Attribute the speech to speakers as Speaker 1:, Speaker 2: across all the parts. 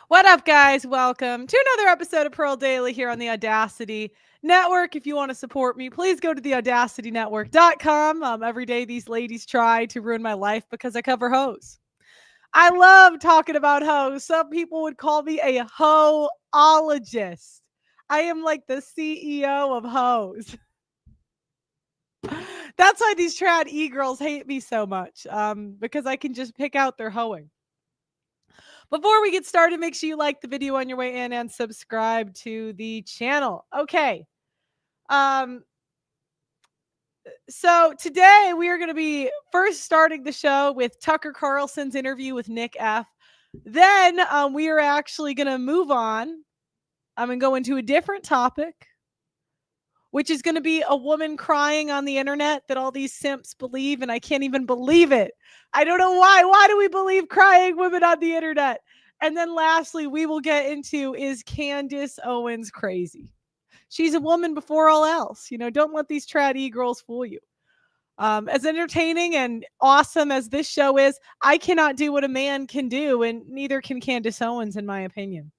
Speaker 1: What up, guys? Welcome to another episode of Pearl Daily here on the Audacity Network. If you want to support me, please go to theaudacitynetwork.com. Every day, these ladies try to ruin my life because I cover hoes. I love talking about hoes. Some people would call me a hoologist. I am like the CEO of hoes. That's why these trad e-girls hate me so much, because I can just pick out their hoeing. Before we get started, make sure you like the video on your way in and subscribe to the channel. Okay. So today we are going to be first starting the show with Tucker Carlson's interview with Nick F. Then we are actually going to move on. I'm going to go into a different topic, which is going to be a woman crying on the internet that all these simps believe, and I can't even believe it. I don't know why. Why do we believe crying women on the internet? And then lastly, we will get into, is Candace Owens crazy? She's a woman before all else. You know, don't let these trad e-girls fool you. As entertaining and awesome as this show is, I cannot do what a man can do, and neither can Candace Owens, in my opinion.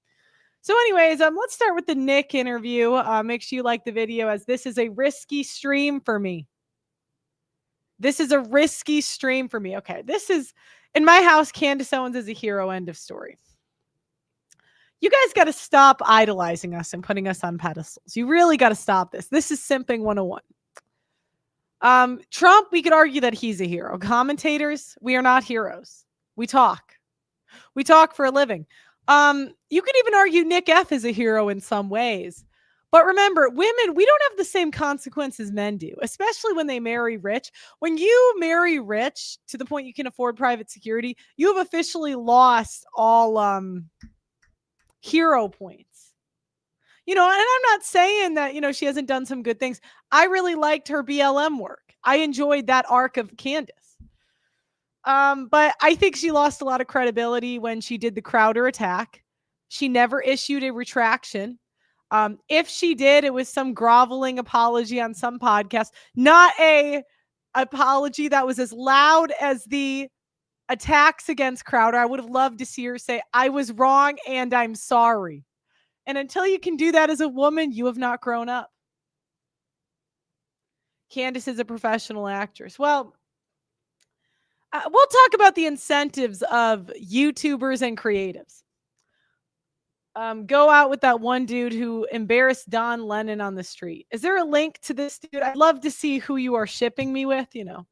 Speaker 1: So anyways, let's start with the Nick interview. Make sure you like the video, as this is a risky stream for me. This is a risky stream for me. Okay, this is, in my house, Candace Owens is a hero, end of story. You guys got to stop idolizing us and putting us on pedestals. You really got to stop this. This is simping 101. Trump, we could argue that he's a hero. Commentators, we are not heroes. We talk. We talk for a living. You could even argue Nick F is a hero in some ways. But remember, women, we don't have the same consequences men do, especially when they marry rich. When you marry rich to the point you can afford private security, you have officially lost all hero points. You know, and I'm not saying that, you know, she hasn't done some good things. I really liked her BLM work. I enjoyed that arc of Candace. But I think she lost a lot of credibility when she did the Crowder attack. She never issued a retraction. If she did, it was some groveling apology on some podcast, not a apology that was as loud as the attacks against Crowder. I would have loved to see her say, I was wrong and I'm sorry. And until you can do that as a woman, you have not grown up. Candace is a professional actress. Well, we'll talk about the incentives of YouTubers and creatives. Go out with that one dude who embarrassed Don Lennon on the street. Is there a link to this dude? I'd love to see who you are shipping me with, you know.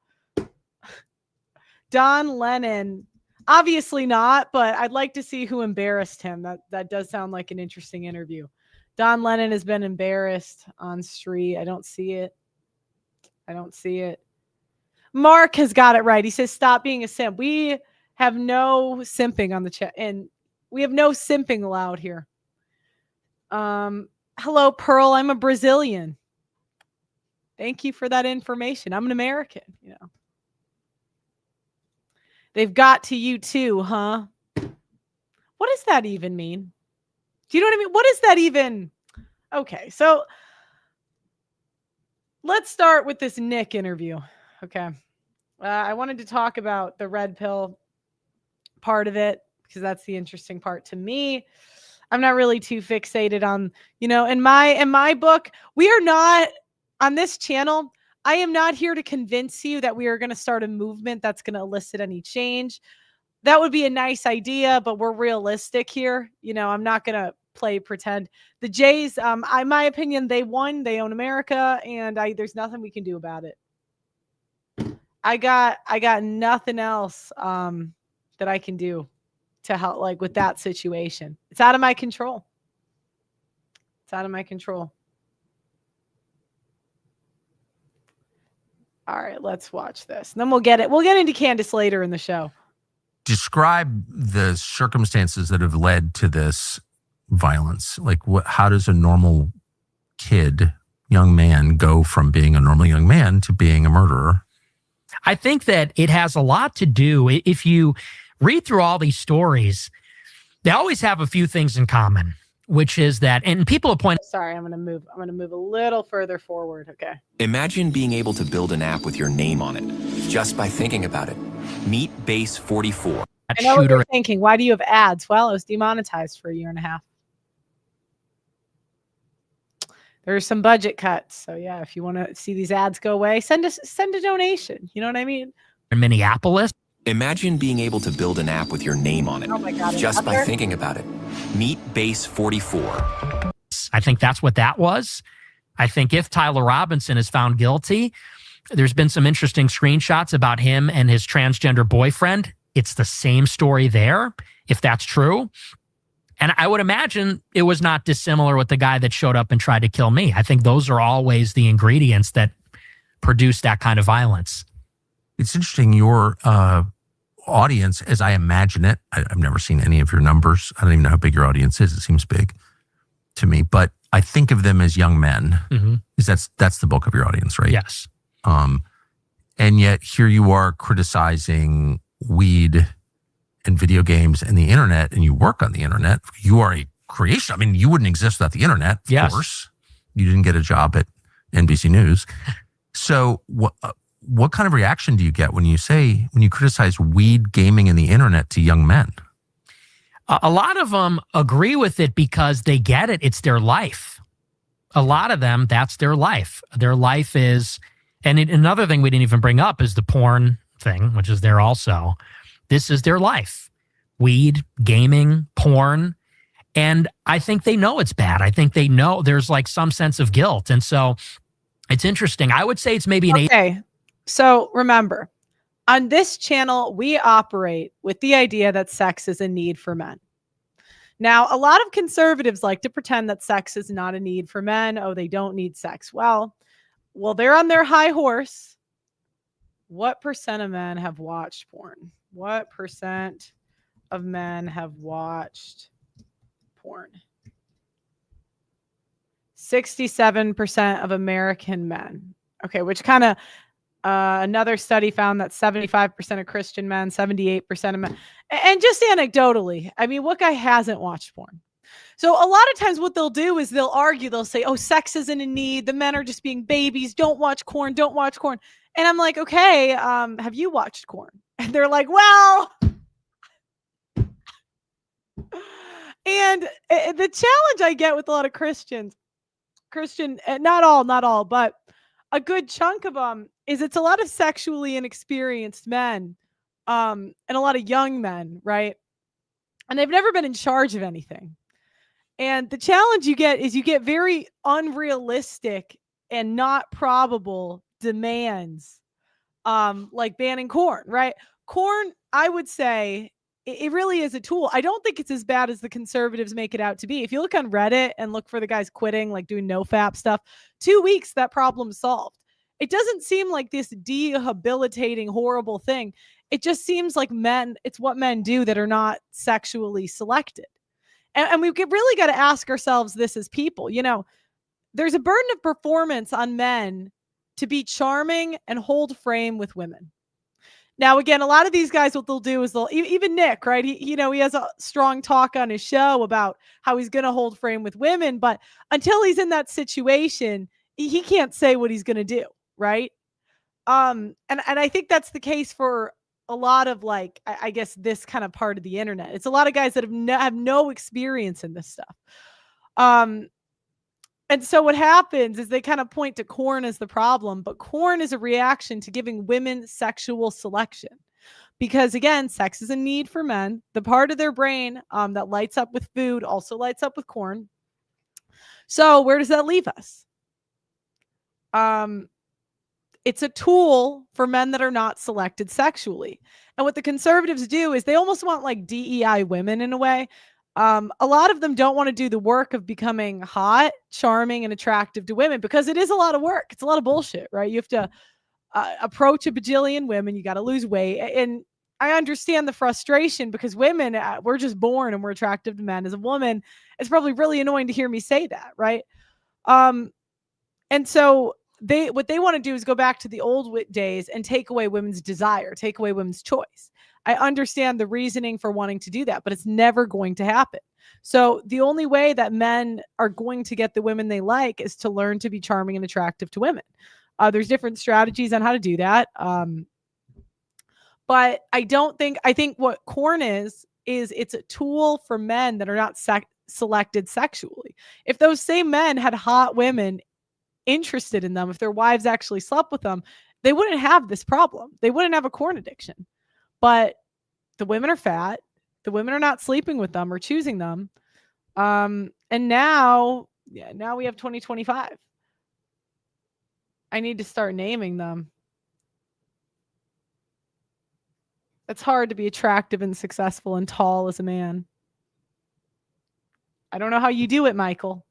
Speaker 1: Don Lennon, obviously not, but I'd like to see who embarrassed him. That does sound like an interesting interview. Don Lennon has been embarrassed on street. I don't see it. I don't see it. Mark has got it right. He says, stop being a simp. We have no simping on the chat, and we have no simping allowed here. Hello, Pearl. I'm a Brazilian. Thank you for that information. I'm an American, you know. They've got to you too, huh? What does that even mean? Do you know what I mean? What does that even? Okay, so let's start with this Nick interview. Okay. I wanted to talk about the red pill part of it, because that's the interesting part to me. I'm not really too fixated on, you know, in my book, we are not on this channel. I am not here to convince you that we are going to start a movement that's going to elicit any change. That would be a nice idea, but we're realistic here. You know, I'm not going to play pretend. The Jays, in my opinion, they won. They own America, and there's nothing we can do about it. I got nothing else that I can do to help, like, with that situation. It's out of my control. It's out of my control. All right, let's watch this. And then we'll get into Candace later in the show.
Speaker 2: Describe the circumstances that have led to this violence. Like, how does a normal kid, young man, go from being a normal young man to being a murderer?
Speaker 3: I think that it has a lot to do. If you read through all these stories, they always have a few things in common, which is that, and people have pointed.
Speaker 1: Sorry, I'm going to move a little further forward. Okay.
Speaker 4: Imagine being able to build an app with your name on it just by thinking about it. Meet Base 44.
Speaker 1: I know what
Speaker 3: shooter.
Speaker 1: you're thinking. Why do you have ads? Well, it was demonetized for a year and a half. There's some budget cuts. So yeah, if you want to see these ads go away, send a donation. You know what I mean?
Speaker 3: In Minneapolis.
Speaker 4: Imagine being able to build an app with your name on it.
Speaker 1: Oh my God.
Speaker 4: Just by thinking about it. Meet Base 44.
Speaker 3: I think that's what that was. I think if Tyler Robinson is found guilty, there's been some interesting screenshots about him and his transgender boyfriend. It's the same story there, if that's true. And I would imagine it was not dissimilar with the guy that showed up and tried to kill me. I think those are always the ingredients that produce that kind of violence.
Speaker 2: It's interesting, your audience, as I imagine it, I've never seen any of your numbers. I don't even know how big your audience is. It seems big to me, but I think of them as young men.
Speaker 3: Mm-hmm.
Speaker 2: That's the bulk of your audience, right?
Speaker 3: Yes.
Speaker 2: And yet here you are criticizing weed and video games and the internet, and you work on the internet. You are a creation. I mean, you wouldn't exist without the internet, of course. You didn't get a job at NBC News. So what kind of reaction do you get when you criticize weed, gaming, and the internet to young men?
Speaker 3: A lot of them agree with it because they get it. It's their life. A lot of them, that's their life. Their life is, and another thing we didn't even bring up is the porn thing, which is there also. This is their life. Weed, gaming, porn. And I think they know it's bad. I think they know there's like some sense of guilt. And so it's interesting. I would say it's maybe an
Speaker 1: Okay. So remember, on this channel, we operate with the idea that sex is a need for men. Now, a lot of conservatives like to pretend that sex is not a need for men. Oh, they don't need sex. Well, they're on their high horse. What percent of men have watched porn? What percent of men have watched porn? 67% of American men. Okay, which kind of another study found that 75% of Christian men, 78% of men, and just anecdotally, I mean, what guy hasn't watched porn? So a lot of times what they'll do is they'll argue, they'll say, oh, sex isn't a need. The men are just being babies. Don't watch corn. Don't watch corn. And I'm like, okay, have you watched corn? And they're like, well, and the challenge I get with a lot of Christian, not all, but a good chunk of them is it's a lot of sexually inexperienced men, and a lot of young men, right? And they've never been in charge of anything. And the challenge you get is you get very unrealistic and not probable demands, like banning corn, right? Corn, I would say, it really is a tool. I don't think it's as bad as the conservatives make it out to be. If you look on Reddit and look for the guys quitting, like doing no-fap stuff, 2 weeks, that problem's solved. It doesn't seem like this debilitating, horrible thing. It just seems like it's what men do that are not sexually selected. And we really got to ask ourselves this as people. You know, there's a burden of performance on men to be charming and hold frame with women. Now, again, a lot of these guys, what they'll do is even Nick, right? He has a strong talk on his show about how he's going to hold frame with women, but until he's in that situation, he can't say what he's going to do, right? And I think that's the case for a lot of, like, I guess this kind of part of the internet. It's a lot of guys that have no experience in this stuff. And so what happens is they kind of point to corn as the problem, but corn is a reaction to giving women sexual selection. Because again, sex is a need for men. The part of their brain that lights up with food also lights up with corn. So where does that leave us? It's a tool for men that are not selected sexually. And what the conservatives do is they almost want like DEI women in a way. A lot of them don't want to do the work of becoming hot, charming, and attractive to women because it is a lot of work. It's a lot of bullshit, right? You have to approach a bajillion women. You got to lose weight. And I understand the frustration because women, we're just born and we're attractive to men. As a woman, it's probably really annoying to hear me say that, right? And so what they want to do is go back to the old days and take away women's desire, take away women's choice. I understand the reasoning for wanting to do that, but it's never going to happen. So the only way that men are going to get the women they like is to learn to be charming and attractive to women. There's different strategies on how to do that. But I think what corn is it's a tool for men that are not selected sexually. If those same men had hot women interested in them, if their wives actually slept with them, they wouldn't have this problem. They wouldn't have a corn addiction. But the women are fat. The women are not sleeping with them or choosing them. And now we have 2025. I need to start naming them. It's hard to be attractive and successful and tall as a man. I don't know how you do it, Michael.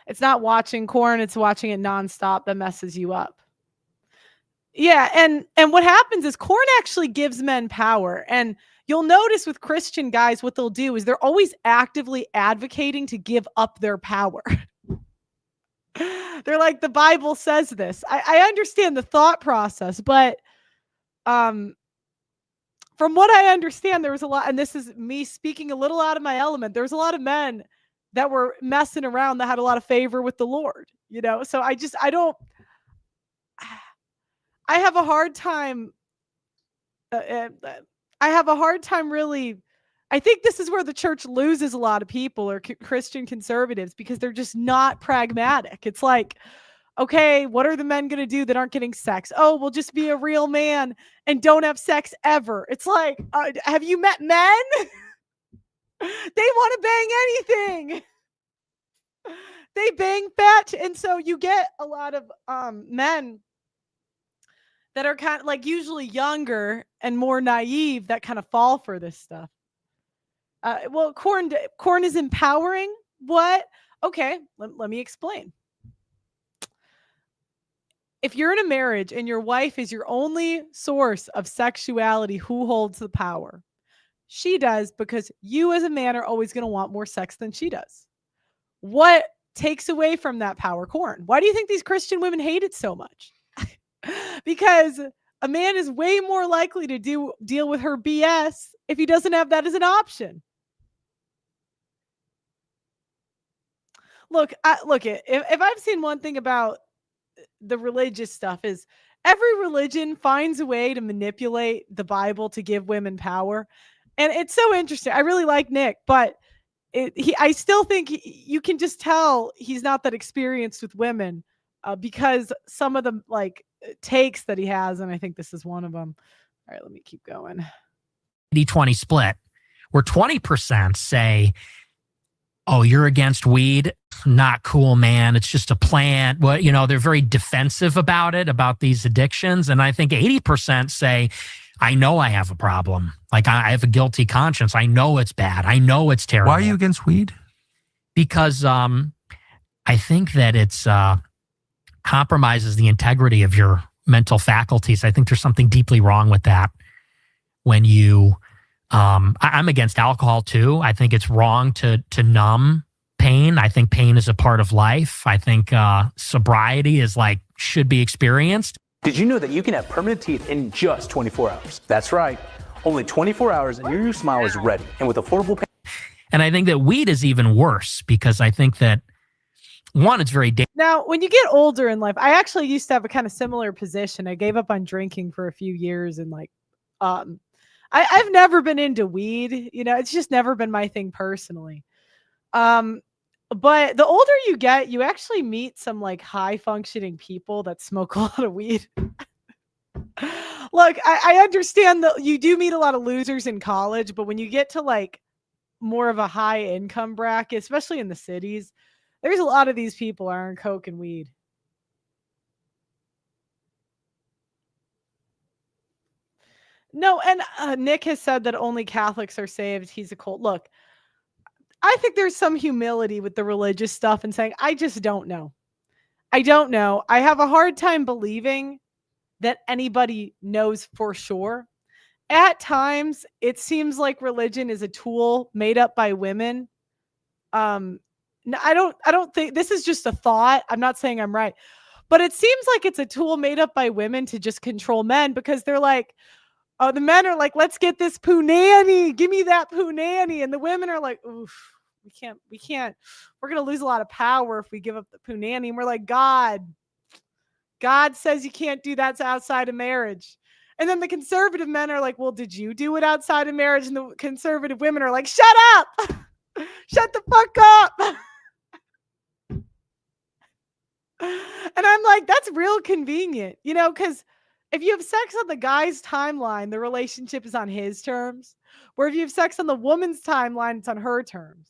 Speaker 1: It's not watching corn, it's watching it nonstop that messes you up. Yeah, and what happens is corn actually gives men power. And you'll notice with Christian guys, what they'll do is they're always actively advocating to give up their power. They're like, the Bible says this. I understand the thought process, but from what I understand, there was a lot, and this is me speaking a little out of my element. There was a lot of men that were messing around that had a lot of favor with the Lord, So I have a hard time. I have a hard time really. I think this is where the church loses a lot of people or Christian conservatives because they're just not pragmatic. It's like, okay, what are the men going to do that aren't getting sex? Oh, we'll just be a real man and don't have sex ever. It's like, have you met men? They want to bang anything. They bang fat. And so you get a lot of men that are kind of like usually younger and more naive that kind of fall for this stuff. Well, corn is empowering. What? Okay, let me explain. If you're in a marriage and your wife is your only source of sexuality, who holds the power? She does, because you as a man are always going to want more sex than she does. What takes away from that power? Corn. Why do you think these Christian women hate it so much? Because a man is way more likely to deal with her BS if he doesn't have that as an option. Look, if I've seen one thing about the religious stuff is every religion finds a way to manipulate the Bible to give women power. And it's so interesting. I really like Nick, but I still think you can just tell he's not that experienced with women because some of the takes that he has. And I think this is one of them. All right, let me keep going.
Speaker 3: 80-20 split where 20% say, oh, you're against weed? Not cool, man. It's just a plant. Well, they're very defensive about these addictions. And I think 80% say, I know I have a problem. Like I have a guilty conscience. I know it's bad. I know it's terrible.
Speaker 2: Why are you against weed?
Speaker 3: Because I think that it's compromises the integrity of your mental faculties. I think there's something deeply wrong with that. When you I'm against alcohol too. I think it's wrong to numb pain. I think pain is a part of life. I think sobriety is should be experienced.
Speaker 5: Did you know that you can have permanent teeth in just 24 hours? That's right. Only 24 hours and your new smile is ready. And with affordable pain.
Speaker 3: And I think that weed is even worse because I think that one, it's very dangerous.
Speaker 1: Now, when you get older in life, I actually used to have a kind of similar position. I gave up on drinking for a few years and I've never been into weed, it's just never been my thing personally. But the older you get, you actually meet some high functioning people that smoke a lot of weed. Look, I understand that you do meet a lot of losers in college, but when you get to more of a high income bracket, especially in the cities, there's a lot of these people are on coke and weed. No, and Nick has said that only Catholics are saved. He's a cult. Look, I think there's some humility with the religious stuff and saying, I just don't know. I don't know. I have a hard time believing that anybody knows for sure. At times, it seems like religion is a tool made up by women. No, I don't think this is just a thought. I'm not saying I'm right, but it seems like it's a tool made up by women to just control men because they're like, oh, the men are like, let's get this poo nanny. Give me that poo nanny. And the women are like, oof, we can't. We're going to lose a lot of power if we give up the poo nanny. And we're like, God says you can't do that outside of marriage. And then the conservative men are like, well, did you do it outside of marriage? And the conservative women are like, shut up. Shut the fuck up. And I'm like, that's real convenient, because if you have sex on the guy's timeline, the relationship is on his terms. Where if you have sex on the woman's timeline, it's on her terms.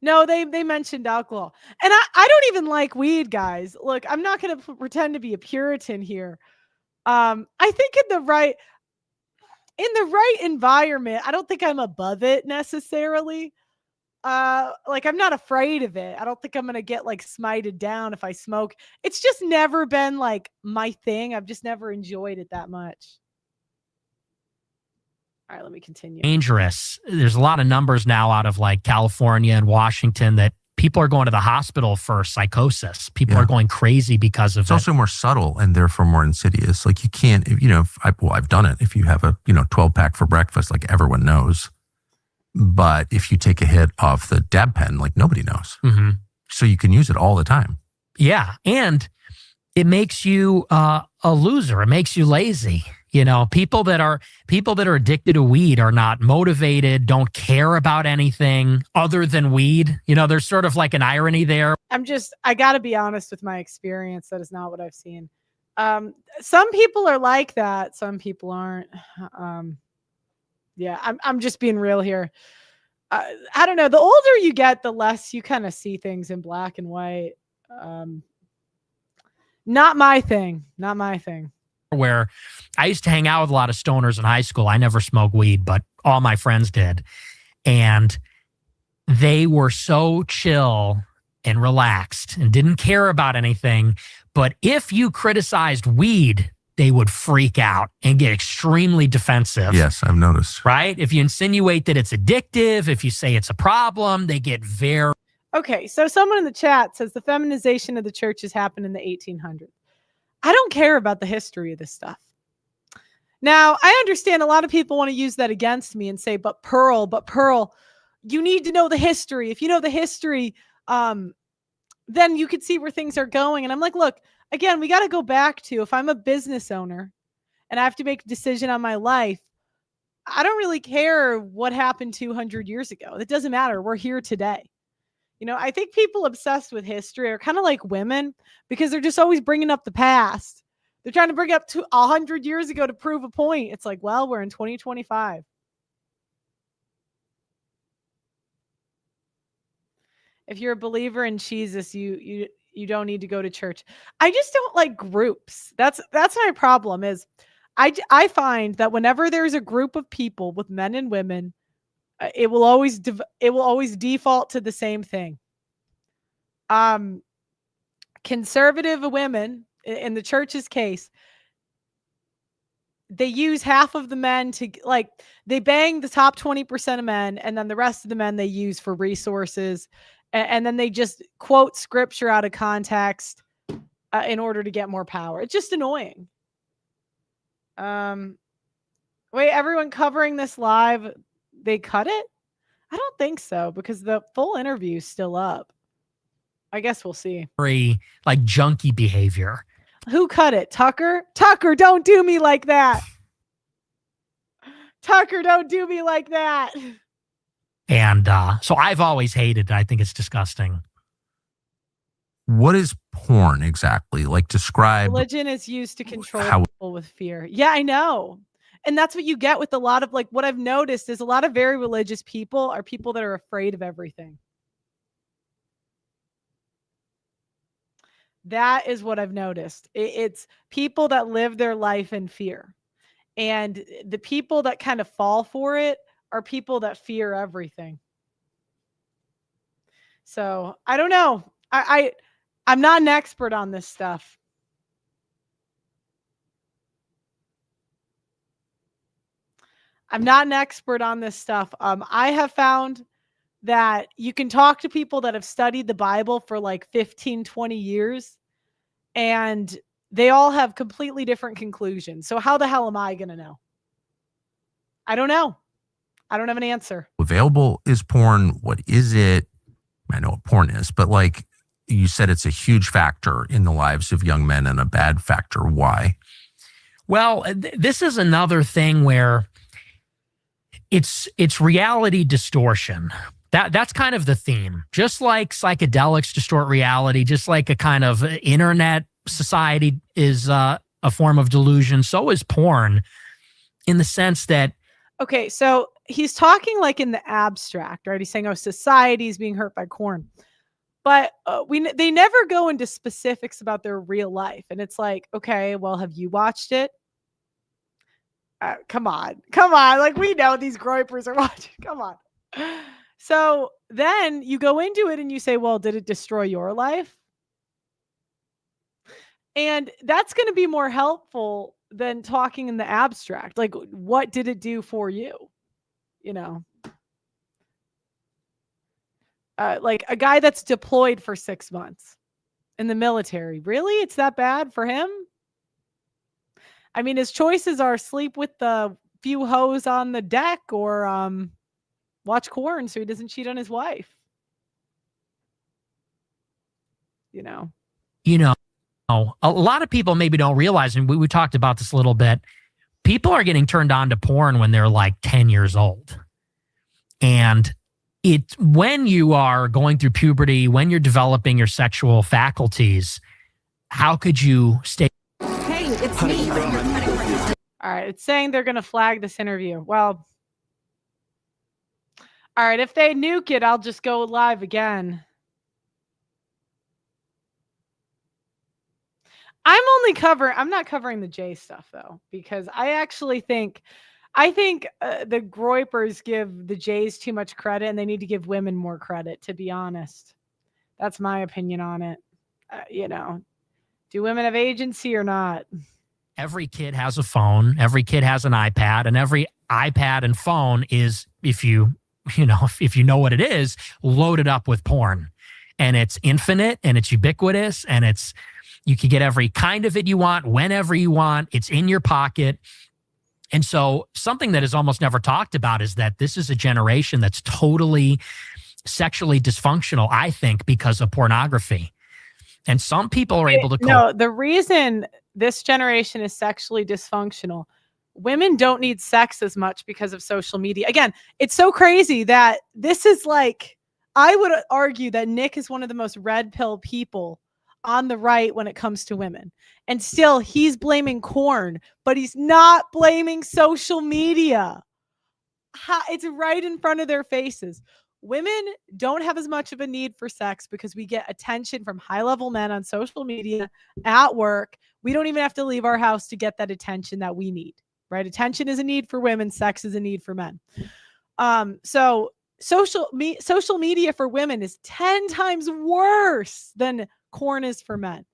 Speaker 1: No, they mentioned alcohol. And I don't even like weed, guys. Look, I'm not going to pretend to be a Puritan here. I think in the right environment, I don't think I'm above it necessarily. Like I'm not afraid of it. I don't think I'm going to get like smited down if I smoke. It's just never been like my thing. I've just never enjoyed it that much. All right, let me continue.
Speaker 3: Dangerous. There's a lot of numbers now out of like California and Washington that people are going to the hospital for psychosis. People are going crazy because of it.
Speaker 2: It's also more subtle and therefore more insidious. Like you can't, I've done it. If you have a, 12 pack for breakfast, like everyone knows. But if you take a hit off the dab pen, like nobody knows.
Speaker 3: Mm-hmm.
Speaker 2: So you can use it all the time.
Speaker 3: Yeah. And it makes you a loser. It makes you lazy. People that are addicted to weed are not motivated, don't care about anything other than weed. There's sort of like an irony there.
Speaker 1: I got to be honest with my experience. That is not what I've seen. Some people are like that. Some people aren't. Yeah, I'm just being real here. I don't know. The older you get, the less you kind of see things in black and white. Not my thing. Not my thing.
Speaker 3: Where I used to hang out with a lot of stoners in high school. I never smoked weed, but all my friends did. And they were so chill and relaxed and didn't care about anything. But if you criticized weed, they would freak out and get extremely defensive.
Speaker 2: Yes, I've noticed.
Speaker 3: Right? If you insinuate that it's addictive, if you say it's a problem, they get very...
Speaker 1: Okay, so someone in the chat says the feminization of the churches happened in the 1800s. I don't care about the history of this stuff. Now, I understand a lot of people want to use that against me and say, but Pearl, you need to know the history. If you know the history, then you could see where things are going. And I'm like, look, again, we got to go back to if I'm a business owner and I have to make a decision on my life, I don't really care what happened 200 years ago. It doesn't matter. We're here today. I think people obsessed with history are kind of like women because they're just always bringing up the past. They're trying to bring up to 100 years ago to prove a point. It's like, well, we're in 2025. If you're a believer in Jesus, you don't need to go to church. I just don't like groups. That's my problem is I find that whenever there's a group of people with men and women, it will always default to the same thing. Conservative women, in the church's case, they use half of the men to they bang the top 20% of men, and then the rest of the men they use for resources, and then they just quote scripture out of context in order to get more power. It's just annoying. Wait, everyone covering this live, they cut it? I don't think so because the full interview is still up. I guess we'll see.
Speaker 3: Very like junky behavior.
Speaker 1: Who cut it? Tucker? Tucker, don't do me like that. Tucker, don't do me like that.
Speaker 3: And so I've always hated it. I think it's disgusting.
Speaker 2: What is porn exactly? Like describe.
Speaker 1: Religion is used to control people with fear. Yeah, I know. And that's what you get with a lot of what I've noticed is a lot of very religious people are people that are afraid of everything. That is what I've noticed. It's people that live their life in fear. And the people that kind of fall for it are people that fear everything. So I don't know. I'm not an expert on this stuff. I'm not an expert on this stuff. I have found that you can talk to people that have studied the Bible for like 15, 20 years, and they all have completely different conclusions. So how the hell am I going to know? I don't know. I don't have an answer.
Speaker 2: Available is porn. What is it? I know what porn is, but you said it's a huge factor in the lives of young men and a bad factor. Why?
Speaker 3: Well, this is another thing where it's reality distortion. That's kind of the theme. Just like psychedelics distort reality, just like a kind of internet society is a form of delusion, so is porn, in the sense that.
Speaker 1: Okay, so he's talking like in the abstract, right? He's saying, oh, society's being hurt by porn. But they never go into specifics about their real life. And it's like, okay, well, have you watched it? Come on. Like, we know these groypers are watching. Come on. So then you go into it and you say, well, did it destroy your life? And that's going to be more helpful than talking in the abstract. Like, what did it do for you? You know? Like a guy that's deployed for 6 months in the military. Really? It's that bad for him? I mean, his choices are sleep with the few hoes on the deck or watch corn so he doesn't cheat on his wife. You know,
Speaker 3: a lot of people maybe don't realize, and we talked about this a little bit, people are getting turned on to porn when they're like 10 years old. And when you are going through puberty, when you're developing your sexual faculties, how could you stay?
Speaker 6: Hey, it's me.
Speaker 1: all right. It's saying they're going to flag this interview. Well, all right. If they nuke it, I'll just go live again. I'm not covering the J stuff though, because I actually think the groypers give the Jays too much credit and they need to give women more credit, to be honest. That's my opinion on it. Do women have agency or not?
Speaker 3: Every kid has a phone. Every kid has an iPad, and every iPad and phone is, if you know what it is, loaded up with porn, and it's infinite and it's ubiquitous, and you can get every kind of it you want, whenever you want. It's in your pocket. And so something that is almost never talked about is that this is a generation that's totally sexually dysfunctional, I think, because of pornography. And some people are able to cope.
Speaker 1: No, the reason this generation is sexually dysfunctional, women don't need sex as much because of social media. Again, it's so crazy that this is like, I would argue that Nick is one of the most red pill people on the right when it comes to women. And still, he's blaming corn, but he's not blaming social media. It's right in front of their faces. Women don't have as much of a need for sex because we get attention from high-level men on social media, at work. We don't even have to leave our house to get that attention that we need, right? Attention is a need for women. Sex is a need for men. So social media for women is 10 times worse than corn is for men.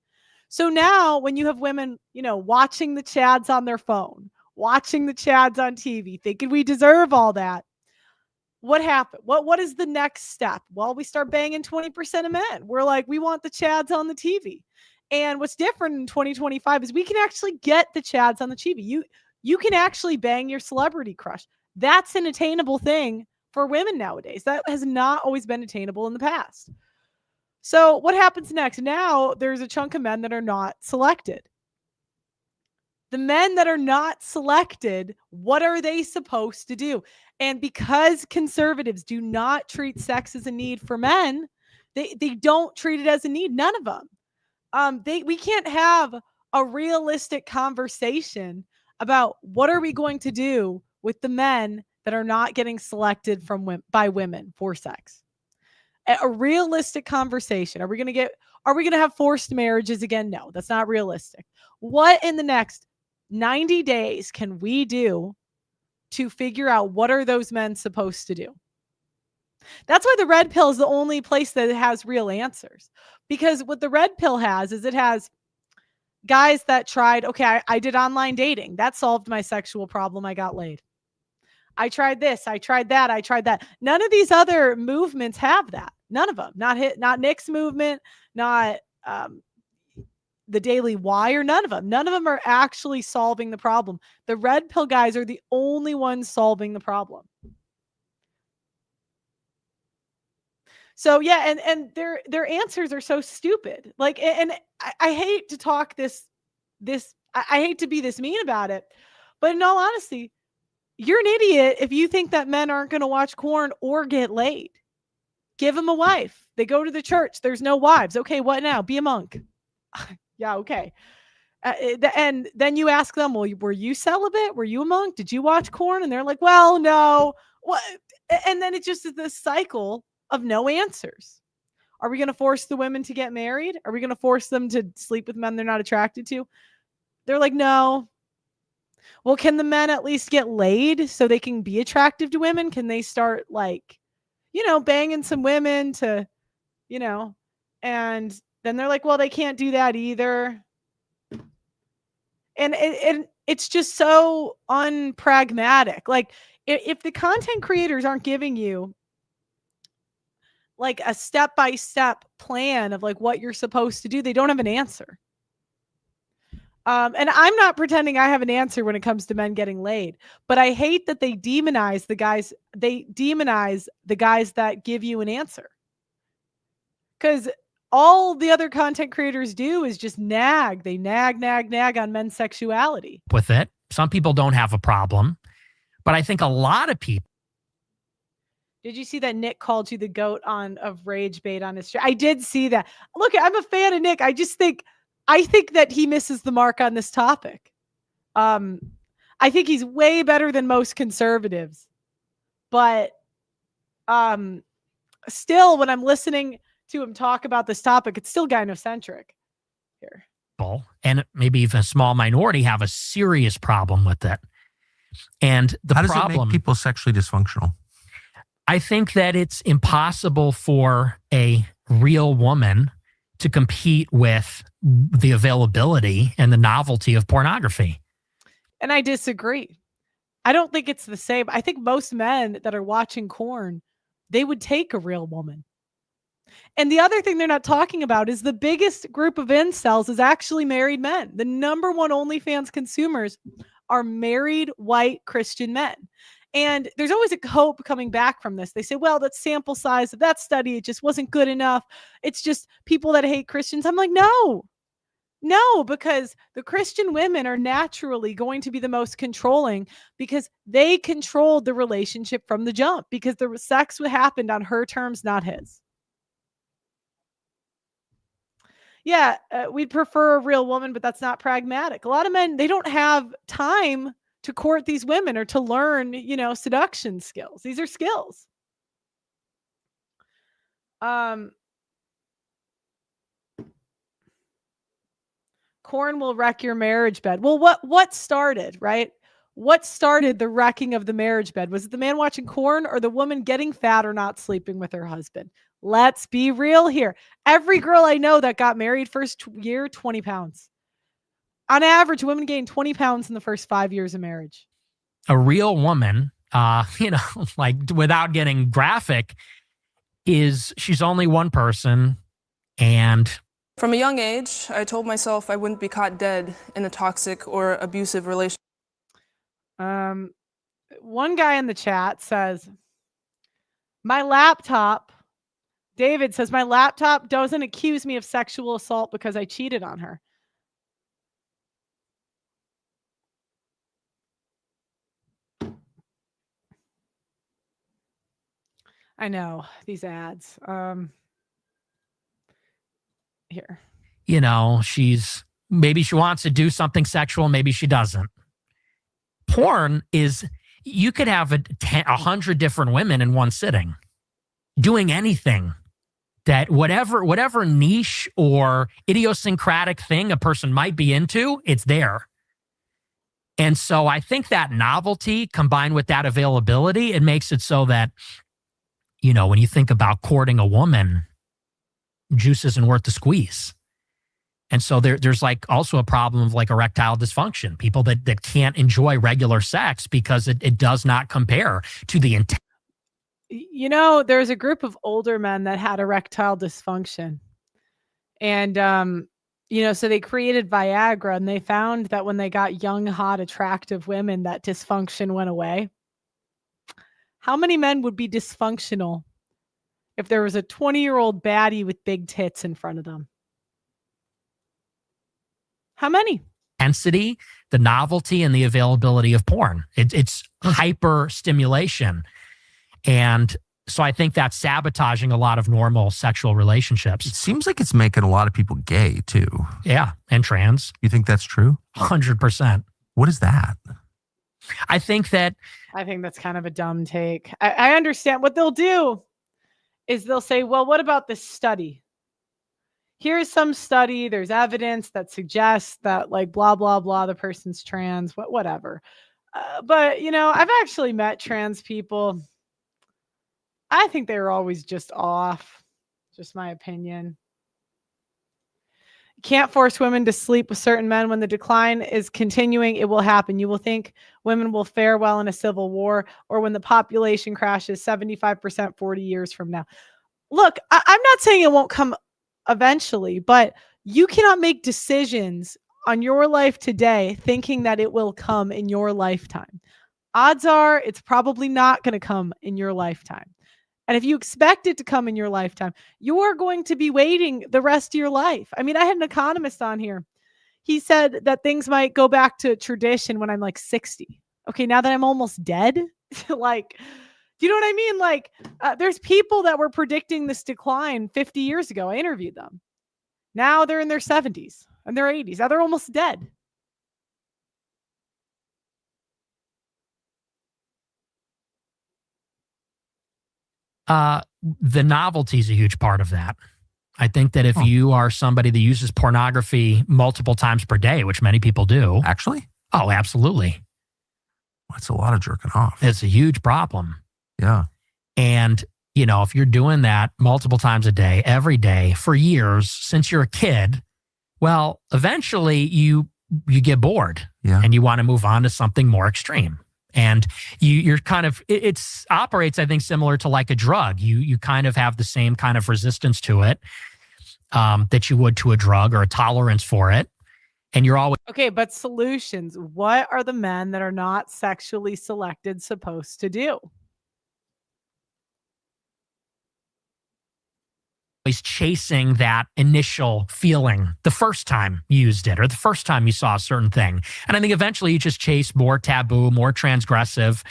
Speaker 1: So now when you have women, watching the Chads on their phone, watching the Chads on TV, thinking we deserve all that, what happened? What is the next step? Well, we start banging 20% of men. We're like, we want the Chads on the TV. And what's different in 2025 is we can actually get the Chads on the TV. You can actually bang your celebrity crush. That's an attainable thing for women nowadays. That has not always been attainable in the past. So what happens next? Now there's a chunk of men that are not selected. The men that are not selected, what are they supposed to do? And because conservatives do not treat sex as a need for men, they don't treat it as a need. None of them. We can't have a realistic conversation about what are we going to do with the men that are not getting selected by women for sex. A realistic conversation. Are we going to have forced marriages again? No, that's not realistic. What in the next 90 days can we do to figure out what are those men supposed to do? That's why the red pill is the only place that has real answers. Because what the red pill has is it has guys that tried, okay, I did online dating. That solved my sexual problem. I got laid. I tried this. I tried that. I tried that. None of these other movements have that. None of them. Not Nick's movement, not the Daily Wire. None of them. None of them are actually solving the problem. The red pill guys are the only ones solving the problem. So yeah, and their answers are so stupid. Like, and I hate to talk I hate to be this mean about it, but in all honesty, you're an idiot if you think that men aren't going to watch porn or get laid. Give them a wife. They go to the church. There's no wives. Okay, what now? Be a monk. Yeah, okay. And then you ask them, well, were you celibate? Were you a monk? Did you watch porn? And they're like, well, no. What? And then it just is this cycle of no answers. Are we going to force the women to get married? Are we going to force them to sleep with men they're not attracted to? They're like, no. Well, can the men at least get laid so they can be attractive to women? Can they start like, banging some women to, and then they're like, well, they can't do that either. And it's just so unpragmatic. Like if the content creators aren't giving you like a step-by-step plan of like what you're supposed to do, they don't have an answer. And I'm not pretending I have an answer when it comes to men getting laid, but I hate that they demonize the guys. They demonize the guys that give you an answer. Because all the other content creators do is just nag. They nag on men's sexuality.
Speaker 3: With it. Some people don't have a problem, but I think a lot of people.
Speaker 1: Did you see that Nick called you the goat of rage bait on his show? I did see that. Look, I'm a fan of Nick. I think that he misses the mark on this topic. I think he's way better than most conservatives, but still, when I'm listening to him talk about this topic, it's still gynocentric here.
Speaker 3: And maybe even a small minority have a serious problem with it. And
Speaker 2: how does it make people sexually dysfunctional?
Speaker 3: I think that it's impossible for a real woman to compete with the availability and the novelty of pornography.
Speaker 1: And I disagree. I don't think it's the same. I think most men that are watching porn, they would take a real woman. And the other thing they're not talking about is the biggest group of incels is actually married men. The number one OnlyFans consumers are married white Christian men. And there's always a hope coming back from this. They say, well, that sample size of that study, it just wasn't good enough. It's just people that hate Christians. I'm like, no, because the Christian women are naturally going to be the most controlling because they controlled the relationship from the jump because the sex happened on her terms, not his. Yeah, we'd prefer a real woman, but that's not pragmatic. A lot of men, they don't have time to court these women or to learn, seduction skills. These are skills. Corn will wreck your marriage bed. Well, what started, right? What started the wrecking of the marriage bed? Was it the man watching porn or the woman getting fat or not sleeping with her husband? Let's be real here. Every girl I know that got married first year, 20 pounds. On average, women gain 20 pounds in the first 5 years of marriage.
Speaker 3: A real woman, like without getting graphic, she's only one person. And
Speaker 7: from a young age, I told myself I wouldn't be caught dead in a toxic or abusive relationship.
Speaker 1: One guy in the chat says, David says, my laptop doesn't accuse me of sexual assault because I cheated on her. I know these ads. Here.
Speaker 3: Maybe she wants to do something sexual, maybe she doesn't. Porn is, you could have 100 different women in one sitting doing anything that whatever niche or idiosyncratic thing a person might be into, it's there. And so I think that novelty combined with that availability, it makes it so that, when you think about courting a woman, juice isn't worth the squeeze. And so there's like also a problem of like erectile dysfunction, people that can't enjoy regular sex because it does not compare to the intent.
Speaker 1: There's a group of older men that had erectile dysfunction. And, so they created Viagra and they found that when they got young, hot, attractive women, that dysfunction went away. How many men would be dysfunctional if there was a 20-year-old baddie with big tits in front of them? How many?
Speaker 3: Intensity, the novelty, and the availability of porn. It's hyper stimulation. And so I think that's sabotaging a lot of normal sexual
Speaker 2: It
Speaker 3: relationships.
Speaker 2: seems like it's making a lot of people gay too.
Speaker 3: Yeah. And trans.
Speaker 2: You think that's true?
Speaker 3: 100%.
Speaker 2: What is that?
Speaker 3: I think that
Speaker 1: I think that's kind of a dumb take. I understand what they'll do is they'll say, well, what about this study? Here's some study. There's evidence that suggests that like blah, blah, blah, the person's trans, whatever. But, you know, I've actually met trans people. I think they were always just off. Just my opinion. You can't force women to sleep with certain men. When the decline is continuing, it will happen. You will think women will fare well in a civil war or when the population crashes 75% 40 years from now. Look, I'm not saying it won't come eventually, but you cannot make decisions on your life today thinking that it will come in your lifetime. Odds are it's probably not going to come in your lifetime. And if you expect it to come in your lifetime, you are going to be waiting the rest of your life. I mean, I had an economist on here. He said that things might go back to tradition when I'm like 60. Okay, now that I'm almost dead, like, do you know what I mean? Like, there's people that were predicting this decline 50 years ago. I interviewed them. Now they're in their 70s and their 80s. Now they're almost dead.
Speaker 3: The novelty is a huge part of that. I think that if you are somebody that uses pornography multiple times per day, which many people do.
Speaker 2: Actually?
Speaker 3: Oh, absolutely.
Speaker 2: That's a lot of jerking off.
Speaker 3: It's a huge problem.
Speaker 2: Yeah.
Speaker 3: And, you know, if you're doing that multiple times a day, every day for years since you're a kid, well, eventually you get bored and you want to move on to something more extreme. And you're kind of, it operates, I think, similar to like a drug. You kind of have the same kind of resistance to it that you would to a drug or a tolerance for it. And you're always.
Speaker 1: Okay, but solutions. What are the men that are not sexually selected supposed to do?
Speaker 3: Chasing that initial feeling the first time you used it or the first time you saw a certain thing. And I think eventually you just chase more taboo, more transgressive.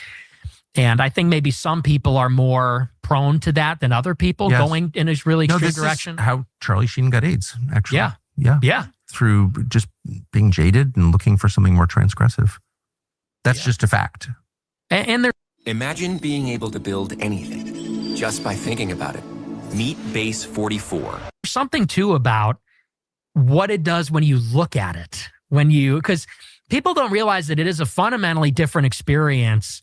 Speaker 3: And I think maybe some people are more prone to that than other people going in a really extreme direction.
Speaker 2: Is how Charlie Sheen got AIDS, actually.
Speaker 3: Yeah.
Speaker 2: Through just being jaded and looking for something more transgressive. That's just a fact.
Speaker 3: And there.
Speaker 4: Imagine being able to build anything just by thinking about it. Meet Base 44.
Speaker 3: There's something too about what it does when you look at it. Because people don't realize that it is a fundamentally different experience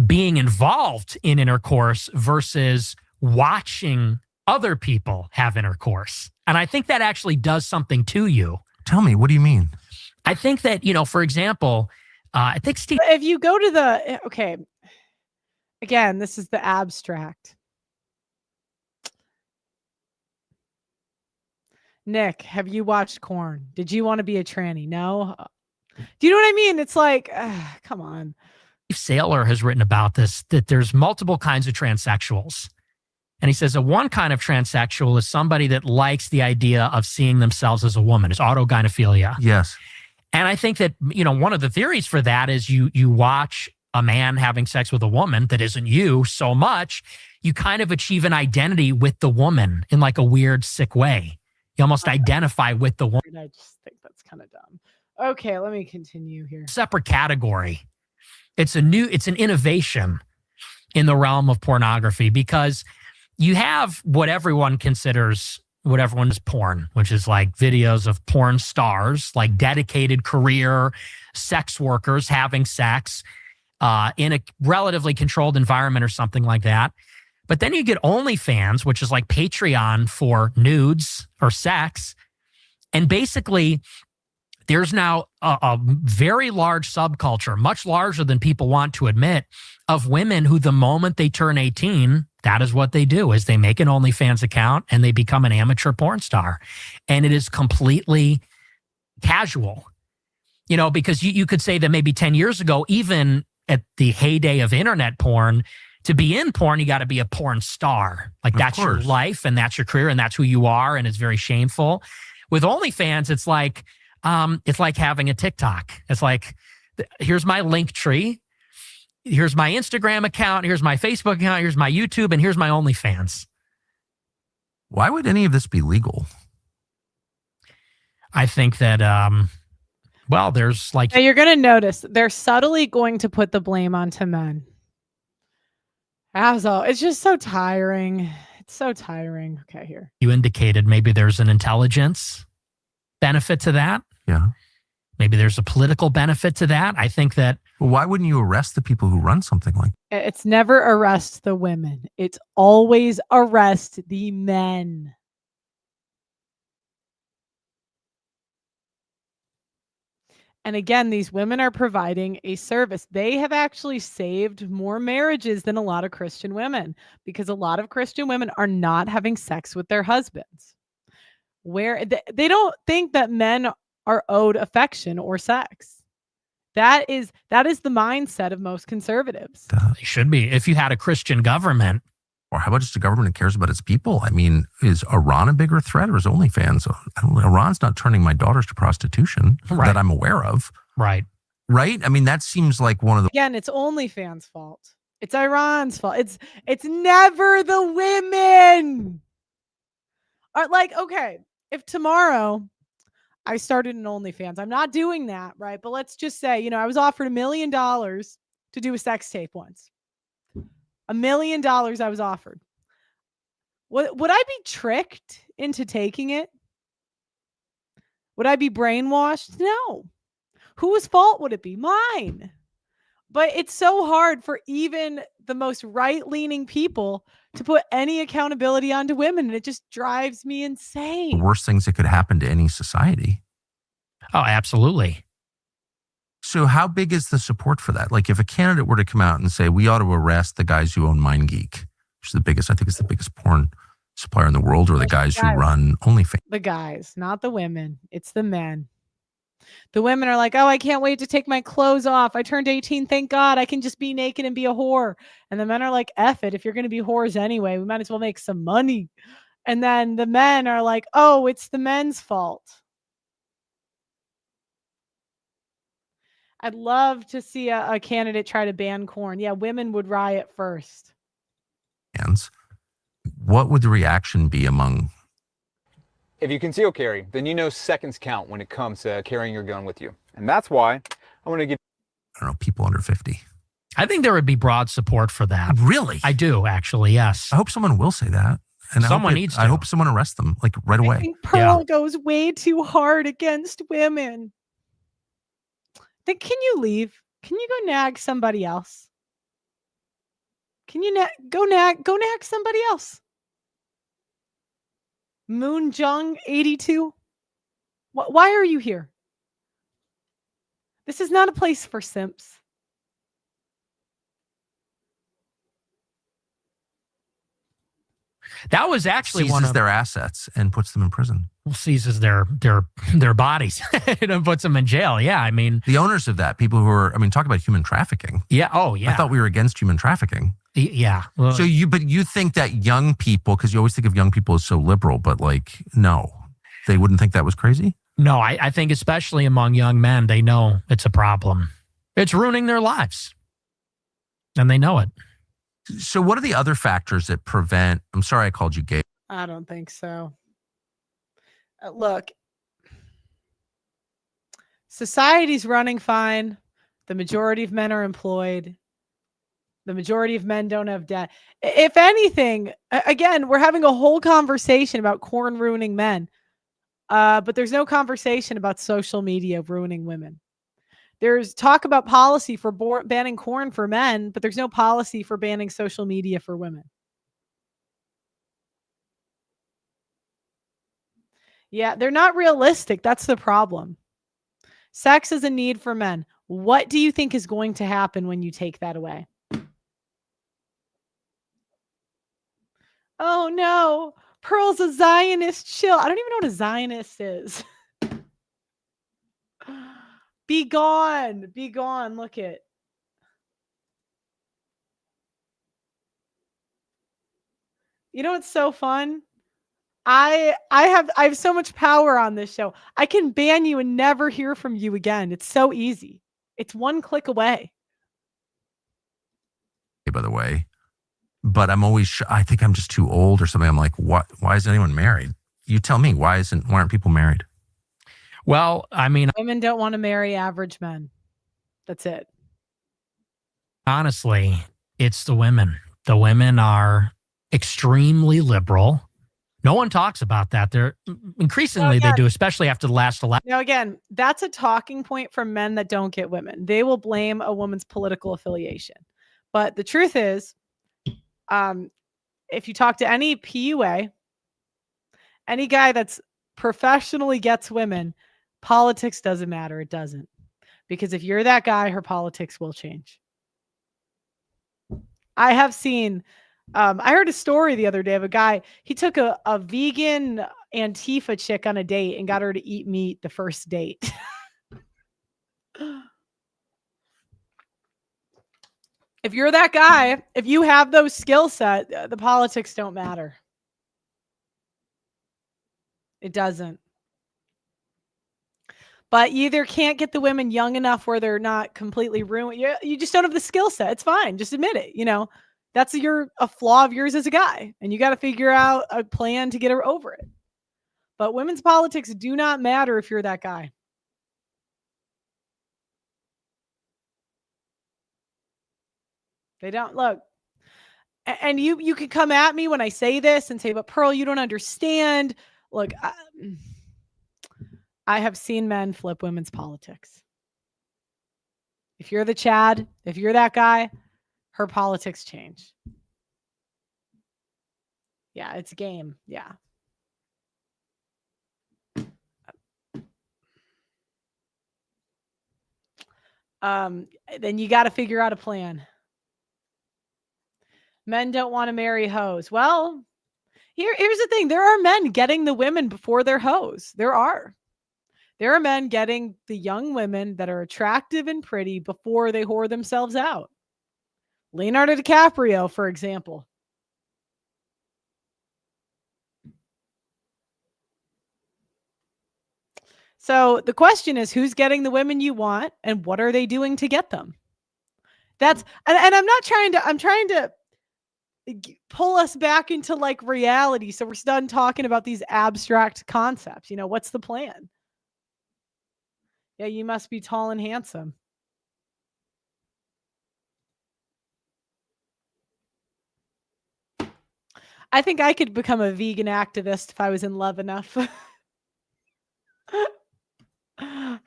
Speaker 3: being involved in intercourse versus watching other people have intercourse. And I think that actually does something to you.
Speaker 2: Tell me, what do you mean?
Speaker 3: I think that, you know, for example, I think Steve.
Speaker 1: If you go to the, okay, again, this is the abstract. Nick, have you watched Korn? Did you want to be a tranny? No? Do you know what I mean? It's like, come on.
Speaker 3: Steve Saylor has written about this, that there's multiple kinds of transsexuals. And he says that one kind of transsexual is somebody that likes the idea of seeing themselves as a woman, is autogynephilia.
Speaker 2: Yes.
Speaker 3: And I think that, you know, one of the theories for that is you watch a man having sex with a woman that isn't you so much, you kind of achieve an identity with the woman in like a weird, sick way. You almost identify with the woman.
Speaker 1: I just think that's kind of dumb. Okay, let me continue here.
Speaker 3: Separate category. It's an innovation in the realm of pornography because you have what everyone considers, what everyone is porn, which is like videos of porn stars, like dedicated career sex workers having sex in a relatively controlled environment or something like that. But then you get OnlyFans, which is like Patreon for nudes or sex. And basically, there's now a very large subculture, much larger than people want to admit, of women who the moment they turn 18, that is what they do, is they make an OnlyFans account and they become an amateur porn star. And it is completely casual, you know, because you could say that maybe 10 years ago, even at the heyday of internet porn, To be in porn, you got to be a porn star. Like,
Speaker 2: Of
Speaker 3: that's your
Speaker 2: course.
Speaker 3: life and that's your career and that's who you are, and it's very shameful. With OnlyFans, it's like having a TikTok. It's like, here's my link tree, here's my Instagram account, here's my Facebook account, here's my YouTube, and here's my OnlyFans.
Speaker 2: Why would any of this be legal?
Speaker 3: I think that, well, there's like,
Speaker 1: Now you're going to notice they're subtly going to put the blame onto men. It's just so tiring. It's so tiring. Okay, here.
Speaker 3: you indicated, maybe there's an intelligence benefit to that.
Speaker 2: Yeah.
Speaker 3: Maybe there's a political benefit to that. I think that,
Speaker 2: Well, why wouldn't you arrest the people who run something like that?
Speaker 1: It's never arrest the women. It's always arrest the men. And again, these women are providing a service. They have actually saved more marriages than a lot of Christian women, because a lot of Christian women are not having sex with their husbands. Where they don't think that men are owed affection or sex. That is the mindset of most conservatives.
Speaker 3: they should be. If you had a Christian government,
Speaker 2: Or how about just a government that cares about its people? I mean, is Iran a bigger threat, or is OnlyFans? Iran's not turning my daughters to prostitution
Speaker 3: Right.
Speaker 2: that I'm aware of.
Speaker 3: right?
Speaker 2: Right? I mean, that seems like one of the
Speaker 1: Again, it's OnlyFans' fault. It's Iran's fault. It's never the women. Are like, okay, if tomorrow I started an OnlyFans, I'm not doing that, right? But let's just say, I was offered $1 million to do a sex tape once. $1 million I was offered. Would I be tricked into taking it? Would I be brainwashed? No. Whose fault would it be? Mine. But it's so hard for even the most right-leaning people to put any accountability onto women, and it just drives me insane.
Speaker 2: worst things that could happen to any society.
Speaker 3: Oh, absolutely.
Speaker 2: So how big is the support for that? Like, if a candidate were to come out and say, we ought to arrest the guys who own MindGeek, which is the biggest, I think it's the biggest porn supplier in the world, or the guys who run OnlyFans.
Speaker 1: The guys, not the women. It's the men. The women are like, oh, I can't wait to take my clothes off. I turned 18. Thank God I can just be naked and be a whore. And the men are like, F it. If you're going to be whores anyway, we might as well make some money. And then the men are like, oh, it's the men's fault. I'd love to see a candidate try to ban corn. Yeah, women would riot first.
Speaker 2: What would the reaction be among?
Speaker 8: If you conceal carry, then you know seconds count when it comes to carrying your gun with you. And that's why I want to give
Speaker 2: I don't know, people under 50.
Speaker 3: I think there would be broad support for that.
Speaker 2: Really?
Speaker 3: I do, actually, yes.
Speaker 2: I hope someone will say that. And
Speaker 3: Someone needs to.
Speaker 2: I hope someone arrests them, like, right
Speaker 1: I
Speaker 2: away.
Speaker 1: think Pearl goes way too hard against women. Then can you leave? Can you go nag somebody else? Can you go nag somebody else? Moon Jung 82. Why are you here? This is not a place for simps.
Speaker 3: That was actually one
Speaker 2: Seizes
Speaker 3: of
Speaker 2: their assets and puts them in prison.
Speaker 3: seizes their bodies and puts them in jail. Yeah, I mean,
Speaker 2: The owners of that, people who are, I mean, talk about human trafficking.
Speaker 3: yeah. Oh, yeah.
Speaker 2: I thought we were against human trafficking.
Speaker 3: Yeah. Well,
Speaker 2: So you think that young people, because you always think of young people as so liberal, but like, no, they wouldn't think that was crazy?
Speaker 3: no, I think especially among young men, they know it's a problem. It's ruining their lives, and they know it.
Speaker 2: So what are the other factors that prevent, I'm sorry I called you gay.
Speaker 1: I don't think so. Look, society's running fine. The majority of men are employed. The majority of men don't have debt. If anything, again, we're having a whole conversation about corn ruining men. But there's no conversation about social media ruining women. There's talk about policy for banning corn for men, but there's no policy for banning social media for women. Yeah, they're not realistic. That's the problem. Sex is a need for men. What do you think is going to happen when you take that away? Oh no, Pearl's a Zionist chill. I don't even know what a Zionist is. Be gone. Be gone. Look it. You know what's so fun? I have so much power on this show. I can ban you and never hear from you again. It's so easy. It's one click away.
Speaker 2: By the way, but I'm always, I think I'm just too old or something. I'm like, what? Why isn't anyone married? You tell me, why aren't people married?
Speaker 3: Well, I mean,
Speaker 1: Women don't want to marry average men. That's it.
Speaker 3: honestly, it's the women. The women are extremely liberal. No one talks about that. They're increasingly they do, especially after the last election.
Speaker 1: Now, again, that's a talking point for men that don't get women. They will blame a woman's political affiliation. But the truth is, if you talk to any PUA, any guy that's professionally gets women, politics doesn't matter. It doesn't. Because if you're that guy, her politics will change. I have seen, I heard a story the other day of a guy, he took a vegan Antifa chick on a date and got her to eat meat the first date. If you're that guy, if you have those skill set, the politics don't matter. It doesn't. But you either can't get the women young enough where they're not completely ruined. You just don't have the skill set. It's fine. Just admit it. You know, that's a flaw of yours as a guy. And you got to figure out a plan to get her over it. But women's politics do not matter if you're that guy. They don't. Look, and you can come at me when I say this and say, but Pearl, you don't understand. Look, I have seen men flip women's politics. If you're the Chad, if you're that guy, her politics change. Yeah, it's a game. Yeah. Then you got to figure out a plan. Men don't want to marry hoes. Well, here's the thing. There are men getting the women before they're hoes. There are men getting the young women that are attractive and pretty before they whore themselves out. Leonardo DiCaprio, for example. So the question is, who's getting the women you want and what are they doing to get them? And I'm trying to pull us back into like reality. So we're done talking about these abstract concepts. You know, what's the plan? Yeah, you must be tall and handsome. I think I could become a vegan activist if I was in love enough.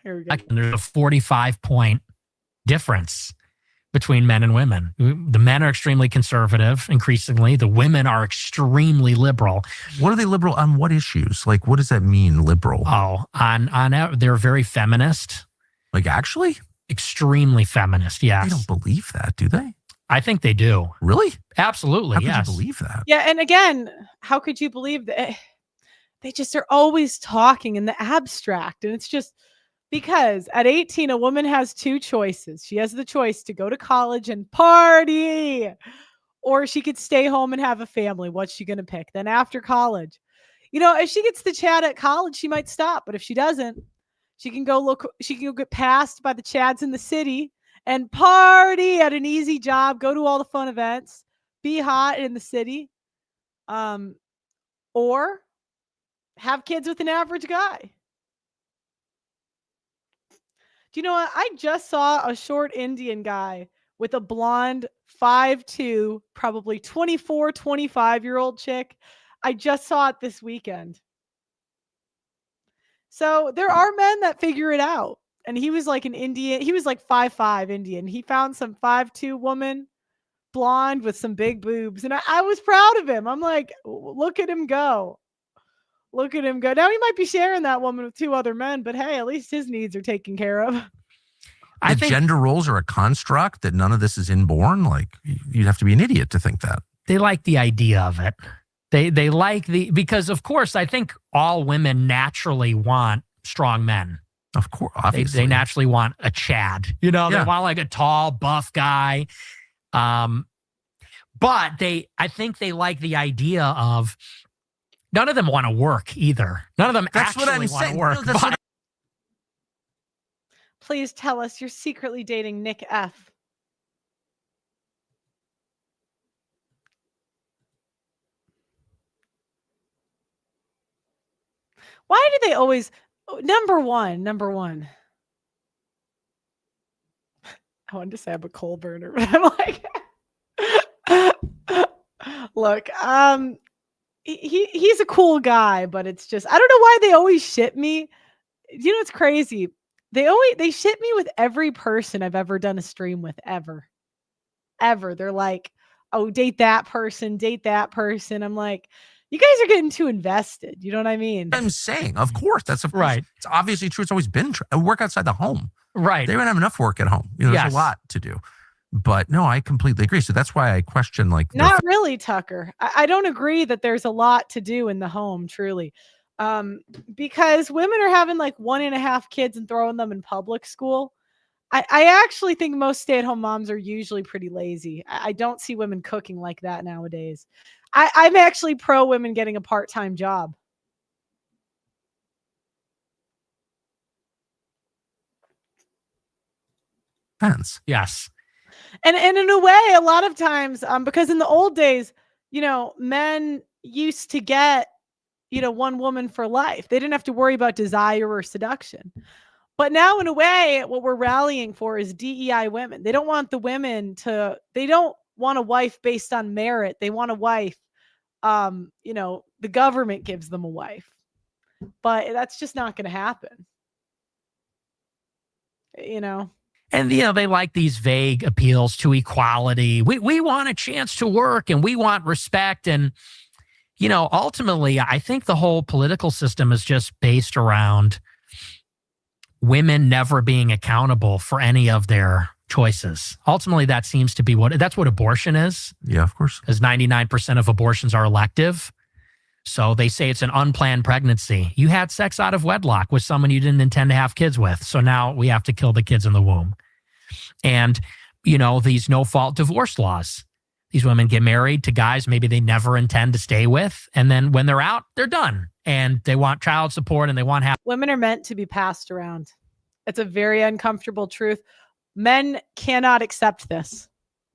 Speaker 1: Here we go.
Speaker 3: There's a 45-point difference between men and women. The men are extremely conservative, increasingly. The women are extremely liberal.
Speaker 2: What are they liberal on? What issues? Like, what does that mean, liberal?
Speaker 3: Oh, they're very feminist.
Speaker 2: Like, actually?
Speaker 3: Extremely feminist, yes.
Speaker 2: They don't believe that, do they?
Speaker 3: I think they do.
Speaker 2: Really?
Speaker 3: Absolutely,
Speaker 2: yes. How could you believe that?
Speaker 1: Yeah, and again, how could you believe that? They just are always talking in the abstract. And it's just because at 18, a woman has two choices. She has the choice to go to college and party, or she could stay home and have a family. What's she going to pick? Then after college, you know, if she gets the Chad at college, she might stop. But if she doesn't, she can go get passed by the Chads in the city and party at an easy job, go to all the fun events, be hot in the city, or have kids with an average guy. Do you know what? I just saw a short Indian guy with a blonde 5'2", probably 24, 25-year-old chick. I just saw it this weekend. So there are men that figure it out. And he was like an Indian. He was like 5'5" Indian. He found some 5'2" woman, blonde with some big boobs. And I was proud of him. I'm like, look at him go. Look at him go. Now he might be sharing that woman with two other men, but hey, at least his needs are taken care of.
Speaker 2: I think gender roles are a construct, that none of this is inborn. Like, you'd have to be an idiot to think that.
Speaker 3: They like the idea of it. They like because of course, I think all women naturally want strong men.
Speaker 2: Of course, obviously.
Speaker 3: They naturally want a Chad. You know, they want like a tall, buff guy. But I think they like the idea of none of them want to work either. None of them
Speaker 2: That's what I'm
Speaker 3: actually want to
Speaker 2: saying.
Speaker 3: work.
Speaker 2: No, that's
Speaker 3: but
Speaker 2: what
Speaker 1: Please tell us you're secretly dating Nick F. Why do they always number one? I wanted to say I'm a coal burner, but I'm like, look, he's a cool guy, but it's just I don't know why they always ship me. You know, it's crazy. They ship me with every person I've ever done a stream with ever. They're like, oh, date that person. I'm like, you guys are getting too invested. You know what I mean?
Speaker 2: I'm saying. Of course, that's
Speaker 3: Right.
Speaker 2: It's obviously true. It's always been true. Work outside the home.
Speaker 3: right.
Speaker 2: They don't have enough work at home. You know,
Speaker 3: Yes.
Speaker 2: there's a lot to do. But no, I completely agree. So that's why I question like their
Speaker 1: Not really, Tucker. I don't agree that there's a lot to do in the home, truly. Because women are having like 1.5 kids and throwing them in public school. I actually think most stay-at-home moms are usually pretty lazy. I don't see women cooking like that nowadays. I'm actually pro women getting a part-time job.
Speaker 2: fence.
Speaker 3: Yes.
Speaker 1: And in a way, a lot of times, because in the old days, you know, men used to get, you know, one woman for life. They didn't have to worry about desire or seduction. But now, in a way, what we're rallying for is DEI women. They don't want the women to, they don't want a wife based on merit. They want a wife, you know, the government gives them a wife. But that's just not going to happen. You know?
Speaker 3: And, you know, they like these vague appeals to equality. We want a chance to work and we want respect. And, you know, ultimately, I think the whole political system is just based around women never being accountable for any of their choices. Ultimately, that seems to be that's what abortion is.
Speaker 2: Yeah, of course.
Speaker 3: Because 99% of abortions are elective. So they say it's an unplanned pregnancy. You had sex out of wedlock with someone you didn't intend to have kids with. So now we have to kill the kids in the womb. And, you know, these no-fault divorce laws. These women get married to guys maybe they never intend to stay with. And then when they're out, they're done. And they want child support and they want
Speaker 1: women are meant to be passed around. It's a very uncomfortable truth. Men cannot accept this.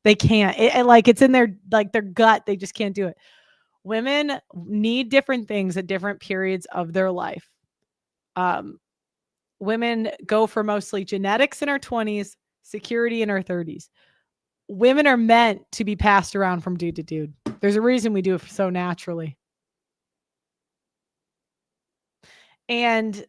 Speaker 1: They can't. It's in their gut. They just can't do it. Women need different things at different periods of their life. Women go for mostly genetics in our 20s, security in our 30s. Women are meant to be passed around from dude to dude. There's a reason we do it so naturally. And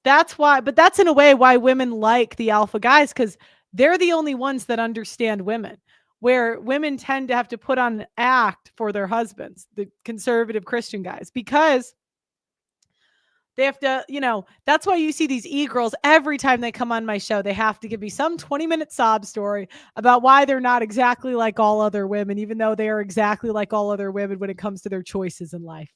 Speaker 1: that's why, but that's in a way why women like the alpha guys, because they're the only ones that understand women, where women tend to have to put on an act for their husbands, the conservative Christian guys, because they have to, you know, that's why you see these e-girls every time they come on my show. They have to give me some 20-minute sob story about why they're not exactly like all other women, even though they are exactly like all other women when it comes to their choices in life.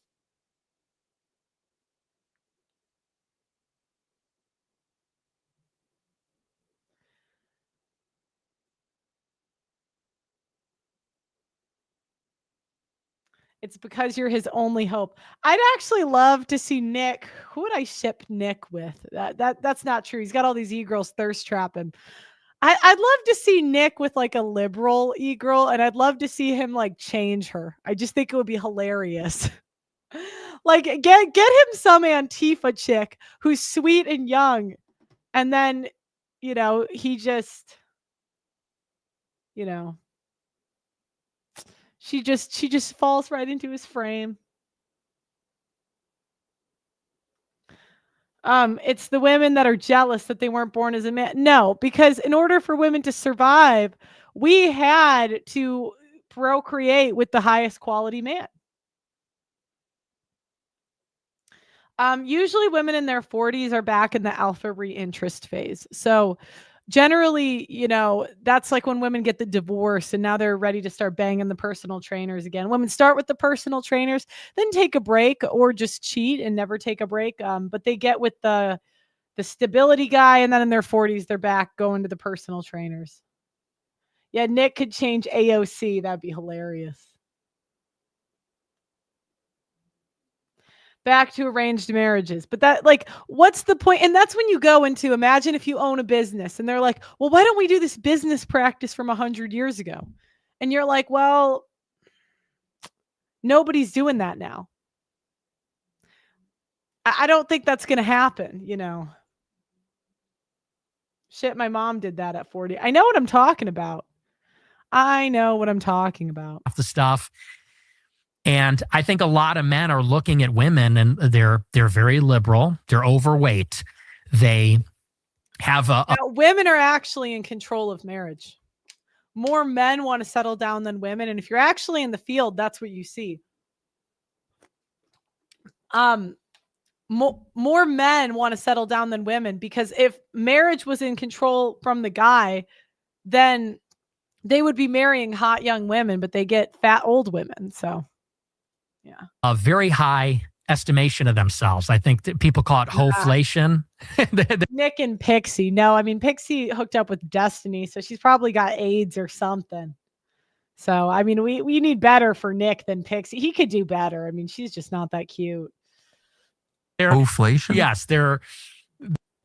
Speaker 1: It's because you're his only hope. I'd actually love to see Nick. Who would I ship Nick with? That's not true. He's got all these e-girls thirst trapping. I'd love to see Nick with like a liberal e-girl, and I'd love to see him like change her. I just think it would be hilarious. Like get him some Antifa chick who's sweet and young, and then, you know, he just, you know, she just falls right into his frame. It's the women that are jealous that they weren't born as a man. No, because in order for women to survive, we had to procreate with the highest quality man. Usually women in their 40s are back in the alpha reinterest phase. So generally, you know, that's like when women get the divorce and now they're ready to start banging the personal trainers again. Women start with the personal trainers, then take a break or just cheat and never take a break. But they get with the stability guy, and then in their 40s, they're back going to the personal trainers. Yeah, Nick could change AOC. That'd be hilarious. Back to arranged marriages. But that, like, what's the point? And that's when you go into, imagine if you own a business and they're like, well, why don't we do this business practice from 100 years ago? And you're like, well, nobody's doing that now. I don't think that's going to happen, you know. Shit, my mom did that at 40. I know what I'm talking about.
Speaker 3: Off the stuff. And I think a lot of men are looking at women and they're very liberal. They're overweight. They have
Speaker 1: Now, women are actually in control of marriage. More men want to settle down than women. And if you're actually in the field, that's what you see. More men want to settle down than women, because if marriage was in control from the guy, then they would be marrying hot young women, but they get fat old women. So, yeah.
Speaker 3: A very high estimation of themselves. I think that people call it hoflation.
Speaker 1: Nick and Pixie. No, I mean, Pixie hooked up with Destiny, so she's probably got AIDS or something. So, I mean, we need better for Nick than Pixie. He could do better. I mean, she's just not that cute.
Speaker 2: Inflation?
Speaker 3: Yes, they're.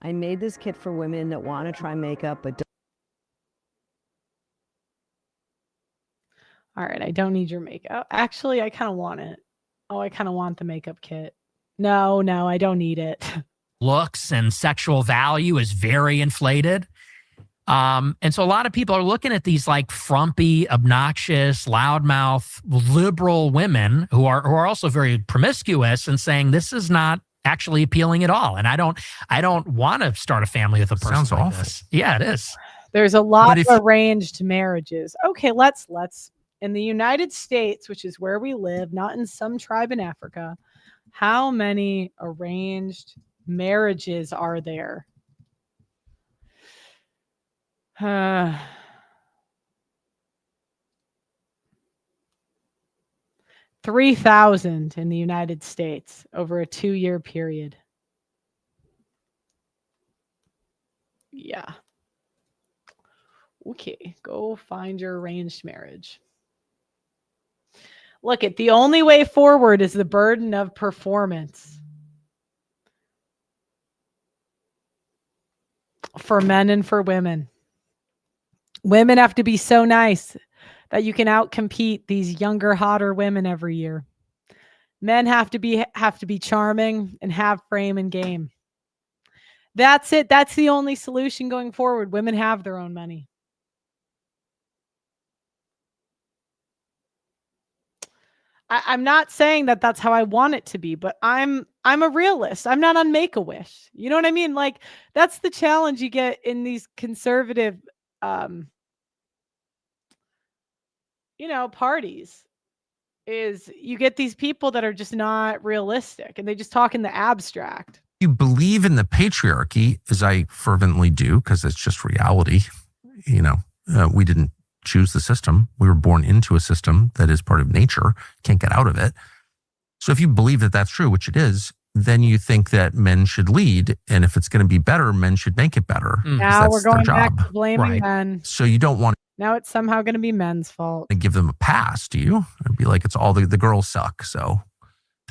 Speaker 6: I made this kit for women that want to try makeup, but
Speaker 1: all right, I don't need your makeup. Actually, I kind of want it. Oh, I kind of want the makeup kit. No, I don't need it.
Speaker 3: Looks and sexual value is very inflated. And so a lot of people are looking at these like frumpy, obnoxious, loudmouth, liberal women who are also very promiscuous and saying this is not actually appealing at all. And I don't want to start a family with a person
Speaker 2: Sounds
Speaker 3: like
Speaker 2: awful.
Speaker 3: this. Yeah, it is.
Speaker 1: There's a lot of arranged marriages. Okay, let's in the United States, which is where we live, not in some tribe in Africa, how many arranged marriages are there? 3,000 in the United States over a 2-year period. Yeah. Okay, go find your arranged marriage. Look, the only way forward is the burden of performance for men and for women. Women have to be so nice that you can outcompete these younger, hotter women every year. Men have to be charming and have frame and game. That's it. That's the only solution going forward. Women have their own money. I'm not saying that that's how I want it to be, but I'm a realist. I'm not on Make-A-Wish. You know what I mean? Like, that's the challenge you get in these conservative, parties, is you get these people that are just not realistic and they just talk in the abstract.
Speaker 2: You believe in the patriarchy, as I fervently do, because it's just reality. We didn't choose the system. We were born into a system that is part of nature. Can't get out of it. So if you believe that that's true, which it is, then you think that men should lead. And if it's going to be better, men should make it better.
Speaker 1: Now we're going back to blaming men.
Speaker 2: So you don't want
Speaker 1: Now it's somehow going to be men's fault.
Speaker 2: to give them a pass, do you? It'd be like it's all the girls suck. So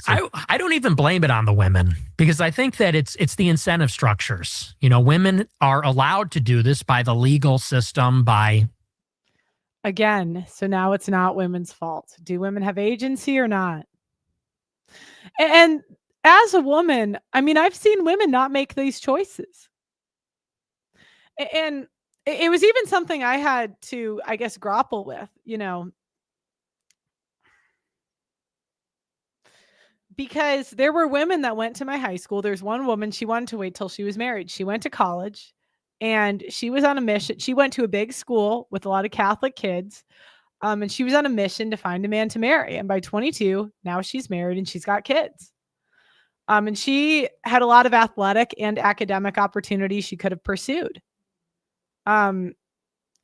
Speaker 3: I don't even blame it on the women, because I think that it's the incentive structures. Women are allowed to do this by the legal system,
Speaker 1: Again, so now it's not women's fault. Do women have agency or not? And as a woman, I mean, I've seen women not make these choices. And it was even something I had to, I guess, grapple with, because there were women that went to my high school. There's one woman, she wanted to wait till she was married. She went to college and she was on a mission. She went to a big school with a lot of Catholic kids. And she was on a mission to find a man to marry. And by 22, now she's married and she's got kids. And she had a lot of athletic and academic opportunities she could have pursued. And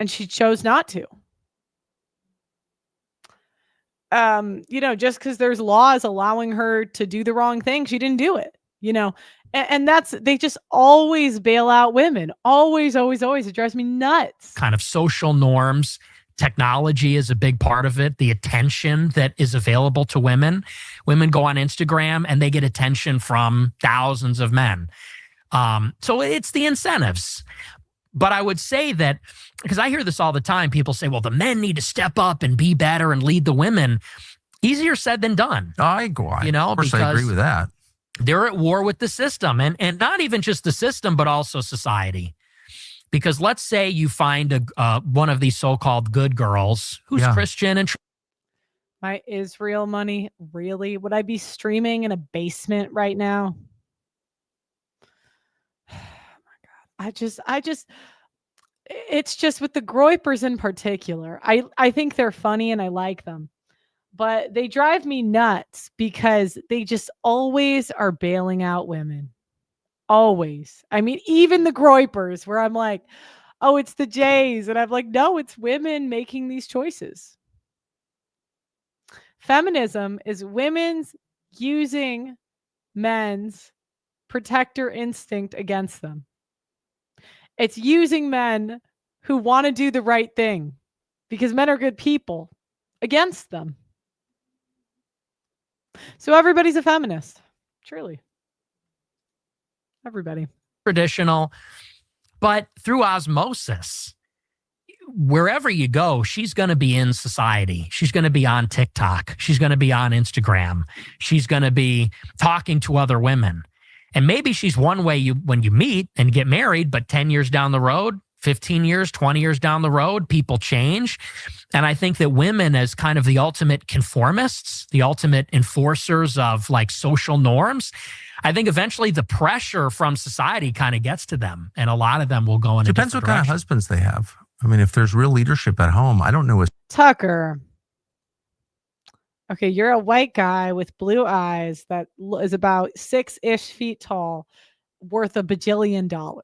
Speaker 1: she chose not to. Just because there's laws allowing her to do the wrong thing, she didn't do it, and they just always bail out women. Always, always, always. It drives me nuts.
Speaker 3: kind of social norms Technology is a big part of it. The attention that is available to women. Women go on Instagram and they get attention from thousands of men. So it's the incentives. But I would say that, because I hear this all the time, people say, well, the men need to step up and be better and lead the women. Easier said than done.
Speaker 2: I agree with that.
Speaker 3: They're at war with the system, and not even just the system, but also society. Because let's say you find one of these so-called good girls who's Christian and
Speaker 1: my Israel money, really? Would I be streaming in a basement right now? Oh my God. I just, it's just with the Groypers in particular. I think they're funny and I like them, but they drive me nuts because they just always are bailing out women. Always. I mean, even the Groypers, where I'm like, oh, it's the Jays. And I'm like, no, it's women making these choices. Feminism is women's using men's protector instinct against them. It's using men who want to do the right thing because men are good people against them. So everybody's a feminist. Truly. Everybody.
Speaker 3: traditional, but through osmosis, wherever you go, she's going to be in society. She's going to be on TikTok. She's going to be on Instagram. She's going to be talking to other women. And maybe she's one way when you meet and get married, but 10 years down the road, 15 years, 20 years down the road, people change. And I think that women, as kind of the ultimate conformists, the ultimate enforcers of like social norms, I think eventually the pressure from society kind of gets to them. And a lot of them will go in a
Speaker 2: Depends what
Speaker 3: different
Speaker 2: kind of
Speaker 3: direction.
Speaker 2: husbands they have. I mean, if there's real leadership at home, I don't know.
Speaker 1: Tucker. Okay, you're a white guy with blue eyes that is about 6-ish feet tall, worth $1 bajillion.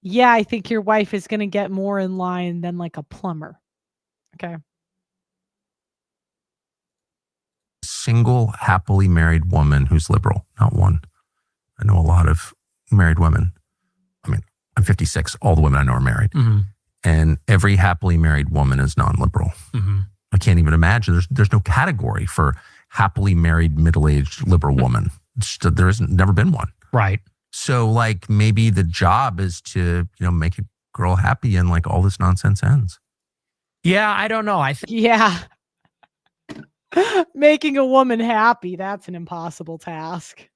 Speaker 1: Yeah, I think your wife is going to get more in line than like a plumber. Okay.
Speaker 2: Single, happily married woman who's liberal, not one. I know a lot of married women. I mean, I'm 56. All the women I know are married.
Speaker 3: Mm-hmm. And
Speaker 2: every happily married woman is non-liberal.
Speaker 3: Mm-hmm.
Speaker 2: I can't even imagine. There's no category for happily married, middle-aged liberal woman. There isn't, never been one.
Speaker 3: Right.
Speaker 2: So like maybe the job is to, make a girl happy and like all this nonsense ends.
Speaker 3: Yeah, I don't know.
Speaker 1: Yeah. Making a woman happy, that's an impossible task.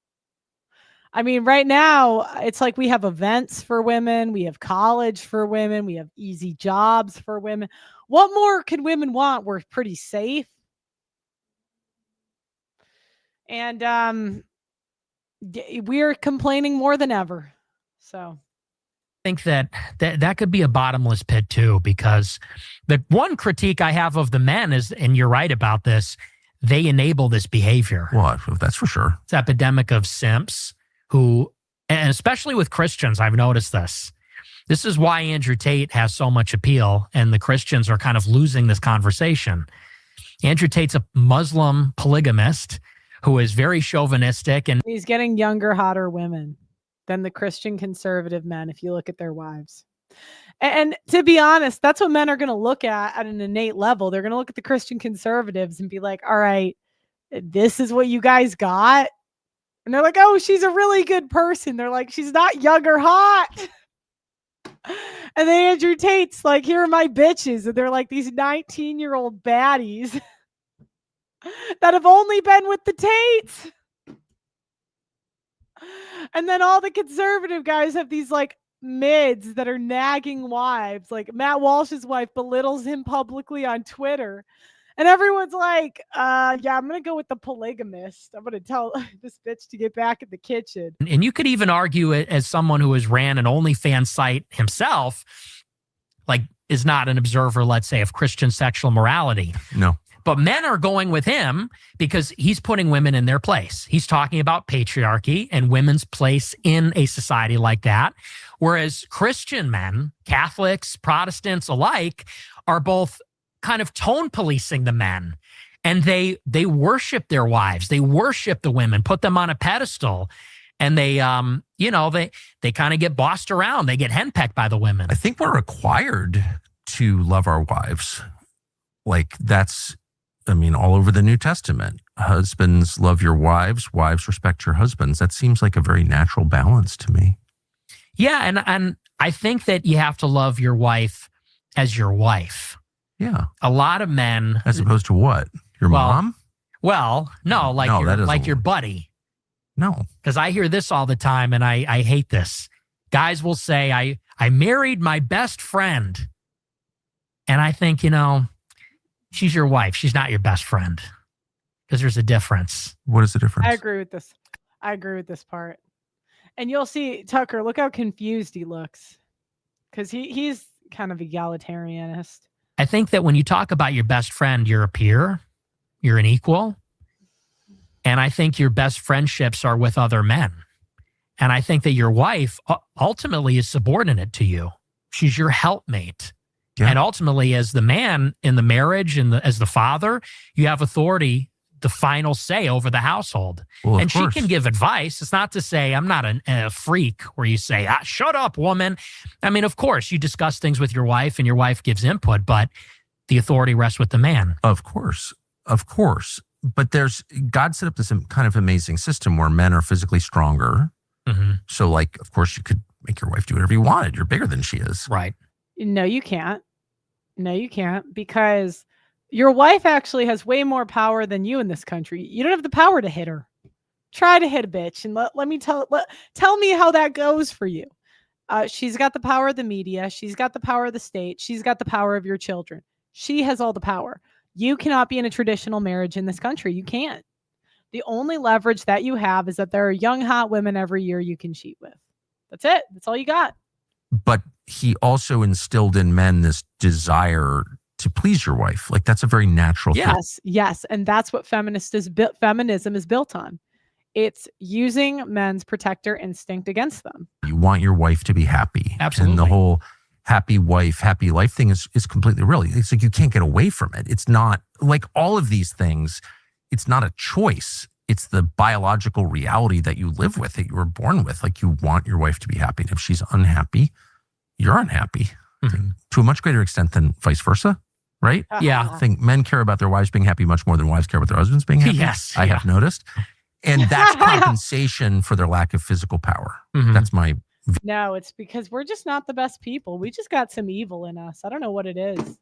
Speaker 1: I mean, right now, it's like we have events for women. We have college for women. We have easy jobs for women. What more can women want? We're pretty safe. And we're complaining more than ever. So
Speaker 3: I think that could be a bottomless pit too, because the one critique I have of the men is, and you're right about this, they enable this behavior.
Speaker 2: Well, that's for sure.
Speaker 3: It's epidemic of simps who, and especially with Christians, I've noticed this. This is why Andrew Tate has so much appeal, and the Christians are kind of losing this conversation. Andrew Tate's a Muslim polygamist who is very chauvinistic, and
Speaker 1: he's getting younger, hotter women than the Christian conservative men, if you look at their wives. And to be honest, that's what men are going to look at an innate level. They're going to look at the Christian conservatives and be like, all right, this is what you guys got. And they're like, oh, she's a really good person. They're like, she's not young or hot. And then Andrew Tate's like, here are my bitches. And they're like these 19-year-old baddies that have only been with the Tates. And then all the conservative guys have these like mids that are nagging wives. Like Matt Walsh's wife belittles him publicly on Twitter. And everyone's like, yeah, I'm going to go with the polygamist. I'm going to tell this bitch to get back in the kitchen.
Speaker 3: And you could even argue it as someone who has ran an OnlyFans site himself, like is not an observer, let's say, of Christian sexual morality.
Speaker 2: No.
Speaker 3: But men are going with him because he's putting women in their place. He's talking about patriarchy and women's place in a society like that. Whereas Christian men, Catholics, Protestants alike, are both kind of tone policing the men. And they worship their wives. They worship the women, put them on a pedestal. And they kind of get bossed around. They get henpecked by the women.
Speaker 2: I think we're required to love our wives. Like that's, I mean, all over the New Testament. Husbands, love your wives. Wives, respect your husbands. That seems like a very natural balance to me.
Speaker 3: Yeah, and I think that you have to love your wife as your wife.
Speaker 2: Yeah.
Speaker 3: A lot of men,
Speaker 2: As opposed to what? Your mom?
Speaker 3: Well, no, like
Speaker 2: No, that isn't-
Speaker 3: your buddy.
Speaker 2: No.
Speaker 3: Because I hear this all the time, and I hate this. Guys will say, I married my best friend. And I think, she's your wife. She's not your best friend. Because there's a difference.
Speaker 2: What is the difference?
Speaker 1: I agree with this. I agree with this part. And you'll see, Tucker, look how confused he looks. Because he's kind of egalitarianist.
Speaker 3: I think that when you talk about your best friend, you're a peer. You're an equal. And I think your best friendships are with other men. And I think that your wife ultimately is subordinate to you. She's your helpmate. Yeah. And ultimately, as the man in the marriage and as the father, you have authority, the final say over the household.
Speaker 2: Well,
Speaker 3: and
Speaker 2: course.
Speaker 3: she can give advice. It's not to say I'm not a freak where you say, shut up, woman. I mean, of course, you discuss things with your wife and your wife gives input, but the authority rests with the man.
Speaker 2: Of course. Of course. But God set up this kind of amazing system where men are physically stronger.
Speaker 3: Mm-hmm.
Speaker 2: So, like, of course, you could make your wife do whatever you wanted. You're bigger than she is.
Speaker 3: Right.
Speaker 1: No, you can't. No, you can't, because your wife actually has way more power than you in this country. You don't have the power to hit her. Try to hit a bitch, and let me tell me how that goes for you. She's got the power of the media. She's got the power of the state. She's got the power of your children. She has all the power. You cannot be in a traditional marriage in this country. You can't. The only leverage that you have is that there are young, hot women every year you can cheat with. That's it. That's all you got.
Speaker 2: But he also instilled in men this desire to please your wife. Like, that's a very natural thing.
Speaker 1: Yes. And that's what feminism is built on. It's using men's protector instinct against them.
Speaker 2: You want your wife to be happy.
Speaker 3: Absolutely.
Speaker 2: And the whole happy wife, happy life thing is completely real. It's like you can't get away from it. It's not like all of these things. It's not a choice. It's the biological reality that you live with, that you were born with. Like, you want your wife to be happy. And if she's unhappy, you're unhappy to a much greater extent than vice versa. Right?
Speaker 3: Yeah.
Speaker 2: I think men care about their wives being happy much more than wives care about their husbands being happy.
Speaker 3: Yes.
Speaker 2: I have noticed. And that's compensation for their lack of physical power.
Speaker 3: Mm-hmm.
Speaker 2: That's my
Speaker 1: No, it's because we're just not the best people. We just got some evil in us. I don't know what it is.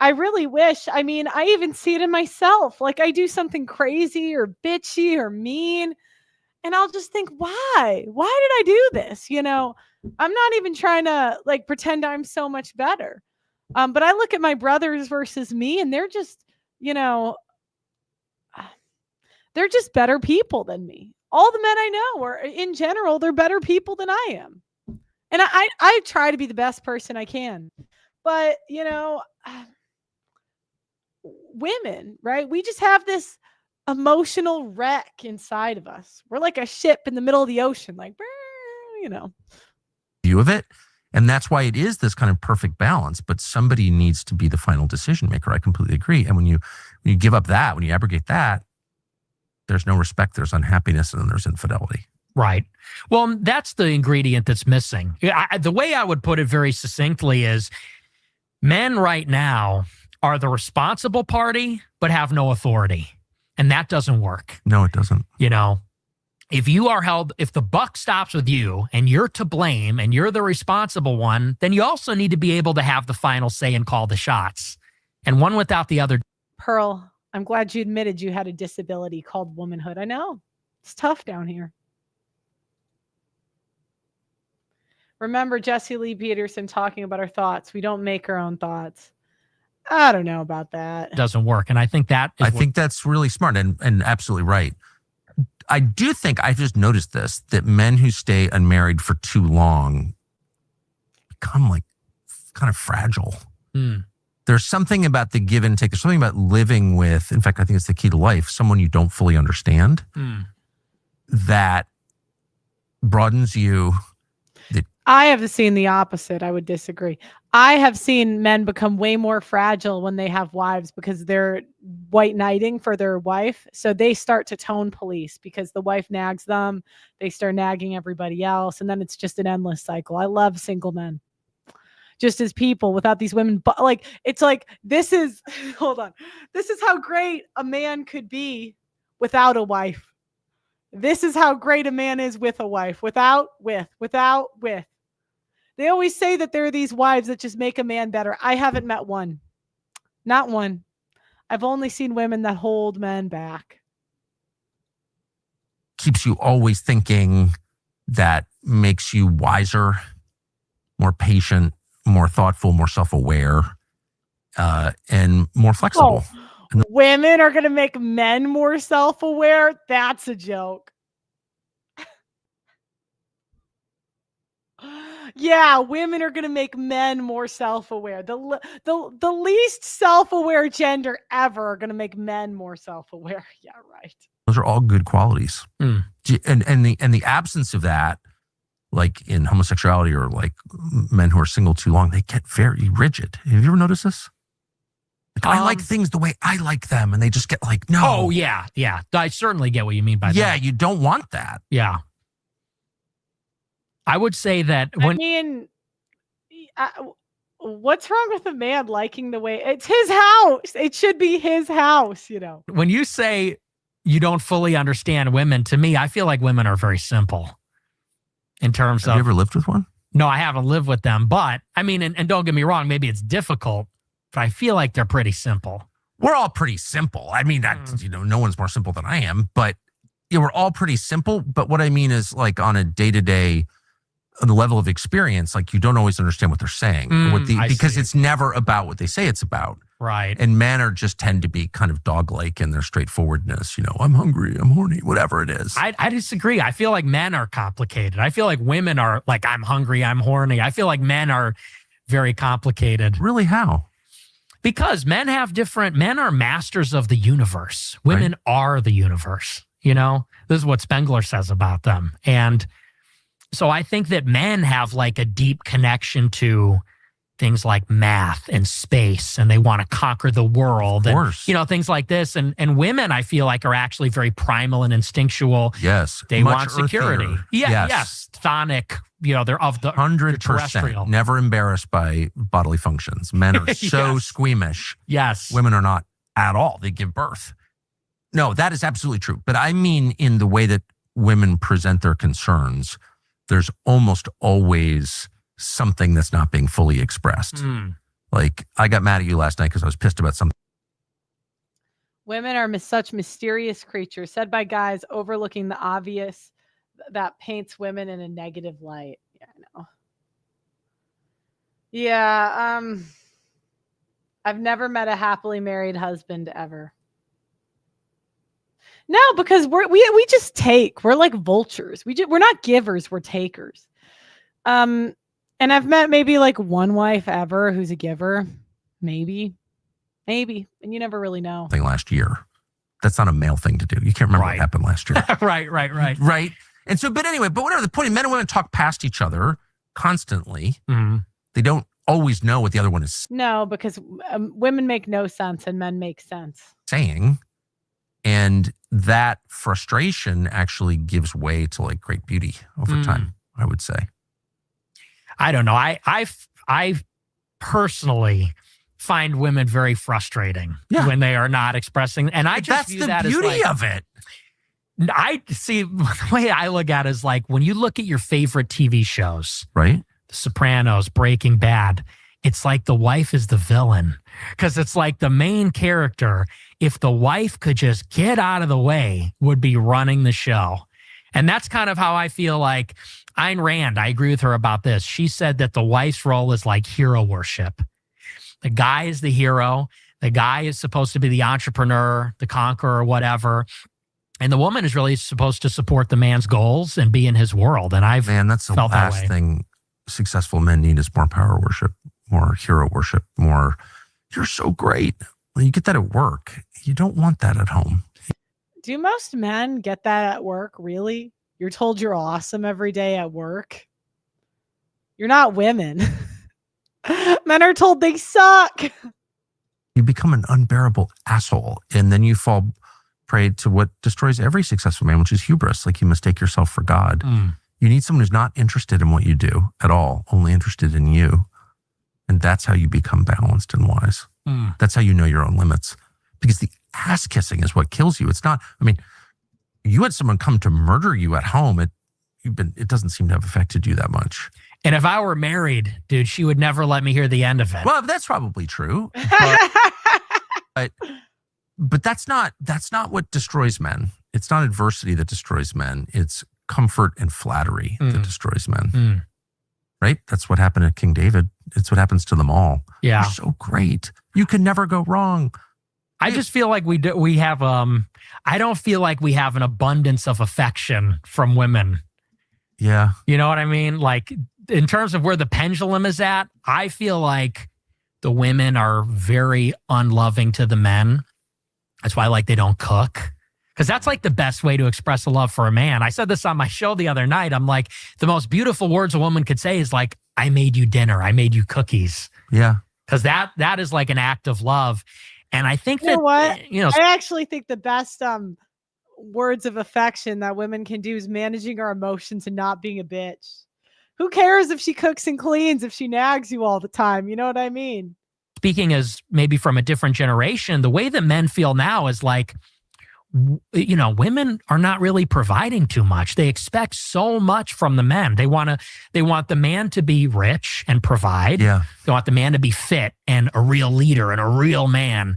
Speaker 1: I really wish. I mean, I even see it in myself. Like, I do something crazy or bitchy or mean, and I'll just think, why? Why did I do this? I'm not even trying to like pretend I'm so much better. But I look at my brothers versus me, and they're just, they're just better people than me. All the men I know are, in general, they're better people than I am. And I try to be the best person I can. But, women, right? We just have this emotional wreck inside of us. We're like a ship in the middle of the ocean, like,
Speaker 2: view of it. And that's why it is this kind of perfect balance. But somebody needs to be the final decision maker. I completely agree. And when you give up that, when you abrogate that, there's no respect, there's unhappiness, and then there's infidelity.
Speaker 3: Right. Well, that's the ingredient that's missing. The way I would put it very succinctly is men right now are the responsible party, but have no authority. And that doesn't work.
Speaker 2: No, it doesn't.
Speaker 3: If you are held, if the buck stops with you and you're to blame and you're the responsible one, then you also need to be able to have the final say and call the shots. And one without the other.
Speaker 1: Pearl, I'm glad you admitted you had a disability called womanhood. I know. It's tough down here. Remember Jesse Lee Peterson talking about our thoughts. We don't make our own thoughts. I don't know about that.
Speaker 3: Doesn't work. And I think
Speaker 2: think that's really smart and absolutely right. I do think I just noticed this, that men who stay unmarried for too long become like kind of fragile. There's something about the give and take. There's something about living with, in fact, I think it's the key to life, someone you don't fully understand that broadens you.
Speaker 1: I have seen the opposite. I would disagree. I have seen men become way more fragile when they have wives because they're white knighting for their wife. So they start to tone police because the wife nags them. They start nagging everybody else. And then it's just an endless cycle. I love single men. just as people without these women. But like, it's like, this is, hold on. This is how great a man could be without a wife. This is how great a man is with a wife, without. They always say that there are these wives that just make a man better. I haven't met one. Not one. I've only seen women that hold men back.
Speaker 2: Keeps you always thinking, that makes you wiser, more patient, more thoughtful, more self-aware, and more flexible.
Speaker 1: Oh, women are going to make men more self-aware? That's a joke. Yeah, women are going to make men more self-aware. The least self-aware gender ever are going to make men more self-aware. Yeah, right.
Speaker 2: Those are all good qualities. And the absence of that, like in homosexuality or like men who are single too long, they get very rigid. Have you ever noticed this? Like, I like things the way I like them, and they just get like, no.
Speaker 3: Oh, yeah. I certainly get what you mean by that.
Speaker 2: Yeah, you don't want that.
Speaker 3: Yeah. I would say that
Speaker 1: what's wrong with a man liking the way it's his house? It should be his house, you know.
Speaker 3: When you say you don't fully understand women, to me, I feel like women are very simple in terms of.
Speaker 2: Have you ever lived with one?
Speaker 3: No, I haven't lived with them, but I mean, and don't get me wrong, maybe it's difficult, but I feel like they're pretty simple.
Speaker 2: We're all pretty simple. I mean, no one's more simple than I am, but we're all pretty simple. But what I mean is, like, on a day-to-day, on the level of experience, like, you don't always understand what they're saying because it's never about what they say it's about.
Speaker 3: Right.
Speaker 2: And men just tend to be kind of dog-like in their straightforwardness. I'm hungry, I'm horny, whatever it is.
Speaker 3: I disagree. I feel like men are complicated. I feel like women are like, I'm hungry, I'm horny. I feel like men are very complicated.
Speaker 2: Really? How?
Speaker 3: Because men are masters of the universe. Women are the universe. This is what Spengler says about them. And so I think that men have like a deep connection to things like math and space, and they want to conquer the world.
Speaker 2: Of course.
Speaker 3: And, things like this. And women, I feel like, are actually very primal and instinctual.
Speaker 2: Yes.
Speaker 3: They want security. Yes. Chthonic, they're of the
Speaker 2: 100%.
Speaker 3: terrestrial.
Speaker 2: Never embarrassed by bodily functions. Men are so squeamish.
Speaker 3: Yes.
Speaker 2: Women are not at all. They give birth. No, that is absolutely true. But I mean, in the way that women present their concerns, there's almost always something that's not being fully expressed. Like, I got mad at you last night because I was pissed about something.
Speaker 1: Women are such mysterious creatures, said by guys overlooking the obvious that paints women in a negative light. Yeah, I know. Yeah, I've never met a happily married husband ever. No, because we just take. We're like vultures. We're not givers. We're takers. And I've met maybe like one wife ever who's a giver, maybe, and you never really know.
Speaker 2: Last year, that's not a male thing to do. You can't remember what happened last year.
Speaker 3: Right.
Speaker 2: And so, but anyway, whatever the point. Men and women talk past each other constantly.
Speaker 3: Mm-hmm.
Speaker 2: They don't always know what the other one is.
Speaker 1: No, because women make no sense and men make sense.
Speaker 2: Saying. And that frustration actually gives way to like great beauty over time, I would say.
Speaker 3: I don't know. I personally find women very frustrating when they are not expressing. And I just view that as
Speaker 2: that's the beauty of it.
Speaker 3: I see the way I look at it is like when you look at your favorite TV shows,
Speaker 2: right?
Speaker 3: The Sopranos, Breaking Bad. It's like the wife is the villain because it's like the main character, if the wife could just get out of the way, would be running the show. And that's kind of how I feel like Ayn Rand, I agree with her about this. She said that the wife's role is like hero worship. The guy is the hero. The guy is supposed to be the entrepreneur, the conqueror, whatever. And the woman is really supposed to support the man's goals and be in his world. And
Speaker 2: that's the last thing successful men need is more power worship. More hero worship, more, you're so great. When you get that at work, you don't want that at home.
Speaker 1: Do most men get that at work, really? You're told you're awesome every day at work? You're not women. Men are told they suck.
Speaker 2: You become an unbearable asshole, and then you fall prey to what destroys every successful man, which is hubris. Like, you mistake yourself for God. You need someone who's not interested in what you do at all, only interested in you. And that's how you become balanced and wise. That's how you know your own limits. Because the ass kissing is what kills you. It's not, I mean, you had someone come to murder you at home. It doesn't seem to have affected you that much.
Speaker 3: And if I were married, dude, she would never let me hear the end of it.
Speaker 2: Well, that's probably true. But that's not what destroys men. It's not adversity that destroys men. It's comfort and flattery that destroys men. Right? That's what happened to King David. It's what happens to them all.
Speaker 3: Yeah.
Speaker 2: You're so great. You can never go wrong.
Speaker 3: I just feel like we have I don't feel like we have an abundance of affection from women.
Speaker 2: Yeah.
Speaker 3: You know what I mean? Like, in terms of where the pendulum is at, I feel like the women are very unloving to the men. That's why, like, they don't cook. Because that's like the best way to express a love for a man. I said this on my show the other night. I'm like, the most beautiful words a woman could say is like, I made you dinner. I made you cookies.
Speaker 2: Yeah.
Speaker 3: Because that is like an act of love. And I think
Speaker 1: You know what?
Speaker 3: I
Speaker 1: actually think the best words of affection that women can do is managing our emotions and not being a bitch. Who cares if she cooks and cleans, if she nags you all the time? You know what I mean?
Speaker 3: Speaking as maybe from a different generation, the way that men feel now is like, you know, women are not really providing too much. They expect so much from the men. They want the man to be rich and provide.
Speaker 2: Yeah.
Speaker 3: They want the man to be fit and a real leader and a real man.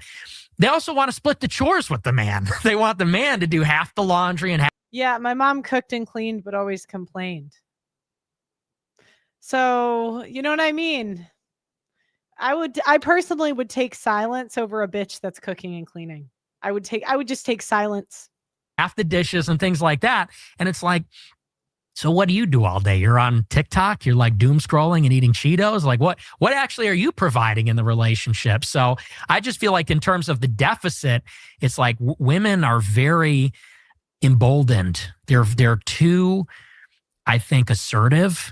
Speaker 3: They also want to split the chores with the man. They want the man to do half the laundry and half.
Speaker 1: Yeah, my mom cooked and cleaned, but always complained. So, you know what I mean? I personally would take silence over a bitch that's cooking and cleaning. I would just take silence.
Speaker 3: Half the dishes and things like that. And it's like, so what do you do all day? You're on TikTok, you're like doom scrolling and eating Cheetos. Like what actually are you providing in the relationship? So I just feel like in terms of the deficit, it's like women are very emboldened. They're too, I think, assertive,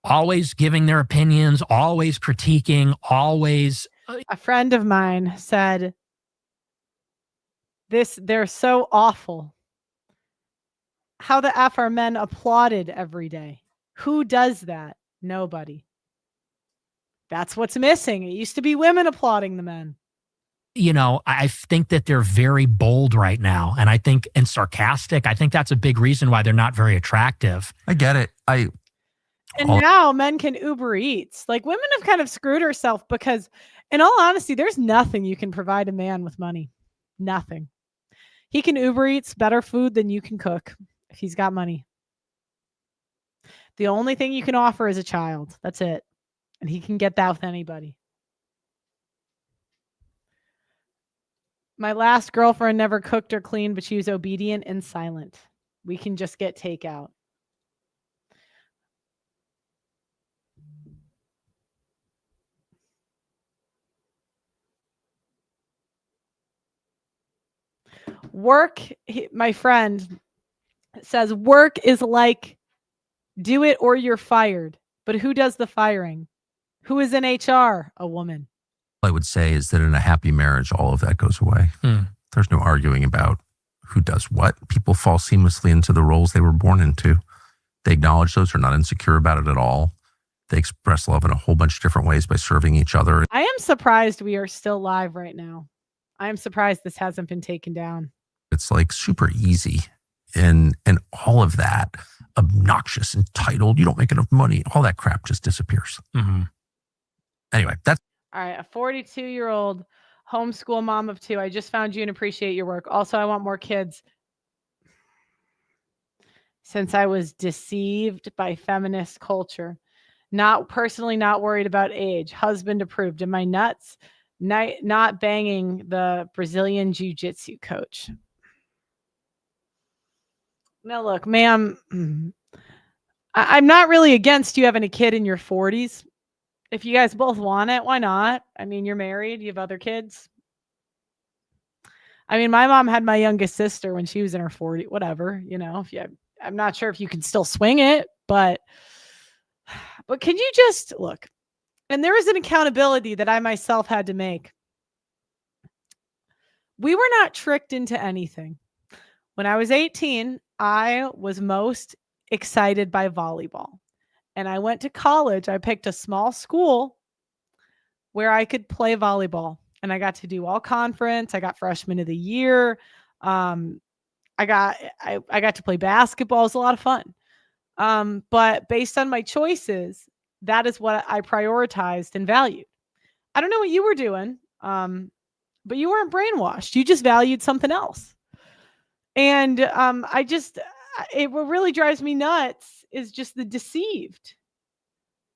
Speaker 3: always giving their opinions, always critiquing, always.
Speaker 1: A friend of mine said, they're so awful. How the F are men applauded every day? Who does that? Nobody. That's what's missing. It used to be women applauding the men.
Speaker 3: You know, I think that they're very bold right now. And sarcastic. I think that's a big reason why they're not very attractive.
Speaker 2: I get it.
Speaker 1: Now men can Uber Eats. Like, women have kind of screwed herself because, in all honesty, there's nothing you can provide a man with money. Nothing. He can Uber Eats better food than you can cook if he's got money. The only thing you can offer is a child. That's it. And he can get that with anybody. My last girlfriend never cooked or cleaned, but she was obedient and silent. We can just get takeout. Work, my friend says, work is like do it or you're fired. But who does the firing? Who is in HR? A woman.
Speaker 2: I would say is that in a happy marriage, all of that goes away. There's no arguing about who does what. People fall seamlessly into the roles they were born into. They acknowledge those, are not insecure about it at all. They express love in a whole bunch of different ways by serving each other.
Speaker 1: I am surprised we are still live right now. I am surprised this hasn't been taken down.
Speaker 2: It's like super easy. And all of that, obnoxious, entitled, you don't make enough money, all that crap just disappears. Anyway, that's
Speaker 1: all right. A 42-year-old homeschool mom of 2. I just found you and appreciate your work. Also, I want more kids. Since I was deceived by feminist culture, not worried about age, husband approved. Am I nuts? Not banging the Brazilian jiu-jitsu coach. Now, look, ma'am, I'm not really against you having a kid in your 40s. If you guys both want it, why not? I mean, you're married, you have other kids. I mean, my mom had my youngest sister when she was in her 40s, whatever, you know, I'm not sure if you can still swing it, but can you just look? And there is an accountability that I myself had to make. We were not tricked into anything. When I was 18, I was most excited by volleyball. And I went to college. I picked a small school where I could play volleyball, and I got to do all conference. I got freshman of the year. I got to play basketball. It was a lot of fun. But based on my choices, that is what I prioritized and valued. I don't know what you were doing, but you weren't brainwashed. You just valued something else. And it what really drives me nuts is just the deceived.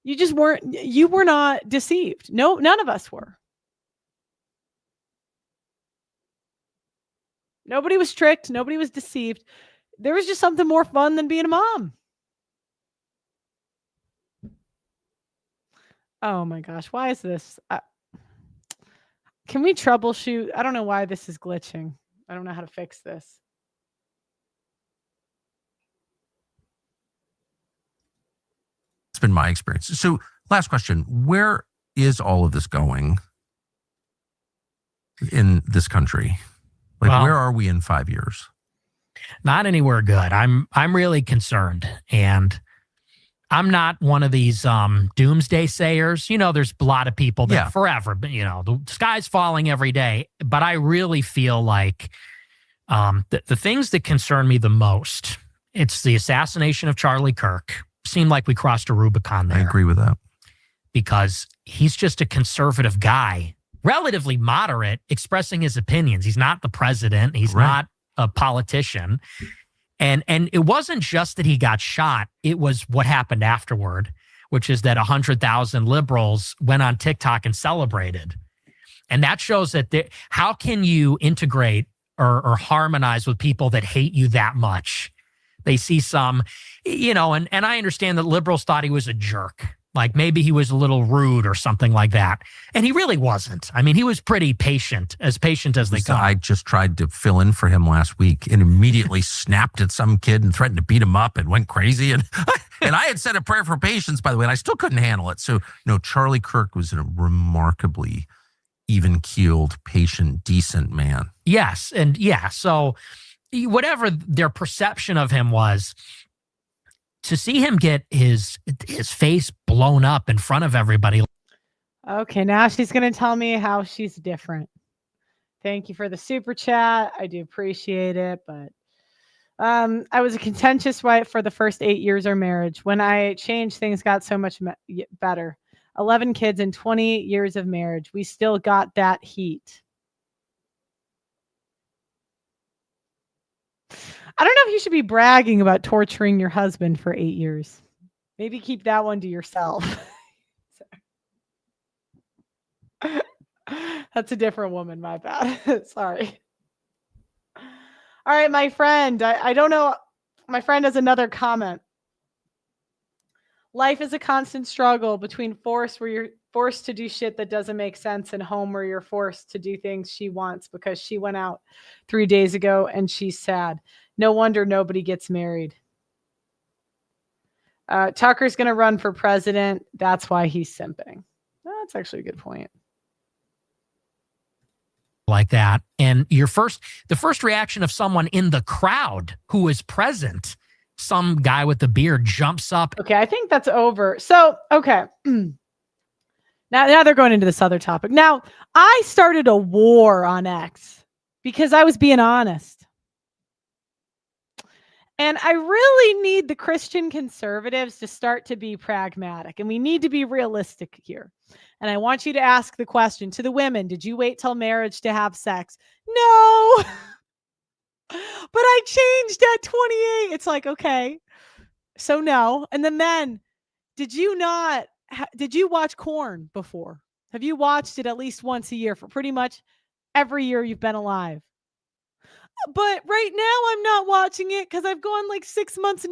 Speaker 1: You were not deceived. No, none of us were. Nobody was tricked. Nobody was deceived. There was just something more fun than being a mom. Oh my gosh. Why is this? Can we troubleshoot? I don't know why this is glitching. I don't know how to fix this.
Speaker 2: It's been my experience. So last question, where is all of this going in this country? Like,
Speaker 3: Well,
Speaker 2: where are we in 5 years?
Speaker 3: Not anywhere good. I'm really concerned, and I'm not one of these doomsday sayers. You know, there's a lot of people that forever, but you know, the sky's falling every day. But I really feel like the things that concern me the most, it's the assassination of Charlie Kirk. Seemed like we crossed a Rubicon there.
Speaker 2: I agree with that.
Speaker 3: Because he's just a conservative guy, relatively moderate, expressing his opinions. He's not the president. He's not a politician. And it wasn't just that he got shot. It was what happened afterward, which is that 100,000 liberals went on TikTok and celebrated. And that shows that how can you integrate or harmonize with people that hate you that much? They see some, you know, and I understand that liberals thought he was a jerk. Like maybe he was a little rude or something like that. And he really wasn't. I mean, he was pretty patient as they come.
Speaker 2: I just tried to fill in for him last week and immediately snapped at some kid and threatened to beat him up and went crazy. And I had said a prayer for patience, by the way, and I still couldn't handle it. So, you know, Charlie Kirk was a remarkably even-keeled, patient, decent man.
Speaker 3: Yes. And yeah, so whatever their perception of him was, to see him get his face blown up in front of everybody.
Speaker 1: Okay, now she's going to tell me how she's different. Thank you for the super chat. I do appreciate it, but I was a contentious wife for the first 8 years of marriage. When I changed, things got so much better. 11 kids and 20 years of marriage. We still got that heat. I don't know if you should be bragging about torturing your husband for 8 years. Maybe keep that one to yourself. That's a different woman, my bad. Sorry. All right, my friend. I don't know. My friend has another comment. Life is a constant struggle between force where you're forced to do shit that doesn't make sense and home where you're forced to do things she wants because she went out 3 days ago and she's sad. No wonder nobody gets married. Tucker's going to run for president. That's why he's simping. That's actually a good point.
Speaker 3: Like that. And the first reaction of someone in the crowd who was present, some guy with the beard jumps up.
Speaker 1: Okay, I think that's over. So, okay. Now they're going into this other topic. Now, I started a war on X because I was being honest. And I really need the Christian conservatives to start to be pragmatic. And we need to be realistic here. And I want you to ask the question to the women. Did you wait till marriage to have sex? No. But I changed at 28. It's like, okay. So no. And the men, did you watch Corn before? Have you watched it at least once a year for pretty much every year you've been alive? But right now I'm not watching it because I've gone like 6 months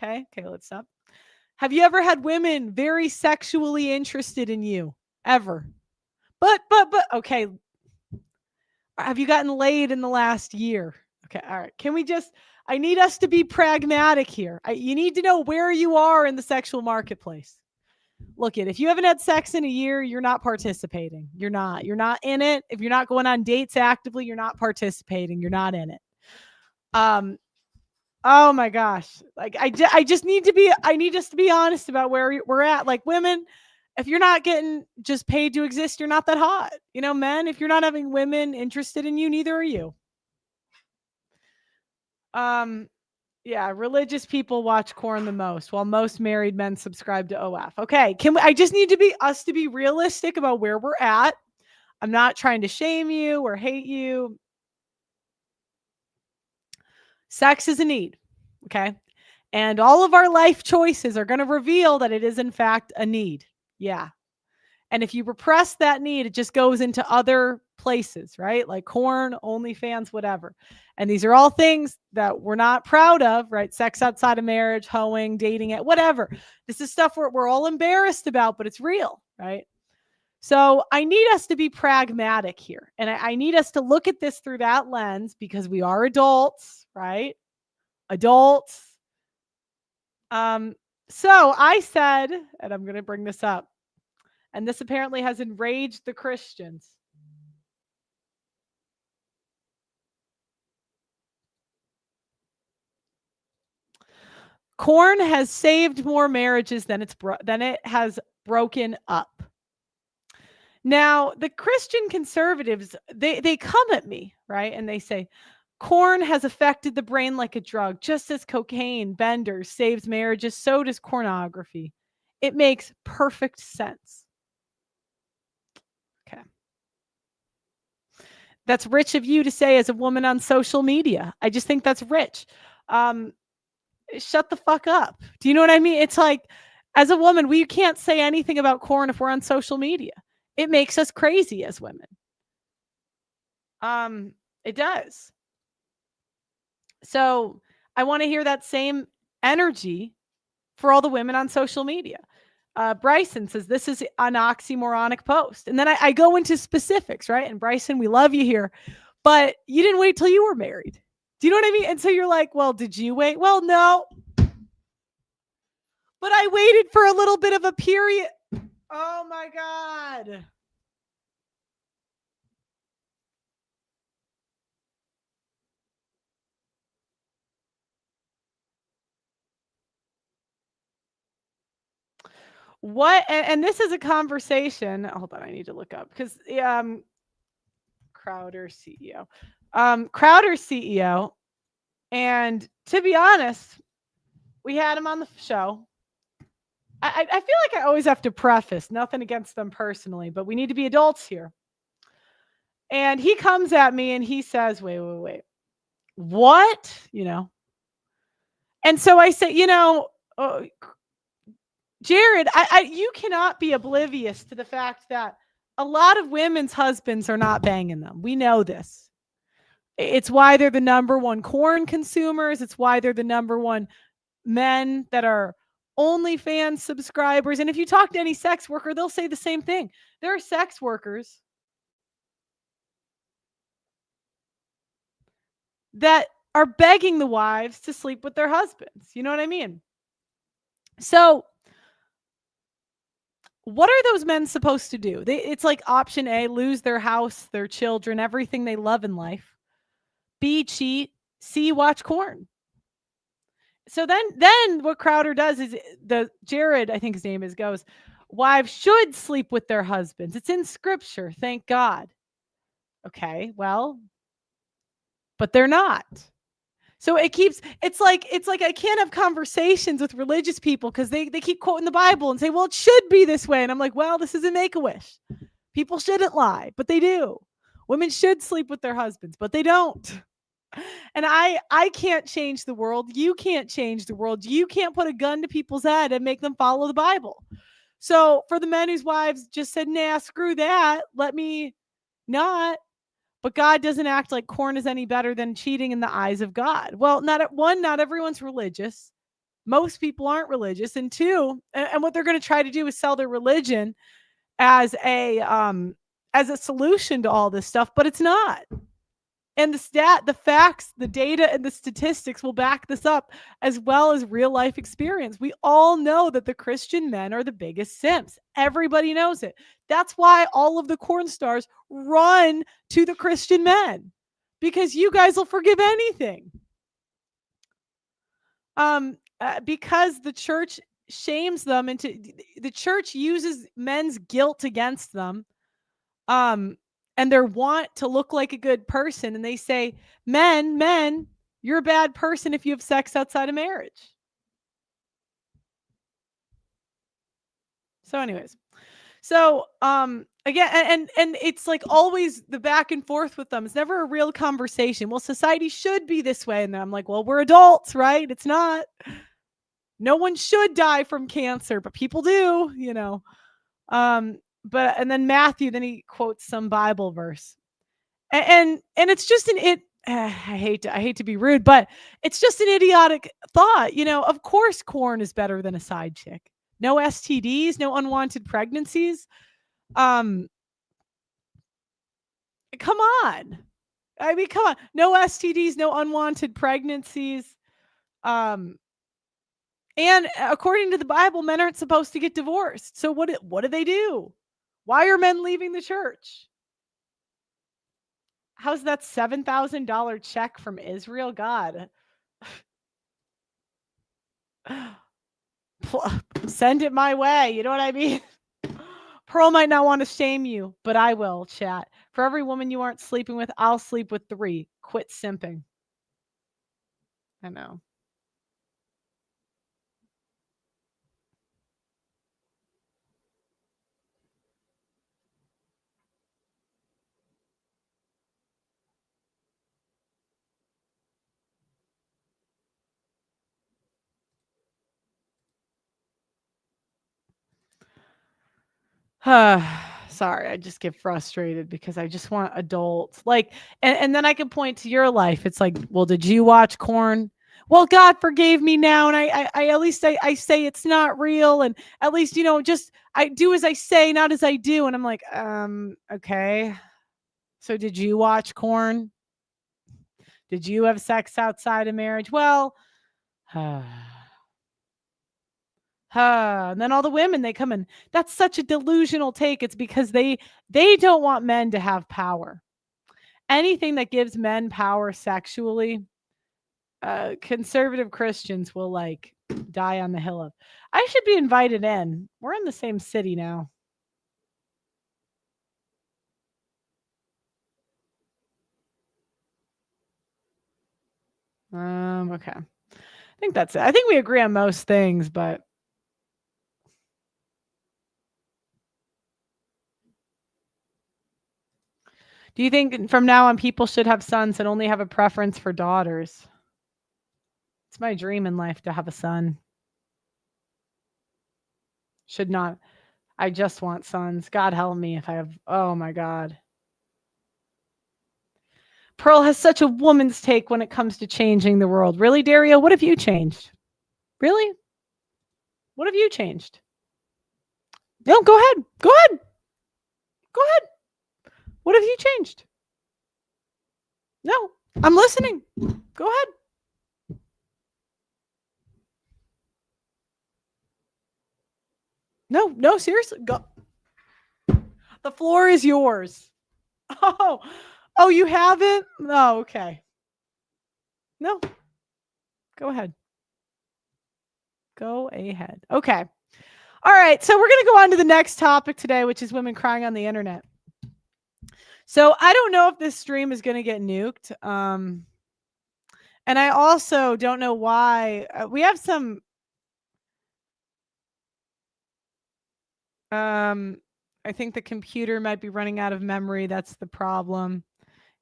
Speaker 1: Okay, let's stop. Have you ever had women very sexually interested in you? Ever? But, okay. Have you gotten laid in the last year? Okay, all right. I need us to be pragmatic here. You need to know where you are in the sexual marketplace. Look, if you haven't had sex in a year, you're not participating. You're not in it. If you're not going on dates actively, you're not participating. You're not in it. Oh my gosh. Like I need us to be honest about where we're at. Like women, if you're not getting just paid to exist, you're not that hot. You know, men, if you're not having women interested in you, neither are you. Yeah, religious people watch Korn the most, while most married men subscribe to OF. Okay, I just need us to be realistic about where we're at. I'm not trying to shame you or hate you. Sex is a need, okay? And all of our life choices are going to reveal that it is in fact a need. Yeah. And if you repress that need, it just goes into other places, right? Like Korn, OnlyFans, whatever. And these are all things that we're not proud of, right? Sex outside of marriage, hoeing, dating it, whatever. This is stuff we're all embarrassed about, but it's real, right? So I need us to be pragmatic here. And I need us to look at this through that lens because we are adults, right? Adults. So I said, and I'm going to bring this up, and this apparently has enraged the Christians. Korn has saved more marriages than it has broken up. Now, the Christian conservatives, they come at me, right? And they say, Korn has affected the brain like a drug. Just as cocaine, benders, saves marriages, so does pornography. It makes perfect sense. Okay. That's rich of you to say as a woman on social media. I just think that's rich. Shut the fuck up. Do you know what I mean? It's like, as a woman, we can't say anything about Korn if we're on social media. It makes us crazy as women. It does. So I want to hear that same energy for all the women on social media. Bryson says this is an oxymoronic post. And then I go into specifics, right? And Bryson, we love you here, but you didn't wait till you were married. Do you know what I mean? And so you're like, well, did you wait? Well, no. But I waited for a little bit of a period. Oh my God. What, and this is a conversation. Hold on, I need to look up because Crowder CEO. Crowder CEO. And to be honest, we had him on the show. I feel like I always have to preface, nothing against them personally, but we need to be adults here. And he comes at me and he says, wait. What? You know? And so I say, Jared, you cannot be oblivious to the fact that a lot of women's husbands are not banging them. We know this. It's why they're the number one Korn consumers. It's why they're the number one men that are OnlyFans subscribers. And if you talk to any sex worker, they'll say the same thing. There are sex workers that are begging the wives to sleep with their husbands. You know what I mean? So what are those men supposed to do? It's like option A, lose their house, their children, everything they love in life. B, cheat. C, watch Korn. So then what Crowder does is Jared, I think his name is, goes, wives should sleep with their husbands. It's in scripture, thank God. Okay, well, but they're not. So it's like I can't have conversations with religious people because they keep quoting the Bible and say, well, it should be this way. And I'm like, well, this is a Make-A-Wish. People shouldn't lie, but they do. Women should sleep with their husbands, but they don't. And I can't change the world. You can't change the world. You can't put a gun to people's head and make them follow the Bible. So for the men whose wives just said, nah, screw that, let me not. But God doesn't act like Korn is any better than cheating in the eyes of God. Well, not everyone's religious. Most people aren't religious. And two, and what they're going to try to do is sell their religion as a solution to all this stuff, but it's not. And the facts, the data, and the statistics will back this up, as well as real life experience. We all know that the Christian men are the biggest simps. Everybody knows it. That's why all of the Korn stars run to the Christian men, because you guys will forgive anything. Because the church shames them into the church uses men's guilt against them. And their want to look like a good person. And they say, men, you're a bad person if you have sex outside of marriage. So anyways, again, and it's like always the back and forth with them. It's never a real conversation. Well, society should be this way. And I'm like, well, we're adults, right? It's not. No one should die from cancer, but people do, you know. And then Matthew, then he quotes some Bible verse. And it's just I hate to be rude, but it's just an idiotic thought. You know, of course corn is better than a side chick. No STDs, no unwanted pregnancies. Come on. I mean, come on. No STDs, no unwanted pregnancies. And according to the Bible, men aren't supposed to get divorced. So what do they do? Why are men leaving the church? How's that $7,000 check from Israel? God. Send it my way. You know what I mean? Pearl might not want to shame you, but I will, chat. For every woman you aren't sleeping with, I'll sleep with 3. Quit simping. I know. Sorry, I just get frustrated because I just want adults. Like, and then I can point to your life. It's like, well, did you watch Corn? Well, God forgave me now, and I at least I say it's not real, and at least, you know, just I do as I say, not as I do. And I'm like, okay. So did you watch Corn? Did you have sex outside of marriage? Well, and then all the women, they come in. That's such a delusional take. It's because they don't want men to have power. Anything that gives men power sexually, conservative Christians will like die on the hill of. I should be invited in. We're in the same city now. Okay. I think that's it. I think we agree on most things, but do you think from now on people should have sons and only have a preference for daughters? It's my dream in life to have a son. Should not. I just want sons. God help me if I have. Oh my God. Pearl has such a woman's take when it comes to changing the world. Really, Dario? What have you changed? Really? What have you changed? No, go ahead. Go ahead. Go ahead. What have you changed? No, I'm listening. Go ahead. No, seriously. Go. The floor is yours. Oh, you haven't? Oh, okay. No. Go ahead. Go ahead. Okay. All right. So we're going to go on to the next topic today, which is women crying on the internet. So I don't know if this stream is going to get nuked. And I also don't know why. We have some. I think the computer might be running out of memory. That's the problem.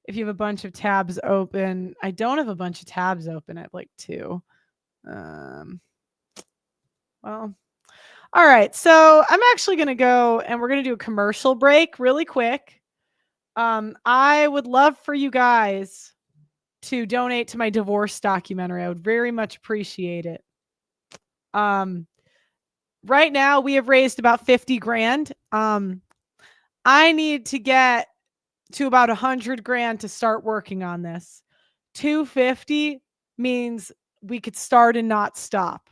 Speaker 1: If you have a bunch of tabs open, I don't have a bunch of tabs open. I have like 2. Well, all right. So I'm actually going to go and we're going to do a commercial break really quick. I would love for you guys to donate to my divorce documentary. I would very much appreciate it. Right now we have raised about 50 grand. I need to get to about 100 grand to start working on this. 250 means we could start and not stop.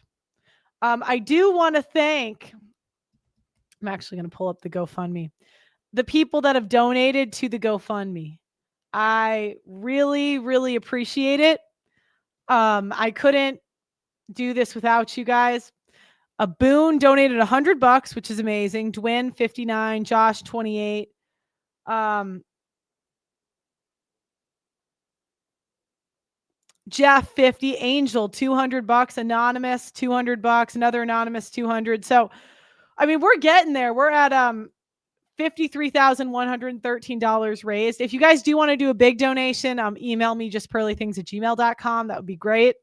Speaker 1: I do want to thank, I'm actually going to pull up the GoFundMe, the people that have donated to the GoFundMe. I really, really appreciate it. I couldn't do this without you guys. A Boone donated $100, which is amazing. Dwayne 59, Josh 28. Jeff 50, Angel $200, Anonymous $200, another Anonymous 200. So, I mean, we're getting there. We're at $53,113 raised. If you guys do want to do a big donation, email me justpearlythings@gmail.com. That would be great.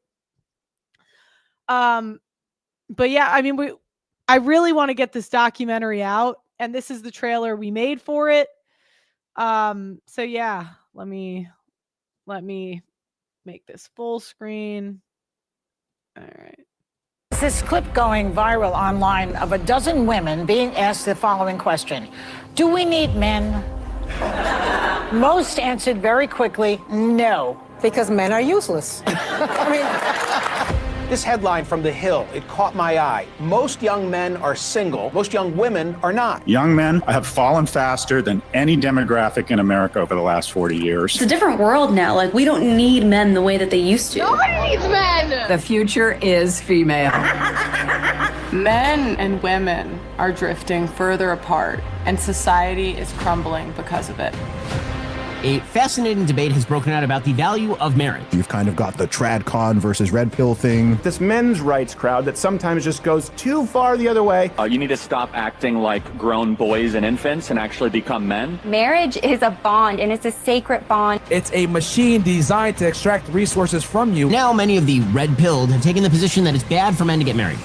Speaker 1: But yeah, I mean, I really want to get this documentary out, and this is the trailer we made for it. So yeah, let me make this full screen. All right.
Speaker 9: This clip going viral online of a dozen women being asked the following question: do we need men? Most answered very quickly, no.
Speaker 10: Because men are useless. I mean, this headline from The Hill, it caught my eye. Most young men are single. Most young women are not.
Speaker 11: Young men have fallen faster than any demographic in America over the last 40 years.
Speaker 12: It's a different world now. Like, we don't need men the way that they used to.
Speaker 13: Nobody needs men!
Speaker 14: The future is female. Men and women are drifting further apart, and society is crumbling because of it.
Speaker 15: A fascinating debate has broken out about the value of marriage.
Speaker 16: You've kind of got the trad-con versus red pill thing.
Speaker 17: This men's rights crowd that sometimes just goes too far the other way.
Speaker 18: You need to stop acting like grown boys and infants and actually become men.
Speaker 19: Marriage is a bond, and it's a sacred bond.
Speaker 20: It's a machine designed to extract resources from you.
Speaker 15: Now many of the red-pilled have taken the position that it's bad for men to get married.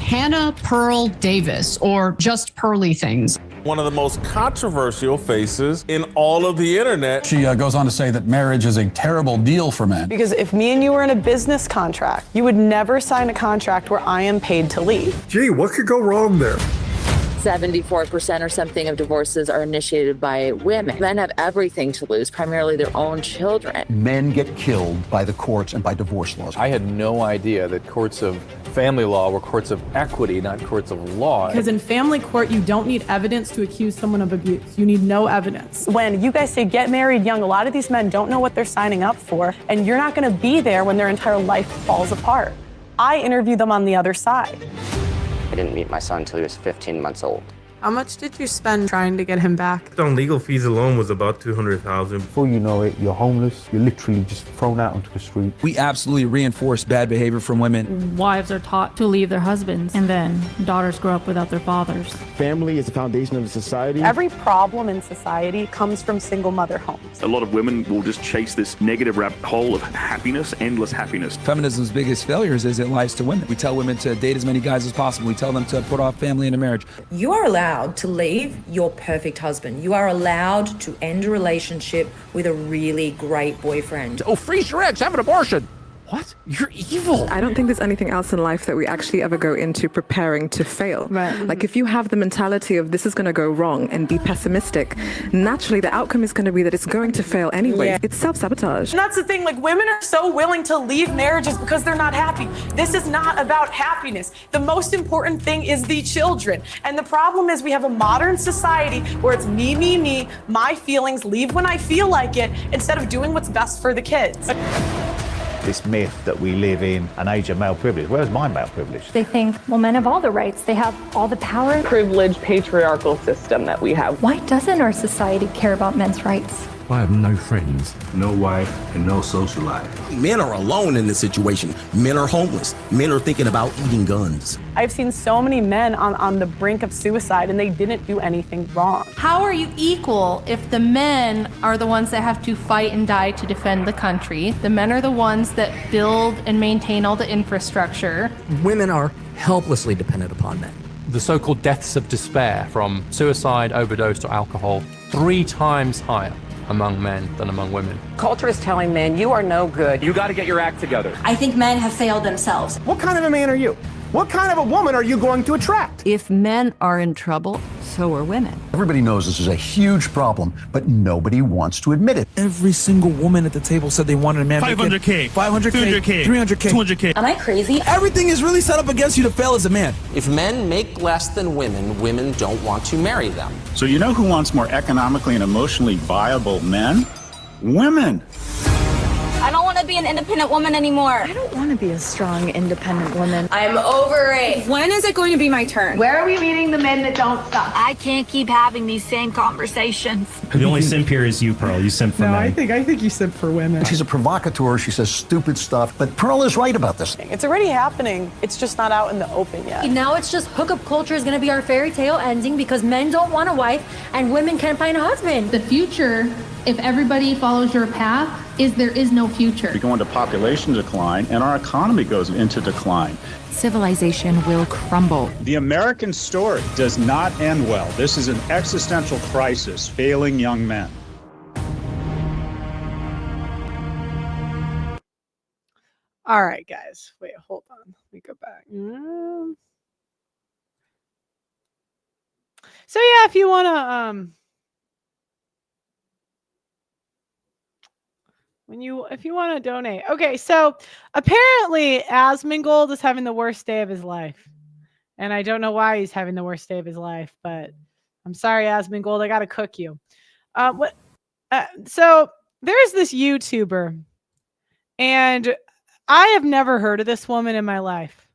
Speaker 21: Hannah Pearl Davis, or just Pearly Things.
Speaker 22: One of the most controversial faces in all of the internet.
Speaker 23: She goes on to say that marriage is a terrible deal for men.
Speaker 7: Because if me and you were in a business contract, you would never sign a contract where I am paid to leave.
Speaker 24: Gee, what could go wrong there?
Speaker 25: 74% or something of divorces are initiated by women. Men have everything to lose, primarily their own children.
Speaker 16: Men get killed by the courts and by divorce laws.
Speaker 8: I had no idea that courts of family law were courts of equity, not courts of law.
Speaker 7: Because in family court, you don't need evidence to accuse someone of abuse. You need no evidence. When you guys say get married young, a lot of these men don't know what they're signing up for, and you're not going to be there when their entire life falls apart. I interview them on the other side.
Speaker 26: I didn't meet my son until he was 15 months old.
Speaker 14: How much did you spend trying to get him back?
Speaker 27: On legal fees alone was about $200,000.
Speaker 28: Before you know it, you're homeless. You're literally just thrown out onto the street.
Speaker 20: We absolutely reinforce bad behavior from women.
Speaker 29: Wives are taught to leave their husbands, and then daughters grow up without their fathers.
Speaker 28: Family is the foundation of society.
Speaker 7: Every problem in society comes from single mother homes.
Speaker 30: A lot of women will just chase this negative rabbit hole of happiness, endless happiness.
Speaker 20: Feminism's biggest failures is it lies to women. We tell women to date as many guys as possible. We tell them to put off family and a marriage.
Speaker 31: You are allowed to leave your perfect husband. You are allowed to end a relationship with a really great boyfriend.
Speaker 20: Oh, freeze your eggs, have an abortion. What? You're evil.
Speaker 32: I don't think there's anything else in life that we actually ever go into preparing to fail.
Speaker 7: Right.
Speaker 32: Like if you have the mentality of this is going to go wrong and be pessimistic, naturally the outcome is going to be that it's going to fail anyway. Yeah. It's self-sabotage.
Speaker 7: And that's the thing, like women are so willing to leave marriages because they're not happy. This is not about happiness. The most important thing is the children. And the problem is we have a modern society where it's me, my feelings, leave when I feel like it, instead of doing what's best for the kids.
Speaker 28: This myth that we live in an age of male privilege. Where's my male privilege?
Speaker 19: They think, well, men have all the rights. They have all the power.
Speaker 14: Privileged patriarchal system that we have.
Speaker 19: Why doesn't our society care about men's rights?
Speaker 23: I have no friends,
Speaker 28: no wife, and no social life.
Speaker 33: Men are alone in this situation. Men are homeless. Men are thinking about eating guns.
Speaker 7: I've seen so many men on the brink of suicide and they didn't do anything wrong.
Speaker 34: How are you equal if the men are the ones that have to fight and die to defend the country? The men are the ones that build and maintain all the infrastructure.
Speaker 3: Women are helplessly dependent upon men.
Speaker 35: The so-called deaths of despair from suicide, overdose, or alcohol, 3 times higher among men than among women.
Speaker 10: Culture is telling men, you are no good.
Speaker 8: You got to get your act together.
Speaker 12: I think men have failed themselves.
Speaker 10: What kind of a man are you? What kind of a woman are you going to attract?
Speaker 6: If men are in trouble, so are women.
Speaker 16: Everybody knows this is a huge problem, but nobody wants to admit it.
Speaker 20: Every single woman at the table said they wanted a man.
Speaker 27: 500K,
Speaker 20: 500K,
Speaker 27: 200K,
Speaker 20: 300K,
Speaker 27: 200K.
Speaker 12: Am I crazy?
Speaker 20: Everything is really set up against you to fail as a man.
Speaker 15: If men make less than women, women don't want to marry them.
Speaker 11: So you know who wants more economically and emotionally viable men? Women.
Speaker 19: I don't want to
Speaker 12: be an independent woman anymore.
Speaker 31: I don't want to be a strong, independent woman.
Speaker 12: I'm over it. When is it going to be my turn?
Speaker 31: Where are we meeting the men that don't stop?
Speaker 12: I can't keep having these same conversations.
Speaker 1: The only simp here is you, Pearl. You simp for men.
Speaker 2: I think you simp for women.
Speaker 16: She's a provocateur. She says stupid stuff. But Pearl is right about this.
Speaker 7: It's already happening. It's just not out in the open yet.
Speaker 19: Now it's just hookup culture is going to be our fairy tale ending because men don't want a wife and women can't find a husband.
Speaker 34: The future, if everybody follows your path, is there is no future.
Speaker 11: We go into population decline and our economy goes into decline.
Speaker 31: Civilization will crumble.
Speaker 11: The American story does not end well. This is an existential crisis failing young men.
Speaker 2: All right, guys. Wait, hold on. Let me go back. So yeah, if you wanna if you want to donate. Okay, so apparently Asmongold is having the worst day of his life. And I don't know why he's having the worst day of his life, but I'm sorry, Asmongold, I gotta cook you. So there's this YouTuber, and I have never heard of this woman in my life.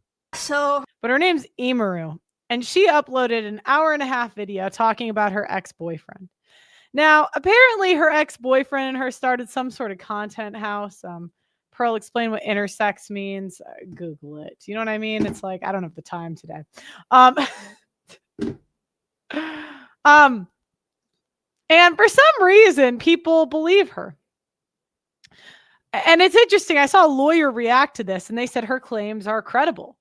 Speaker 2: But her name's Imaru, and she uploaded an 1.5-hour video talking about her ex-boyfriend. Now, apparently her ex-boyfriend and her started some sort of content house. Pearl, explain what intersex means. Google it. You know what I mean? It's like, I don't have the time today. And for some reason, people believe her. And it's interesting. I saw a lawyer react to this, and they said her claims are credible.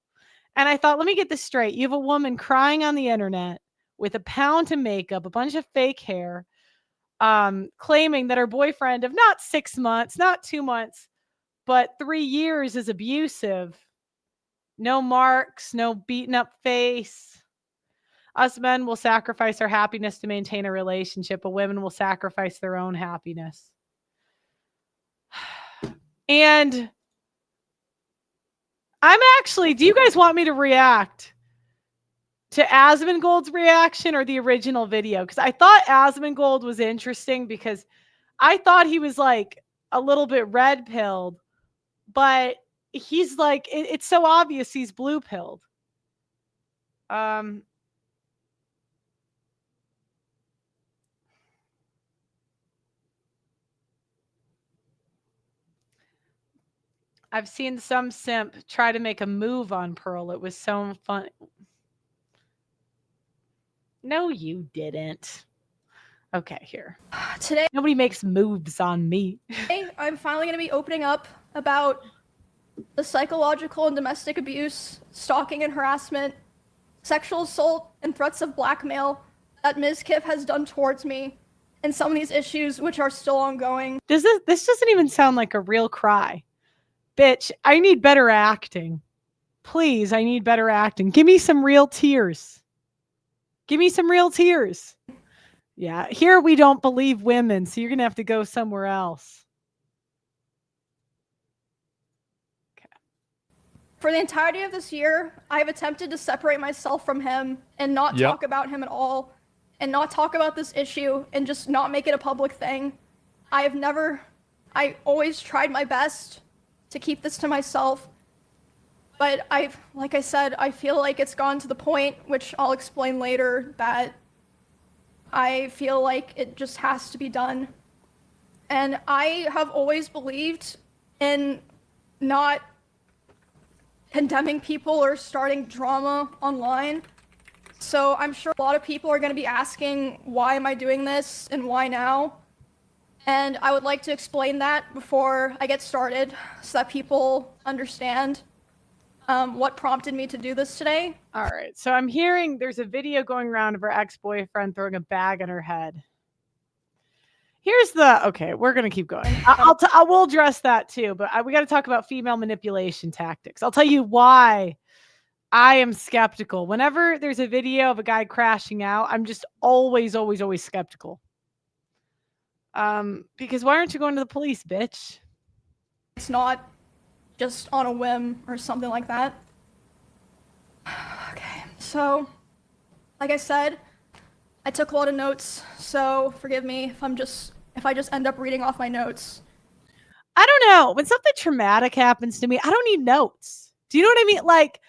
Speaker 2: And I thought, let me get this straight. You have a woman crying on the internet with a pound of makeup, a bunch of fake hair, claiming that her boyfriend of not 6 months, not 2 months, but 3 years is abusive. No marks, no beaten up face. Us men will sacrifice our happiness to maintain a relationship, but women will sacrifice their own happiness. And do you guys want me to react to Asmongold's reaction or the original video? Because I thought Asmongold was interesting because I thought he was like a little bit red pilled, but he's like, it's so obvious he's blue pilled. I've seen some simp try to make a move on Pearl. It was so fun. No, you didn't. Okay, here.
Speaker 19: Today,
Speaker 2: nobody makes moves on me.
Speaker 19: I'm finally going to be opening up about the psychological and domestic abuse, stalking and harassment, sexual assault, and threats of blackmail that Ms. Kiff has done towards me, and some of these issues which are still ongoing.
Speaker 2: This doesn't even sound like a real cry. Bitch, I need better acting. Please, I need better acting. Give me some real tears. Give me some real tears. Yeah, here we don't believe women, so you're going to have to go somewhere else.
Speaker 19: Okay. For the entirety of this year, I have attempted to separate myself from him and not talk about him at all, and not talk about this issue and just not make it a public thing. I always tried my best to keep this to myself, but like I said, I feel like it's gone to the point, which I'll explain later, that I feel like it just has to be done. And I have always believed in not condemning people or starting drama online. So I'm sure a lot of people are going to be asking, why am I doing this and why now? And I would like to explain that before I get started so that people understand what prompted me to do this today.
Speaker 2: All right. So I'm hearing there's a video going around of her ex-boyfriend throwing a bag on her head. Okay, we're going to keep going. I will address that too, but we got to talk about female manipulation tactics. I'll tell you why I am skeptical. Whenever there's a video of a guy crashing out, I'm just always skeptical. Because why aren't you going to the police, bitch?
Speaker 19: It's not just on a whim or something like that. Okay, so like I said, I took a lot of notes, so forgive me if I just end up reading off my notes.
Speaker 2: I don't know. When something traumatic happens to me, I don't need notes. Do you know what I mean? Like,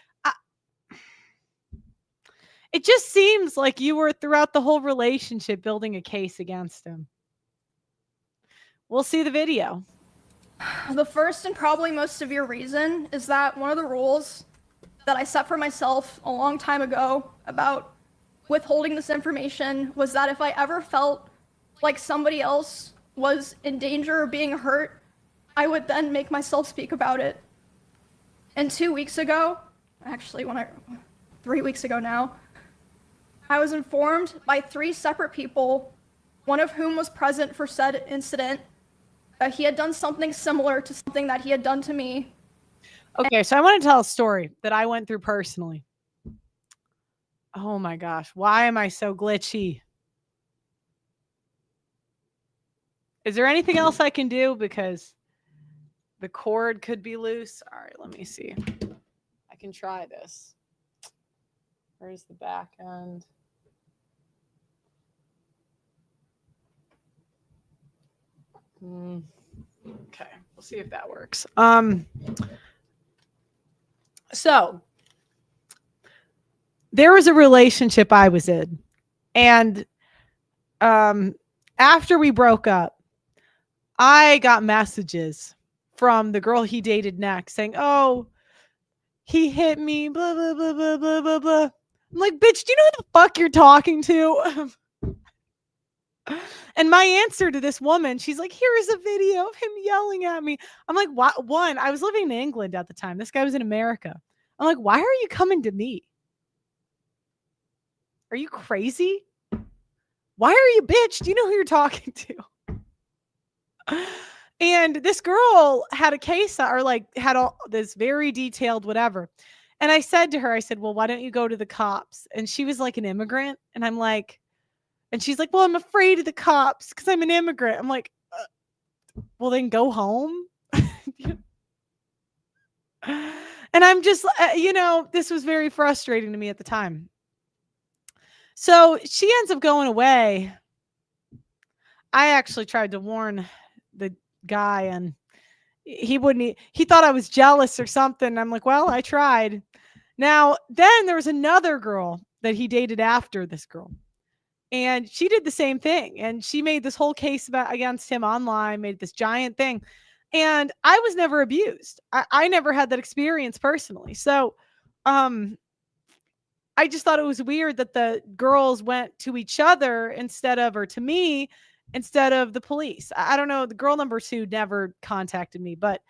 Speaker 2: it just seems like you were throughout the whole relationship building a case against him. We'll see the video.
Speaker 19: The first and probably most severe reason is that one of the rules that I set for myself a long time ago about withholding this information was that if I ever felt like somebody else was in danger or being hurt, I would then make myself speak about it. And 2 weeks ago, actually 3 weeks ago now, I was informed by 3 separate people, one of whom was present for said incident, that he had done something similar to something that he had done to me.
Speaker 2: Okay, so I want to tell a story that I went through personally. Oh my gosh, why am I so glitchy? Is there anything else I can do? Because the cord could be loose. All right, let me see. I can try this. Where's the back end? Okay, we'll see if that works. So there was a relationship I was in, and after we broke up, I got messages from the girl he dated next saying, "Oh, he hit me, blah, blah, blah, blah, blah, blah, blah." I'm like, bitch, do you know who the fuck you're talking to? And my answer to this woman, she's like, here is a video of him yelling at me. I'm like, what? One, I was living in England at the time. This guy was in America. I'm like, why are you coming to me? Are you crazy? Why are you, bitch? Do you know who you're talking to? And this girl had a case or like had all this very detailed whatever. And I said to her, I said, well, why don't you go to the cops? And she was like an immigrant. And I'm like, and she's like, well, I'm afraid of the cops because I'm an immigrant. I'm like, well, then go home. And I'm just, this was very frustrating to me at the time. So she ends up going away. I actually tried to warn the guy and he thought I was jealous or something. I'm like, well, I tried. Now, then there was another girl that he dated after this girl. And she did the same thing. And she made this whole case against him online, made this giant thing. And I was never abused. I never had that experience personally. So I just thought it was weird that the girls went to each other or to me, instead of the police. I don't know. The girl number 2 never contacted me. But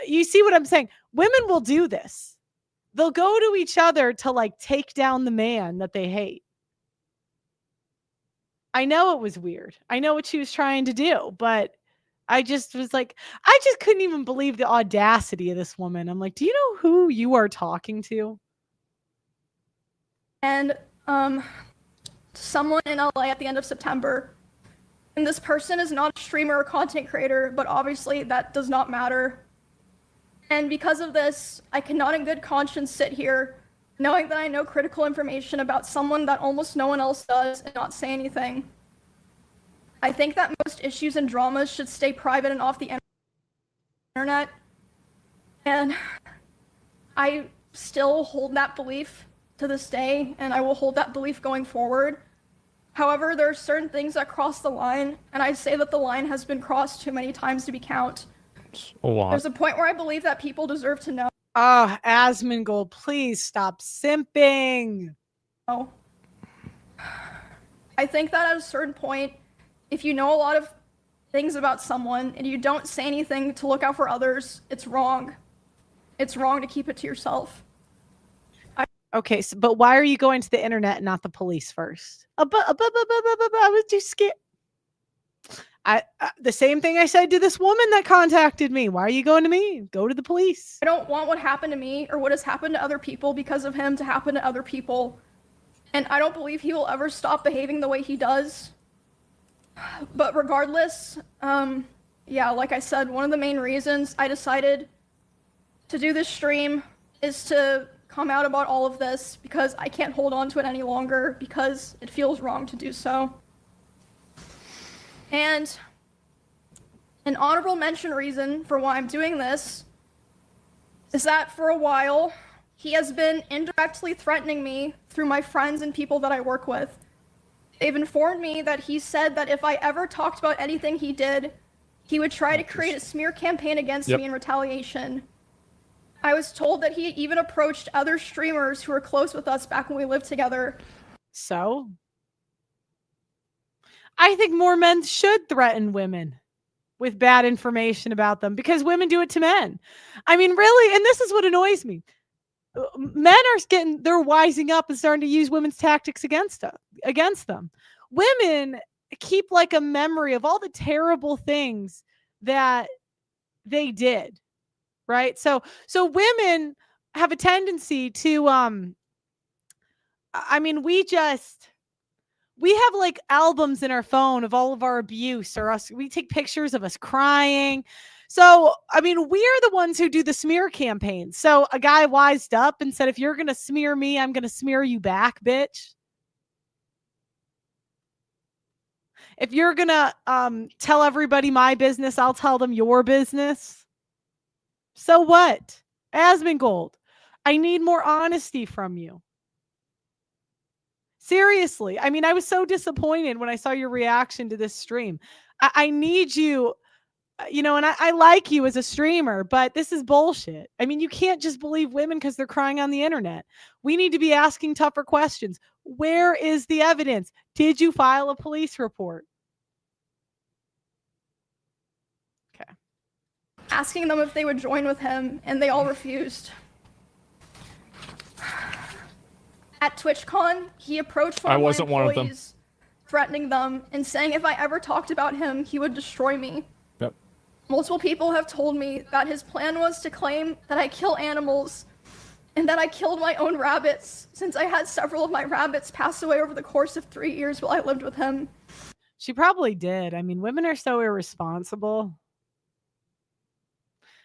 Speaker 2: you see what I'm saying? Women will do this. They'll go to each other to like take down the man that they hate. I know it was weird. I know what she was trying to do, but I just was like, I just couldn't even believe the audacity of this woman. I'm like, do you know who you are talking to?
Speaker 19: And someone in LA at the end of September. And this person is not a streamer or content creator, but obviously that does not matter. And because of this, I cannot in good conscience sit here knowing that I know critical information about someone that almost no one else does and not say anything. I think that most issues and dramas should stay private and off the internet. And I still hold that belief to this day, and I will hold that belief going forward. However, there are certain things that cross the line, and I say that the line has been crossed too many times to be counted. There's a point where I believe that people deserve to know.
Speaker 2: Oh, Asmongold, please stop simping.
Speaker 19: Oh. I think that at a certain point, if you know a lot of things about someone and you don't say anything to look out for others, it's wrong. It's wrong to keep it to yourself.
Speaker 2: Okay, but why are you going to the internet and not the police first? I was too scared. The same thing I said to this woman that contacted me. Why are you going to me? Go to the police.
Speaker 19: I don't want what happened to me or what has happened to other people because of him to happen to other people. And I don't believe he will ever stop behaving the way he does. But regardless, like I said, one of the main reasons I decided to do this stream is to come out about all of this because I can't hold on to it any longer because it feels wrong to do so. And An honorable mention reason for why I'm doing this is that for a while, he has been indirectly threatening me through my friends and people that I work with. They've informed me that he said that if I ever talked about anything he did, he would try to create a smear campaign against me in retaliation. I was told that he even approached other streamers who were close with us back when we lived together.
Speaker 2: So? I think more men should threaten women with bad information about them because women do it to men. I mean, really, and this is what annoys me. Men are they're wising up and starting to use women's tactics against them. Women keep like a memory of all the terrible things that they did, right? So women have a tendency to, I mean, we have like albums in our phone of all of our abuse or us. We take pictures of us crying. So, I mean, we are the ones who do the smear campaigns. So a guy wised up and said, if you're going to smear me, I'm going to smear you back, bitch. If you're going to tell everybody my business, I'll tell them your business. So what? Asmongold, I need more honesty from you. Seriously. I mean, I was so disappointed when I saw your reaction to this stream. I need you, you know, and I like you as a streamer, but this is bullshit. I mean, you can't just believe women because they're crying on the internet. We need to be asking tougher questions. Where is the evidence? Did you file a police report? Okay.
Speaker 19: Asking them if they would join with him, and they all refused. At TwitchCon, he approached one of my employees, threatening them and saying if I ever talked about him, he would destroy me.
Speaker 4: Yep.
Speaker 19: Multiple people have told me that his plan was to claim that I kill animals and that I killed my own rabbits, since I had several of my rabbits pass away over the course of 3 years while I lived with him.
Speaker 2: She probably did. I mean, women are so irresponsible.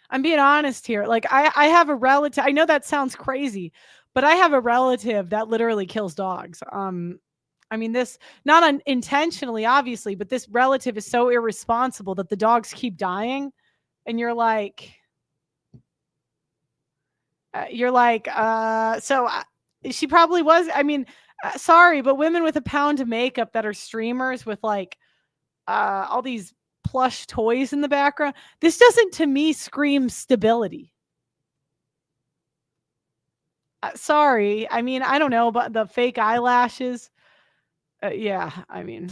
Speaker 2: I'm being honest here. Like, I have a relative. I know that sounds crazy, but I have a relative that literally kills dogs. I mean, this not unintentionally, obviously, but this relative is so irresponsible that the dogs keep dying, and you're like, she probably was. I mean, sorry, but women with a pound of makeup that are streamers with like all these plush toys in the background, this doesn't, to me, scream stability. Sorry. I mean, I don't know, but the fake eyelashes. Yeah, I mean.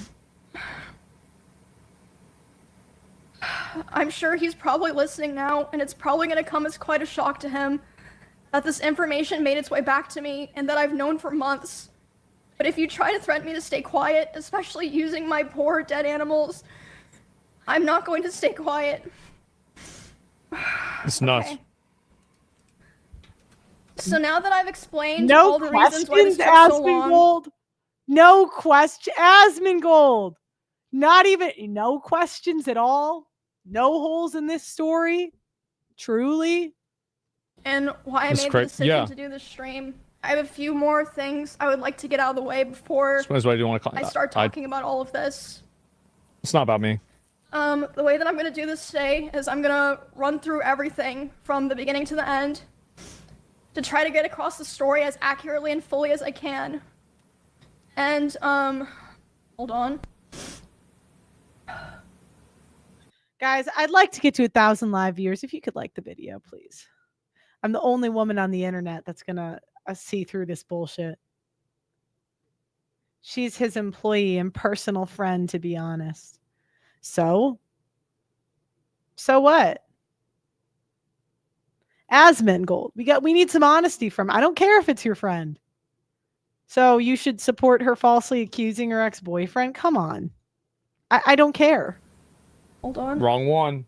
Speaker 19: I'm sure he's probably listening now, and it's probably going to come as quite a shock to him that this information made its way back to me and that I've known for months. But if you try to threaten me to stay quiet, especially using my poor dead animals, I'm not going to stay quiet.
Speaker 4: It's nuts.
Speaker 19: Okay. So now that I've explained all the reasons why this took so long...
Speaker 2: Asmongold. No question. Asmongold. Not even, no questions at all. No holes in this story. Truly.
Speaker 19: And why I made the decision to do this stream. I have a few more things I would like to get out of the way before I start talking about all of this.
Speaker 4: It's not about me.
Speaker 19: The way that I'm going to do this today is I'm going to run through everything from the beginning to the end to try to get across the story as accurately and fully as I can. And, hold on.
Speaker 2: Guys, I'd like to get to 1,000 live viewers. If you could like the video, please. I'm the only woman on the internet that's going to see through this bullshit. She's his employee and personal friend, to be honest. So what? Asmongold. We need some honesty from. I don't care if it's your friend. So you should support her falsely accusing her ex-boyfriend? Come on. I don't care.
Speaker 19: Hold on.
Speaker 4: Wrong one.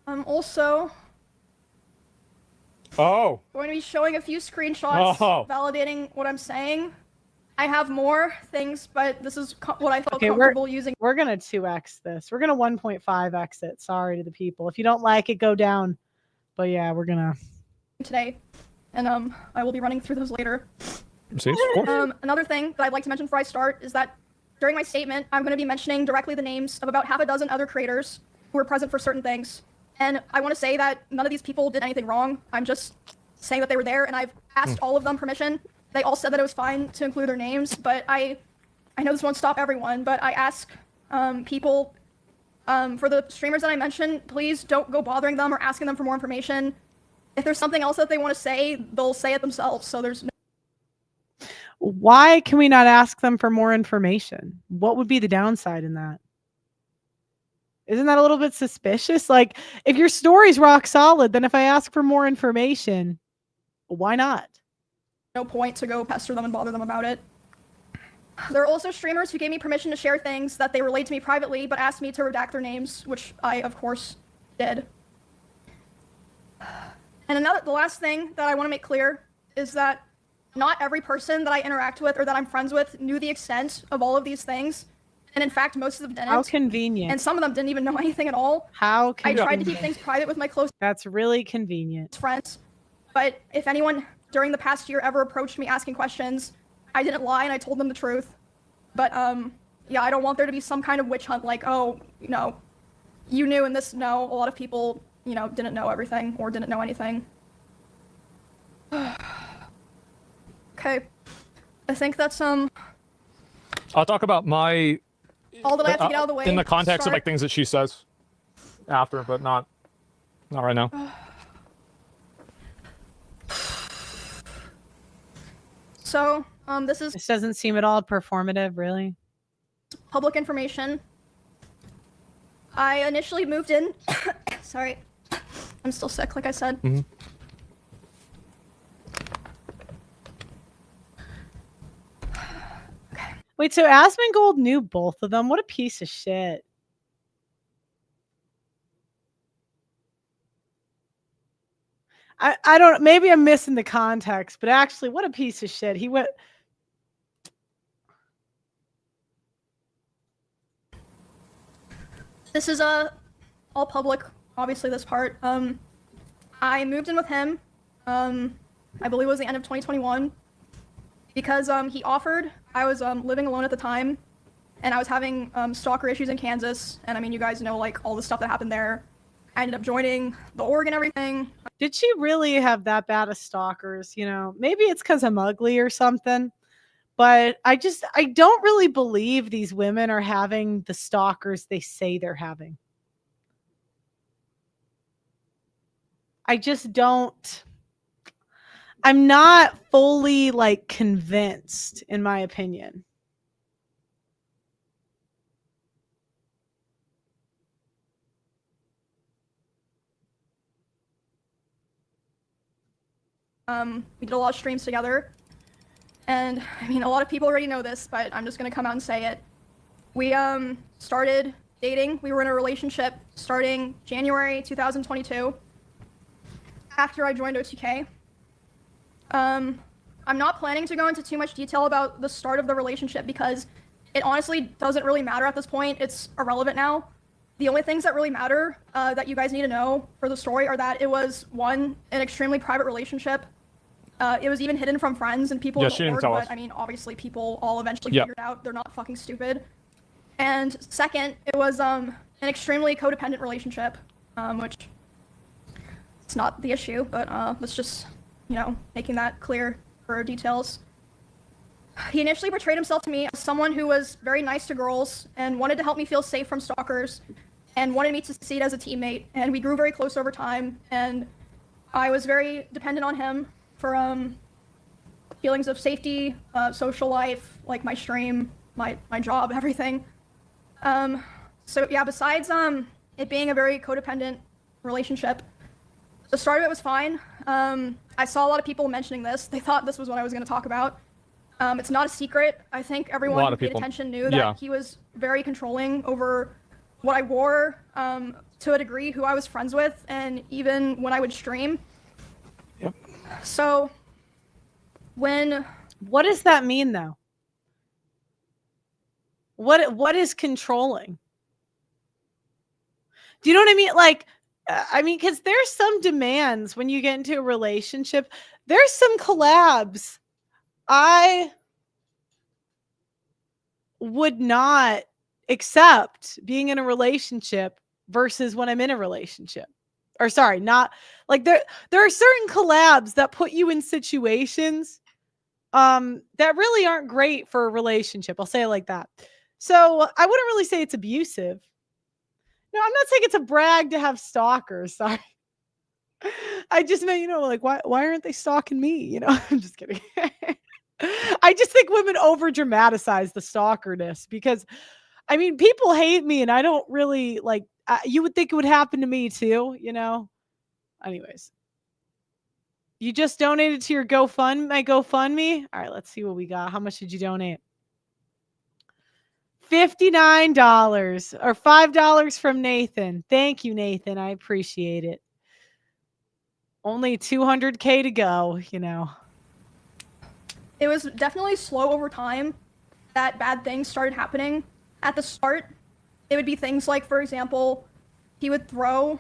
Speaker 19: I'm also going to be showing a few screenshots validating what I'm saying. I have more things, but this is what I felt comfortable using.
Speaker 2: We're going to 2x this. We're going to 1.5x it. Sorry to the people. If you don't like it, go down. But yeah, we're going to.
Speaker 19: Today. And I will be running through those later.
Speaker 4: See, of course.
Speaker 19: Another thing that I'd like to mention before I start is that during my statement, I'm going to be mentioning directly the names of about half a dozen other creators who were present for certain things. And I want to say that none of these people did anything wrong. I'm just saying that they were there, and I've asked all of them permission. They all said that it was fine to include their names, but I know this won't stop everyone, but I ask people, for the streamers that I mentioned, please don't go bothering them or asking them for more information. If there's something else that they want to say, they'll say it themselves. So there's no.
Speaker 2: Why can we not ask them for more information? What would be the downside in that? Isn't that a little bit suspicious? Like, if your story's rock solid, then if I ask for more information, why not?
Speaker 19: No point to go pester them and bother them about it. There are also streamers who gave me permission to share things that they relayed to me privately, but asked me to redact their names, which I, of course, did. And the last thing that I want to make clear is that not every person that I interact with or that I'm friends with knew the extent of all of these things. And in fact, most of them didn't.
Speaker 2: How convenient.
Speaker 19: And some of them didn't even know anything at all.
Speaker 2: How convenient.
Speaker 19: I tried to keep things private with my close
Speaker 2: That's really convenient.
Speaker 19: friends. But if anyone during the past year ever approached me asking questions, I didn't lie and I told them the truth. But yeah, I don't want there to be some kind of witch hunt like, oh, you know, you knew and this. No, a lot of people, you know, didn't know everything or didn't know anything. Okay, I think that's
Speaker 4: I'll talk about my
Speaker 19: all that I have to get out of the way.
Speaker 4: in the context of like things that she says after, but not right now.
Speaker 19: So
Speaker 2: this doesn't seem at all performative, really.
Speaker 19: Public information. I initially moved in. Sorry, I'm still sick, like I said.
Speaker 4: Mm-hmm.
Speaker 2: Wait, so Asmongold knew both of them? What a piece of shit. I don't, maybe I'm missing the context, but actually, what a piece of shit. He went.
Speaker 19: This is all public, obviously, this part. I moved in with him, I believe it was the end of 2021, because he offered. I was living alone at the time, and I was having stalker issues in Kansas, and I mean, you guys know, like, all the stuff that happened there. I ended up joining the org and everything.
Speaker 2: Did she really have that bad of stalkers? You know, maybe it's because I'm ugly or something, but I don't really believe these women are having the stalkers they say they're having. I just don't. I'm not fully like convinced, in my opinion.
Speaker 19: We did a lot of streams together, and I mean, a lot of people already know this, but I'm just gonna come out and say it. We started dating. We were in a relationship starting January 2022. After I joined OTK. I'm not planning to go into too much detail about the start of the relationship because it honestly doesn't really matter at this point. It's irrelevant now. The only things that really matter that you guys need to know for the story are that it was, one, an extremely private relationship. It was even hidden from friends and people in the org, but I mean, obviously people all eventually figured out they're not fucking stupid. And second, it was an extremely codependent relationship, which it's not the issue, but let's just, you know, making that clear for details. He initially portrayed himself to me as someone who was very nice to girls and wanted to help me feel safe from stalkers and wanted me to succeed as a teammate. And we grew very close over time, and I was very dependent on him for feelings of safety, social life, like my stream, my job, everything. So yeah, besides it being a very codependent relationship, the start of it was fine. I saw a lot of people mentioning this. They thought this was what I was going to talk about. It's not a secret. I think everyone who paid attention knew that he was very controlling over what I wore, to a degree, who I was friends with, and even when I would stream.
Speaker 4: Yep.
Speaker 19: So,
Speaker 2: what does that mean, though? What is controlling? Do you know what I mean? Like, I mean, because there's some demands when you get into a relationship. There's some collabs I would not accept being in a relationship versus when I'm in a relationship. Or sorry, not like there are certain collabs that put you in situations that really aren't great for a relationship. I'll say it like that. So I wouldn't really say it's abusive. No, I'm not saying it's a brag to have stalkers. Sorry. I just meant, like why aren't they stalking me? I'm just kidding. I just think women over dramatize the stalkerness because I mean, people hate me and I don't really like, you would think it would happen to me too, Anyways. You just donated to your my GoFundMe. All right, let's see what we got. How much did you donate? $59 or $5 from Nathan. Thank you, Nathan. I appreciate it. Only 200K to go,
Speaker 19: It was definitely slow over time that bad things started happening. At the start, it would be things like, for example, he would throw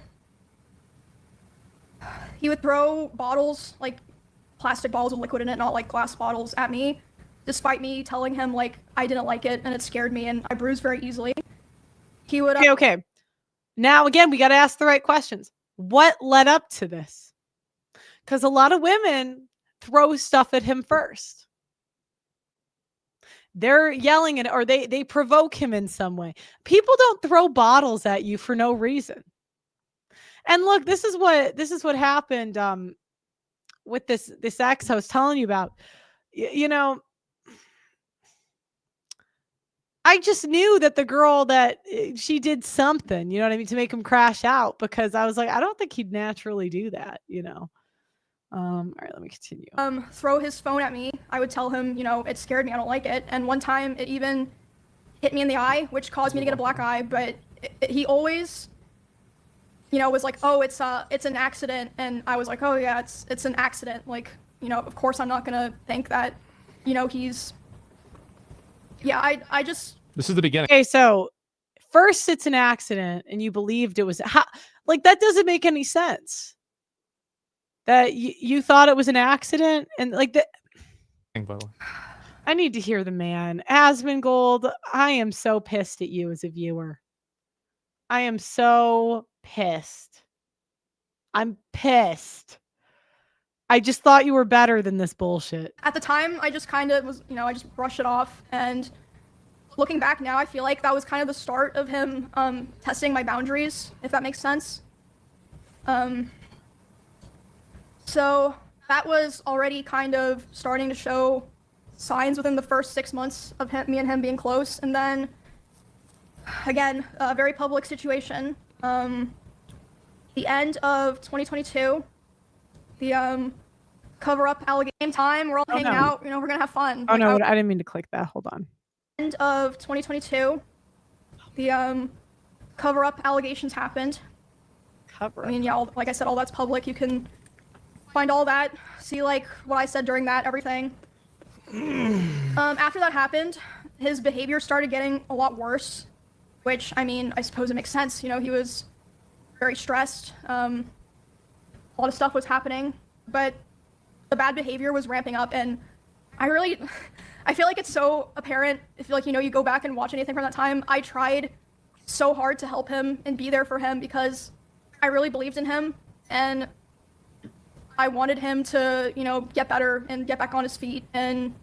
Speaker 19: bottles, like plastic bottles with liquid in it, not like glass bottles, at me, despite me telling him like I didn't like it and it scared me and I bruised very easily. He would
Speaker 2: Okay. Now again, we got to ask the right questions. What led up to this? Because a lot of women throw stuff at him first. They're yelling at, or they provoke him in some way. People don't throw bottles at you for no reason. And look, this is what happened with this ex I was telling you about. I just knew that the girl that she did something, you know what I mean, to make him crash out, because I was like, I don't think he'd naturally do that, All right, let me continue.
Speaker 19: Throw his phone at me. I would tell him, it scared me, I don't like it. And one time it even hit me in the eye, which caused me to get a black eye, but he always was like, oh, it's an accident. And I was like, oh yeah, it's an accident. Like, of course I'm not gonna think that, he's, I just.
Speaker 4: This is the beginning.
Speaker 2: Okay, so first it's an accident and you believed it was, that doesn't make any sense. That you thought it was an accident and like that. I need to hear the man. Asmongold, I am so pissed at you as a viewer. I am so pissed. I'm pissed. I just thought you were better than this bullshit.
Speaker 19: At the time, I just kind of was, I just brushed it off. And looking back now, I feel like that was kind of the start of him testing my boundaries, if that makes sense. So that was already kind of starting to show signs within the first 6 months of me and him being close. And then, again, a very public situation. The end of 2022, the cover-up allegation time, we're all hanging out, we're gonna have fun.
Speaker 2: Oh no, I didn't mean to click that. Hold on.
Speaker 19: End of 2022, the cover-up allegations happened.
Speaker 2: Cover-up.
Speaker 19: I mean, yeah, like I said, all that's public. You can find all that, see like what I said during that, everything. After that happened, his behavior started getting a lot worse, which, I mean, I suppose it makes sense. He was very stressed. A lot of stuff was happening, but the bad behavior was ramping up, and I feel like it's so apparent if you go back and watch anything from that time. I tried so hard to help him and be there for him because I really believed in him, and I wanted him to, get better and get back on his feet and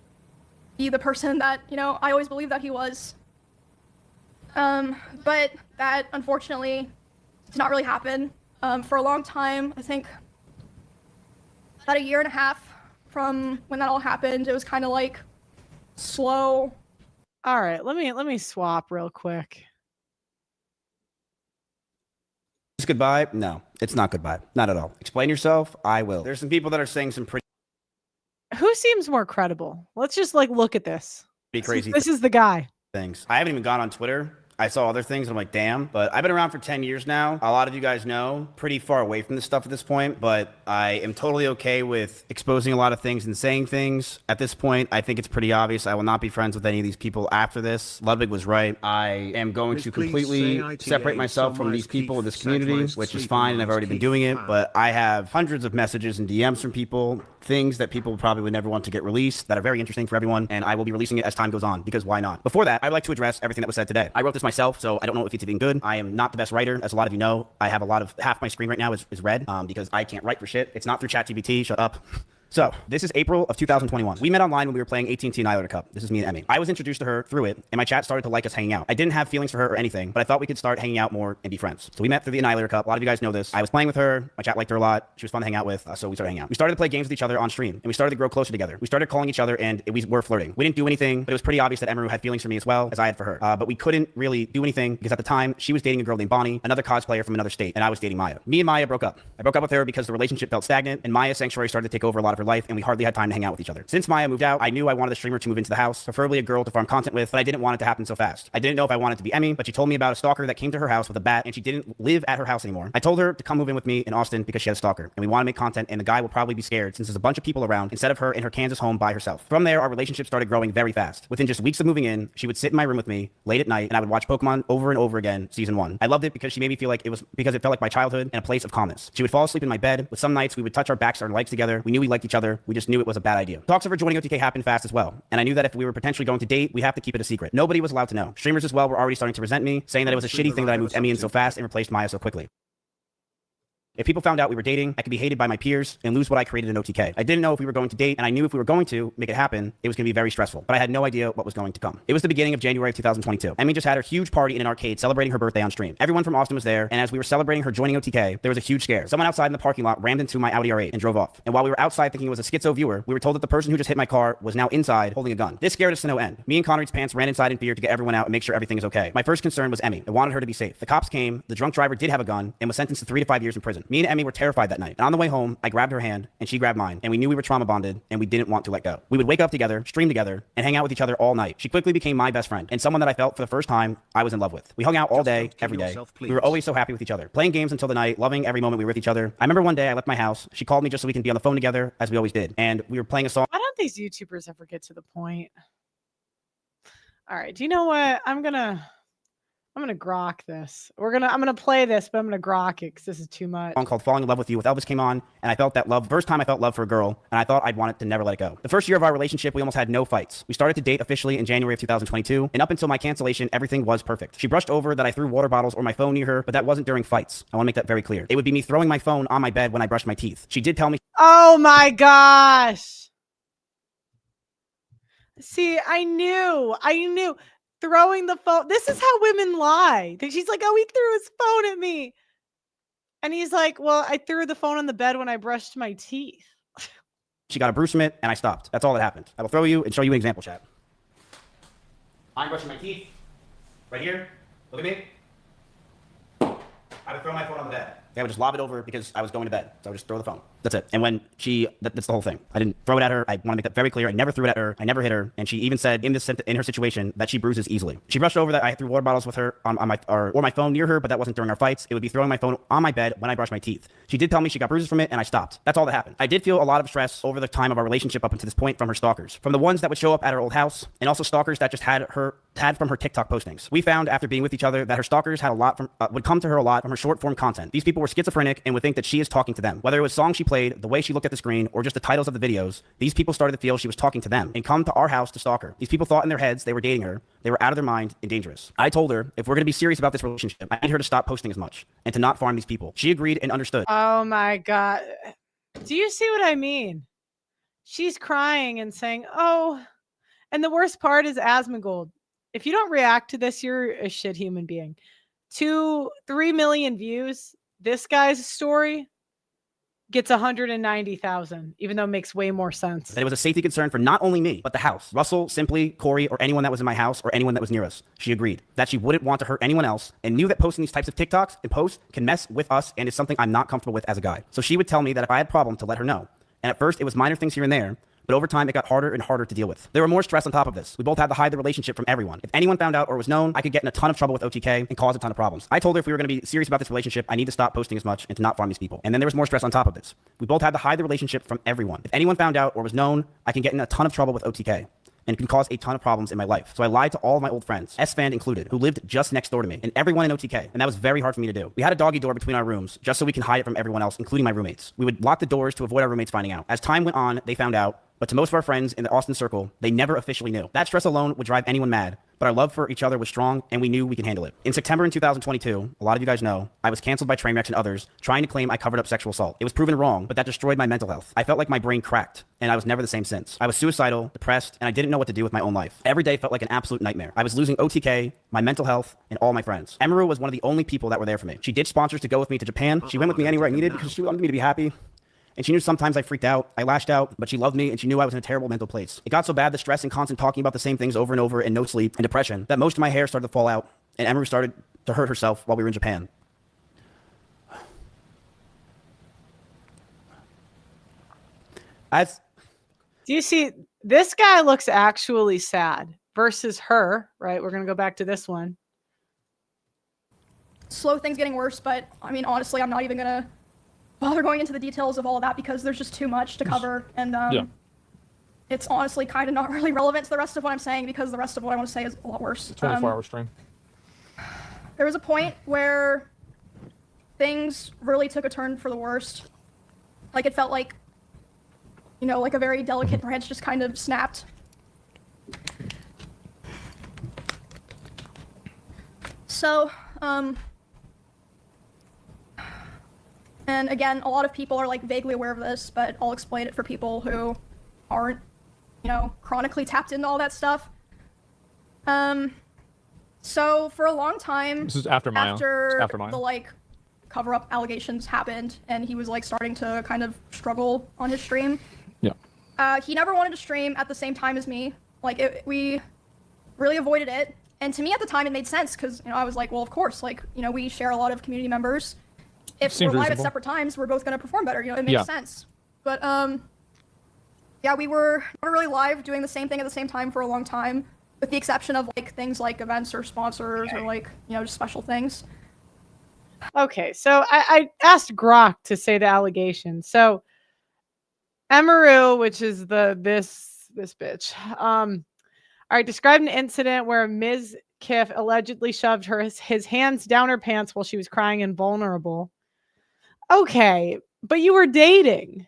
Speaker 19: be the person that, I always believed that he was. But that, unfortunately, did not really happen. For a long time, I think about a year and a half from when that all happened, it was kind of like slow.
Speaker 2: All right, let me swap real quick.
Speaker 5: It's goodbye? No, it's not goodbye. Not at all. Explain yourself. I will. There's some people that are saying some pretty
Speaker 2: Who seems more credible? Let's just look at this.
Speaker 5: crazy
Speaker 2: This is the guy.
Speaker 5: things. I haven't even gone on Twitter. I saw other things and I'm like, damn. But I've been around for 10 years now. A lot of you guys know, pretty far away from this stuff at this point, but I am totally okay with exposing a lot of things and saying things. At this point, I think it's pretty obvious I will not be friends with any of these people after this. Ludwig was right. I am going to completely separate myself from these people in this community, which is fine, and I've already been doing it, but I have hundreds of messages and DMs from people, things that people probably would never want to get released that are very interesting for everyone, and I will be releasing it as time goes on, because why not? Before that, I'd like to address everything that was said today. I wrote this myself, so I don't know if it's even good. I am not the best writer, as a lot of you know. I have half my screen right now is red because I can't write for shit. It's not through ChatGPT. Shut up. So, this is April of 2021. We met online when we were playing AT&T Annihilator Cup. This is me and Emmy. I was introduced to her through it, and my chat started to like us hanging out. I didn't have feelings for her or anything, but I thought we could start hanging out more and be friends. So we met through the Annihilator Cup. A lot of you guys know this. I was playing with her. My chat liked her a lot. She was fun to hang out with, so we started hanging out. We started to play games with each other on stream, and we started to grow closer together. We started calling each other, and we were flirting. We didn't do anything, but it was pretty obvious that Emeru had feelings for me as well as I had for her. But we couldn't really do anything because at the time, she was dating a girl named Bonnie, another cosplayer from another state, and I was dating Maya. Me and Maya broke up. I broke up with her because the relationship felt stagnant, and Maya's sanctuary started to take over a lot of her life, and we hardly had time to hang out with each other. Since Maya moved out, I knew I wanted the streamer to move into the house, preferably a girl to farm content with, but I didn't want it to happen so fast. I didn't know if I wanted to be Emmy, but she told me about a stalker that came to her house with a bat, and she didn't live at her house anymore. I told her to come move in with me in Austin because she had a stalker, and we want to make content, and the guy will probably be scared since there's a bunch of people around instead of her in her Kansas home by herself. From there, our relationship started growing very fast. Within just weeks of moving in, she would sit in my room with me late at night, and I would watch Pokemon over and over again, season 1. I loved it because she made me feel like it felt like my childhood and a place of calmness. She would fall asleep in my bed, with some nights we would touch our backs or legs together. We knew we liked each other. We just knew it was a bad idea. Talks of her joining OTK happened fast as well, and I knew that if we were potentially going to date, we have to keep it a secret. Nobody was allowed to know. Streamers as well were already starting to resent me, saying that it was a shitty thing that I moved Emmy in so fast and replaced Maya so quickly. If people found out we were dating, I could be hated by my peers and lose what I created in OTK. I didn't know if we were going to date, and I knew if we were going to make it happen, it was going to be very stressful. But I had no idea what was going to come. It was the beginning of January of 2022. Emmy just had her huge party in an arcade celebrating her birthday on stream. Everyone from Austin was there, and as we were celebrating her joining OTK, there was a huge scare. Someone outside in the parking lot rammed into my Audi R8 and drove off. And while we were outside thinking it was a schizo viewer, we were told that the person who just hit my car was now inside holding a gun. This scared us to no end. Me and Connery's pants ran inside in fear to get everyone out and make sure everything is okay. My first concern was Emmy. I wanted her to be safe. The cops came, the drunk driver did have a gun, and was sentenced to 3 to 5 years in prison. Me and Emmy were terrified that night. And on the way home, I grabbed her hand and she grabbed mine, and we knew we were trauma bonded and we didn't want to let go. We would wake up together, stream together, and hang out with each other all night. She quickly became my best friend and someone that I felt for the first time I was in love with. We hung out all day, every day. We were always so happy with each other, playing games until the night, loving every moment we were with each other. I remember one day I left my house. She called me just so we can be on the phone together as we always did. And we were playing a song.
Speaker 2: Why don't these YouTubers ever get to the point? All right. Do you know what? I'm gonna grok this. I'm gonna play this, but I'm gonna grok it because this is too much.
Speaker 5: Song called Falling in Love with You with Elvis came on, and I felt that love. First time I felt love for a girl, and I thought I'd want it to never let it go. The first year of our relationship, we almost had no fights. We started to date officially in January of 2022, and up until my cancellation, everything was perfect. She brushed over that I threw water bottles or my phone near her, but that wasn't during fights. I want to make that very clear. It would be me throwing my phone on my bed when I brushed my teeth. She did tell me.
Speaker 2: Oh my gosh. See, I knew. Throwing the phone. This is how women lie. She's like, oh, he threw his phone at me. And he's like, well, I threw the phone on the bed when I brushed my teeth.
Speaker 5: She got a bruise from it, and I stopped. That's all that happened. I will throw you and show you an example, chat. I'm brushing my teeth. Right here. Look at me. I would throw my phone on the bed. I would just lob it over because I was going to bed. So I would just throw the phone. That's it. And when that's the whole thing. I didn't throw it at her. I want to make that very clear. I never threw it at her. I never hit her. And she even said in her situation that she bruises easily. She brushed over that I threw water bottles with her on my phone near her, but that wasn't during our fights. It would be throwing my phone on my bed when I brushed my teeth. She did tell me she got bruises from it, and I stopped. That's all that happened. I did feel a lot of stress over the time of our relationship up until this point from her stalkers. From the ones that would show up at her old house, and also stalkers that just had from her TikTok postings. We found after being with each other that her stalkers had would come to her a lot from her short form content. These people were schizophrenic and would think that she is talking to them. Whether it was songs she played, the way she looked at the screen, or just the titles of the videos, these people started to feel she was talking to them and come to our house to stalk her. These people thought in their heads they were dating her. They were out of their mind and dangerous. I told her, if we're going to be serious about this relationship, I need her to stop posting as much and to not farm these people. She agreed and understood.
Speaker 2: Oh my God. Do you see what I mean? She's crying and saying, oh, and the worst part is Asmongold. If you don't react to this, you're a shit human being. 3 million views. This guy's story gets 190,000, even though it makes way more sense.
Speaker 5: That it was a safety concern for not only me, but the house. Russell, Simply, Corey, or anyone that was in my house or anyone that was near us. She agreed that she wouldn't want to hurt anyone else and knew that posting these types of TikToks and posts can mess with us and is something I'm not comfortable with as a guy. So she would tell me that if I had a problem to let her know. And at first it was minor things here and there, but over time, it got harder and harder to deal with. There were more stress on top of this. We both had to hide the relationship from everyone. If anyone found out or was known, I could get in a ton of trouble with OTK and cause a ton of problems. I told her if we were going to be serious about this relationship, I need to stop posting as much and to not farm these people. And then there was more stress on top of this. We both had to hide the relationship from everyone. If anyone found out or was known, I can get in a ton of trouble with OTK. And it can cause a ton of problems in my life. So I lied to all of my old friends, S-Fan included, who lived just next door to me, and everyone in OTK. And that was very hard for me to do. We had a doggy door between our rooms, just so we can hide it from everyone else, including my roommates. We would lock the doors to avoid our roommates finding out. As time went on, they found out. But to most of our friends in the Austin circle, they never officially knew. That stress alone would drive anyone mad, but our love for each other was strong and we knew we could handle it. In September in 2022, a lot of you guys know, I was canceled by Trainwrecks and others trying to claim I covered up sexual assault. It was proven wrong, but that destroyed my mental health. I felt like my brain cracked and I was never the same since. I was suicidal, depressed, and I didn't know what to do with my own life. Every day felt like an absolute nightmare. I was losing OTK, my mental health, and all my friends. Emeru was one of the only people that were there for me. She did sponsors to go with me to Japan. She went with me anywhere I needed because she wanted me to be happy. And she knew sometimes I freaked out, I lashed out, but she loved me and she knew I was in a terrible mental place. It got so bad, the stress and constant talking about the same things over and over and no sleep and depression, that most of my hair started to fall out and Emeru started to hurt herself while we were in Japan.
Speaker 2: Do you see, this guy looks actually sad versus her, right? We're going to go back to this one.
Speaker 19: Slow things getting worse, but I mean, honestly, I'm not even going to bother going into the details of all of that because there's just too much to cover. And it's honestly kind of not really relevant to the rest of what I'm saying because the rest of what I want to say is a lot worse.
Speaker 4: 24-hour stream.
Speaker 19: There was a point where things really took a turn for the worst. Like it felt like, you know, like a very delicate branch just kind of snapped. So, and again, a lot of people are like vaguely aware of this, but I'll explain it for people who aren't, you know, chronically tapped into all that stuff. So for a long time,
Speaker 4: this is after
Speaker 19: the like cover up allegations happened and he was like starting to kind of struggle on his stream. Yeah. He never wanted to stream at the same time as me. Like we really avoided it. And to me at the time, it made sense because, you know, I was like, well, of course, like, you know, we share a lot of community members. If we're live at separate times, we're both going to perform better. You know, it makes sense. But, yeah, we were not really live doing the same thing at the same time for a long time, with the exception of, like, things like events or sponsors or, like, you know, just special things.
Speaker 2: Okay, so I asked Grok to say the allegation. So, Emeru, which is this bitch, all right, described an incident where Ms. Kiff allegedly shoved his hands down her pants while she was crying and vulnerable. Okay, but you were dating.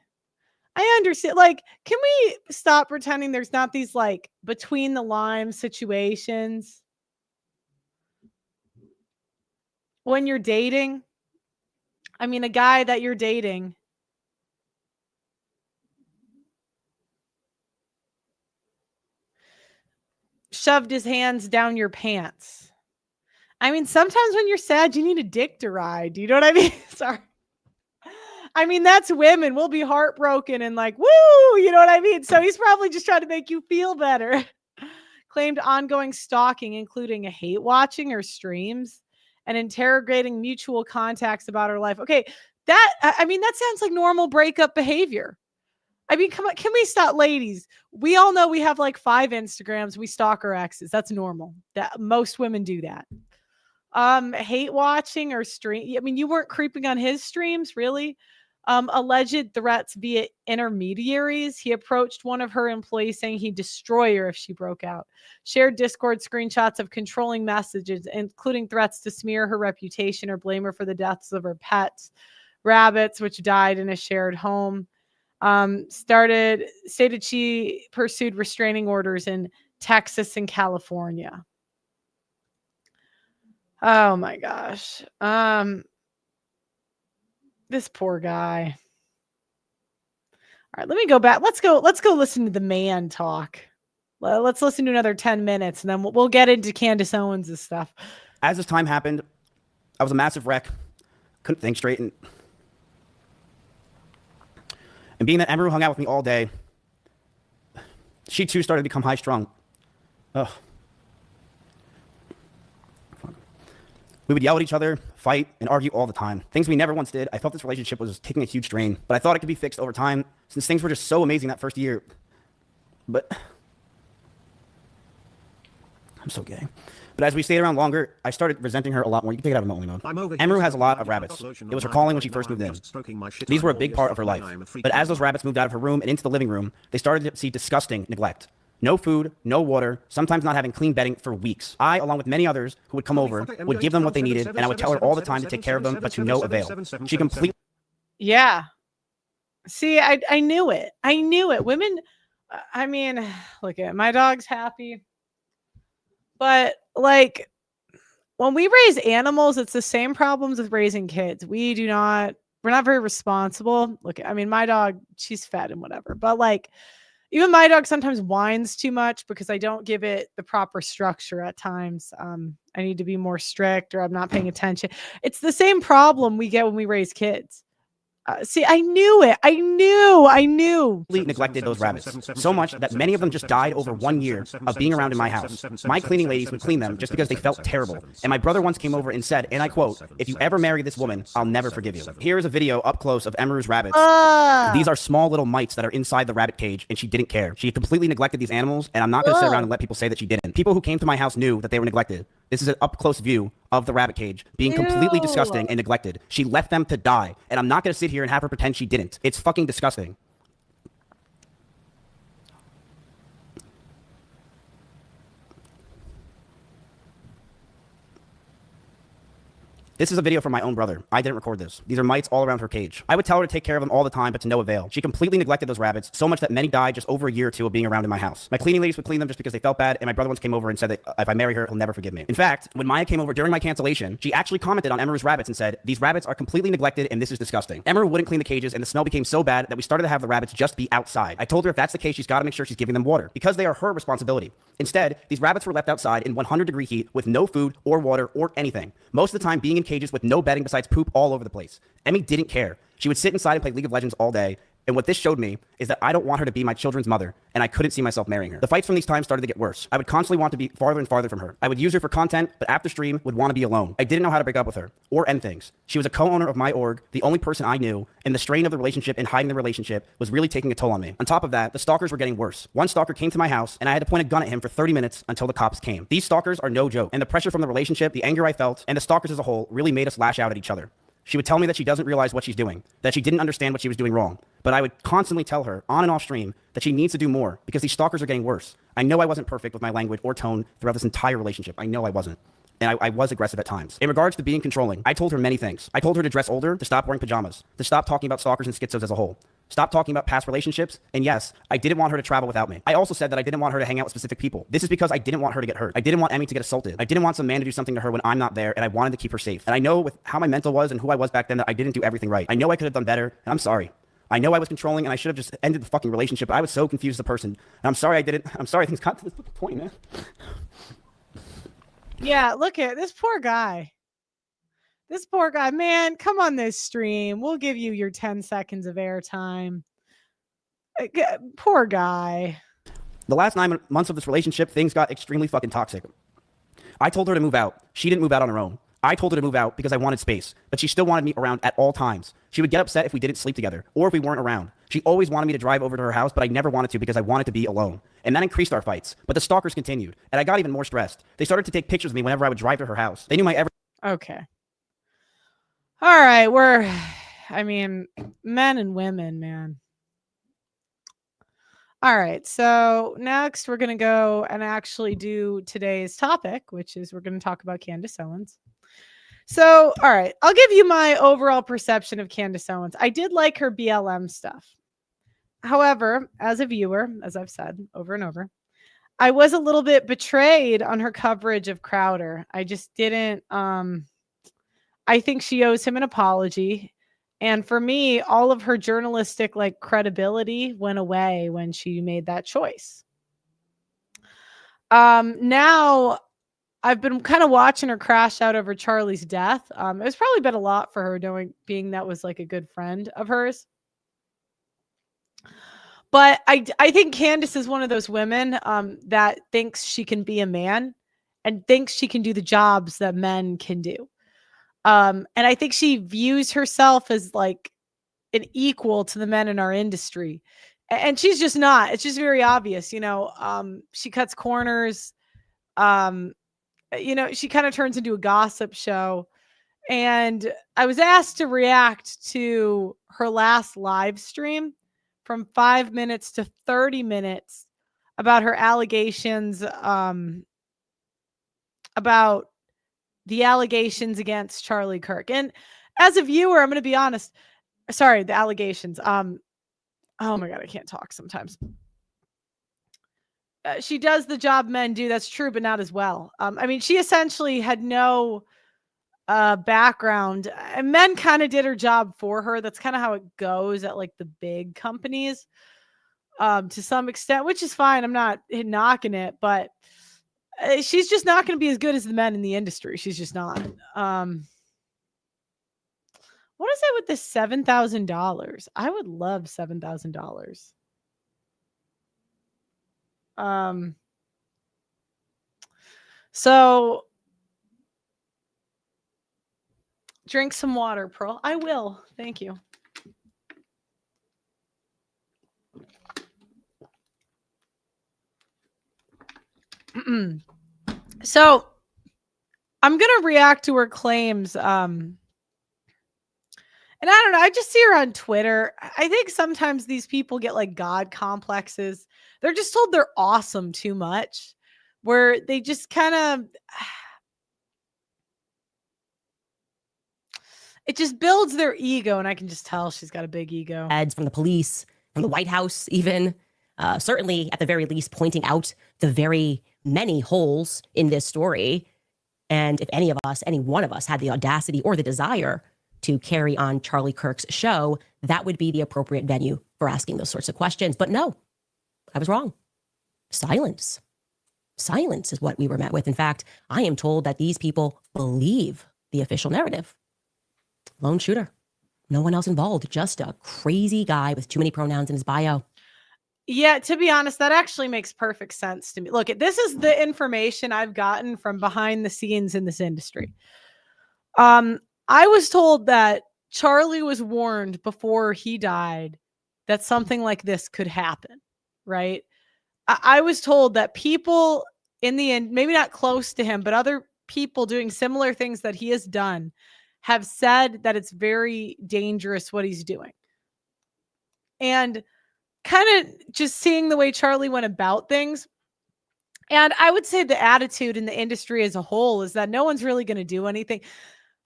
Speaker 2: I understand. Like, can we stop pretending there's not these like between the lines situations when you're dating? I mean, a guy that you're dating shoved his hands down your pants. I mean, sometimes when you're sad, you need a dick to ride. Do you know what I mean? Sorry. I mean, that's women. We'll be heartbroken and like, woo, you know what I mean? So he's probably just trying to make you feel better. Claimed ongoing stalking, including a hate watching her streams and interrogating mutual contacts about her life. Okay, I mean, that sounds like normal breakup behavior. I mean, come on, can we stop, ladies? We all know we have like 5 Instagrams. We stalk our exes. That's normal. That most women do that. Hate watching or stream. I mean, you weren't creeping on his streams, really? Alleged threats via intermediaries. He approached one of her employees saying he'd destroy her if she broke out. Shared Discord screenshots of controlling messages, including threats to smear her reputation or blame her for the deaths of her pets, rabbits, which died in a shared home. Stated she pursued restraining orders in Texas and California. Oh my gosh. This poor guy. All right, let me go back. Let's go listen to the man talk. Let's listen to another 10 minutes and then we'll get into Candace Owens' stuff.
Speaker 5: As this time happened, I was a massive wreck. Couldn't think straight. And being that Emeru hung out with me all day, she too started to become high-strung. Ugh. We would yell at each other, fight, and argue all the time. Things we never once did. I felt this relationship was taking a huge strain, but I thought it could be fixed over time since things were just so amazing that first year. But I'm so gay. But as we stayed around longer, I started resenting her a lot more. You can take it out of only mode. Emeru has a lot of rabbits. It was her calling when she first moved in. These were a big part of her life. But as those rabbits moved out of her room and into the living room, they started to see disgusting neglect. No food, no water, sometimes not having clean bedding for weeks. I, along with many others who would come over, would give them what they needed, and I would tell her all the time to take care of them, but to no avail. She completely...
Speaker 2: Yeah. See, I knew it. I knew it. Women I mean, look at my dog's happy. But like when we raise animals, it's the same problems with raising kids. We're not very responsible. Look, I mean, my dog, she's fed and whatever. But like even my dog sometimes whines too much because I don't give it the proper structure at times. I need to be more strict or I'm not paying attention. It's the same problem we get when we raise kids. See, I knew it. I knew.
Speaker 5: Neglected those rabbits so much that many of them just died over 1 year of being around in my house. My cleaning ladies would clean them just because they felt terrible. And my brother once came over and said, and I quote, "If you ever marry this woman, I'll never forgive you." Here is a video up close of Emiru's rabbits. These are small little mites that are inside the rabbit cage, and she didn't care. She completely neglected these animals, and I'm not going to sit around and let people say that she didn't. People who came to my house knew that they were neglected. This is an up-close view of the rabbit cage being completely disgusting and neglected. She left them to die, and I'm not going to sit here and have her pretend she didn't. It's fucking disgusting. This is a video from my own brother. I didn't record this. These are mites all around her cage. I would tell her to take care of them all the time, but to no avail. She completely neglected those rabbits, so much that many died just over a year or two of being around in my house. My cleaning ladies would clean them just because they felt bad, and my brother once came over and said that if I marry her, he'll never forgive me. In fact, when Maya came over during my cancellation, she actually commented on Emiru's rabbits and said, "These rabbits are completely neglected, and this is disgusting." Emiru wouldn't clean the cages, and the smell became so bad that we started to have the rabbits just be outside. I told her if that's the case, she's got to make sure she's giving them water, because they are her responsibility. Instead, these rabbits were left outside in 100-degree heat with no food or water or anything. Most of the time being in cages with no bedding besides poop all over the place. Emmy didn't care. She would sit inside and play League of Legends all day. And what this showed me is that I don't want her to be my children's mother, and I couldn't see myself marrying her. The fights from these times started to get worse. I would constantly want to be farther and farther from her. I would use her for content, but after stream would want to be alone. I didn't know how to break up with her or end things. She was a co-owner of my org, the only person I knew, and the strain of the relationship and hiding the relationship was really taking a toll on me. On top of that, the stalkers were getting worse. One stalker came to my house, and I had to point a gun at him for 30 minutes until the cops came. These stalkers are no joke, and the pressure from the relationship, the anger I felt, and the stalkers as a whole really made us lash out at each other. She would tell me that she doesn't realize what she's doing, that she didn't understand what she was doing wrong. But I would constantly tell her, on and off stream, that she needs to do more because these stalkers are getting worse. I know I wasn't perfect with my language or tone throughout this entire relationship. I know I wasn't. And I was aggressive at times. In regards to being controlling, I told her many things. I told her to dress older, to stop wearing pajamas, to stop talking about stalkers and schizos as a whole. Stop talking about past relationships, and yes, I didn't want her to travel without me. I also said that I didn't want her to hang out with specific people. This is because I didn't want her to get hurt. I didn't want Emmy to get assaulted. I didn't want some man to do something to her when I'm not there, and I wanted to keep her safe. And I know with how my mental was and who I was back then that I didn't do everything right. I know I could have done better, and I'm sorry. I know I was controlling, and I should have just ended the fucking relationship, but I was so confused as a person. And I'm sorry I didn't. I'm sorry things got to this point, man.
Speaker 2: Yeah, look at this poor guy. This poor guy, man, come on this stream. We'll give you your 10 seconds of airtime. Poor guy.
Speaker 5: The last 9 months of this relationship, things got extremely fucking toxic. I told her to move out. She didn't move out on her own. I told her to move out because I wanted space, but she still wanted me around at all times. She would get upset if we didn't sleep together or if we weren't around. She always wanted me to drive over to her house, but I never wanted to because I wanted to be alone. And that increased our fights. But the stalkers continued, and I got even more stressed. They started to take pictures of me whenever I would drive to her house. They knew my every...
Speaker 2: Okay. All right, I mean, men and women, man. All right, so next we're going to go and actually do today's topic, which is we're going to talk about Candace Owens. So, all right, I'll give you my overall perception of Candace Owens. I did like her BLM stuff. However, as a viewer, as I've said over and over, I was a little bit betrayed on her coverage of Crowder. I just didn't, I think she owes him an apology. And for me, all of her journalistic credibility went away when she made that choice. Now I've been kind of watching her crash out over Charlie's death. It's probably been a lot for her being that was a good friend of hers. But I think Candace is one of those women that thinks she can be a man and thinks she can do the jobs that men can do. And I think she views herself as an equal to the men in our industry. And she's just not. It's just very obvious, she cuts corners. She kind of turns into a gossip show. And I was asked to react to her last live stream from 5 minutes to 30 minutes about her allegations, about the allegations against Charlie Kirk. And as a viewer, I'm going to be honest. Sorry, the allegations. Oh my God, I can't talk sometimes. she does the job men do. That's true, but not as well. I mean, she essentially had no background, and men kind of did her job for her. That's kind of how it goes at like the big companies, to some extent, which is fine. I'm not knocking it, but she's just not going to be as good as the men in the industry. She's just not. What is it with this $7,000? I would love $7,000. So drink some water, Pearl. I will. Thank you. So I'm going to react to her claims. And I don't know. I just see her on Twitter. I think sometimes these people get like God complexes. They're just told they're awesome too much, where they just kind of, it just builds their ego. And I can just tell she's got a big ego.
Speaker 15: Ads from the police, from the White House, even. Certainly, at the very least, pointing out the very many holes in this story. And if any one of us had the audacity or the desire to carry on Charlie Kirk's show, that would be the appropriate venue for asking those sorts of questions. But no, I was wrong. Silence. Silence is what we were met with. In fact, I am told that these people believe the official narrative. Lone shooter. No one else involved. Just a crazy guy with too many pronouns in his bio.
Speaker 2: Yeah, to be honest, that actually makes perfect sense to me. Look, this is the information I've gotten from behind the scenes in this industry. I was told that Charlie was warned before he died that something like this could happen, right? I was told that people in the end, maybe not close to him, but other people doing similar things that he has done have said that it's very dangerous what he's doing. And kind of just seeing the way Charlie went about things. And I would say the attitude in the industry as a whole is that no one's really going to do anything.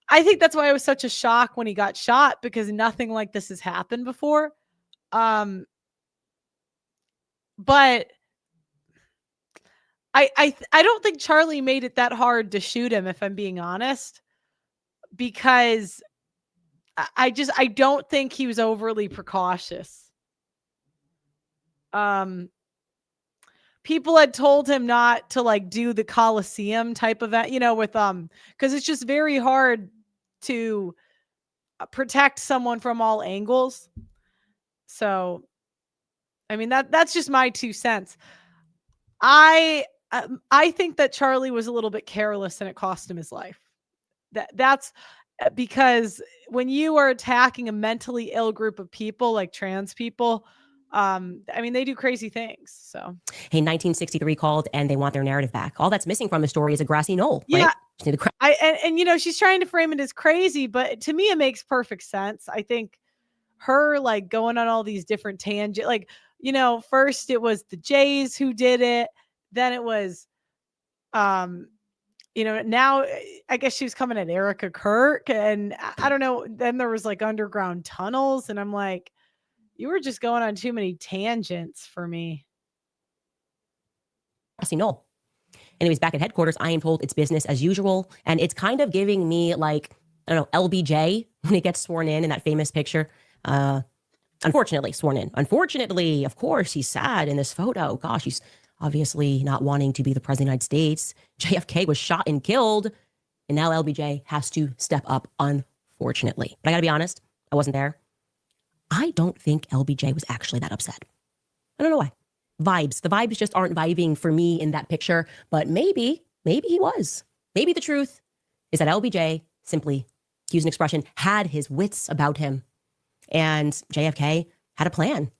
Speaker 2: I think that's why it was such a shock when he got shot, because nothing like this has happened before. But I don't think Charlie made it that hard to shoot him, if I'm being honest, because I don't think he was overly precautious. People had told him not to like do the Coliseum type of that, with because it's just very hard to protect someone from all angles. So, I mean, that's just my 2 cents. I think that Charlie was a little bit careless and it cost him his life. That's because when you are attacking a mentally ill group of people like trans people, I mean, they do crazy things. So,
Speaker 15: hey, 1963 called and they want their narrative back. All that's missing from the story is a grassy knoll.
Speaker 2: Yeah.
Speaker 15: Right?
Speaker 2: And she's trying to frame it as crazy, but to me, it makes perfect sense. I think her like going on all these different tangents, like, first it was the Jays who did it. Then it was, now I guess she was coming at Erica Kirk, and I don't know. Then there was like underground tunnels, and I'm like, you were just going on too many tangents for me.
Speaker 15: No. Anyways, back at headquarters, I am told it's business as usual. And it's kind of giving me like, I don't know, LBJ when he gets sworn in that famous picture. Unfortunately, sworn in. Unfortunately, of course, he's sad in this photo. Gosh, he's obviously not wanting to be the president of the United States. JFK was shot and killed. And now LBJ has to step up, unfortunately. But I got to be honest, I wasn't there. I don't think LBJ was actually that upset. I don't know why. Vibes. The vibes just aren't vibing for me in that picture, but maybe he was. Maybe the truth is that LBJ simply, to use an expression, had his wits about him. And JFK had a plan.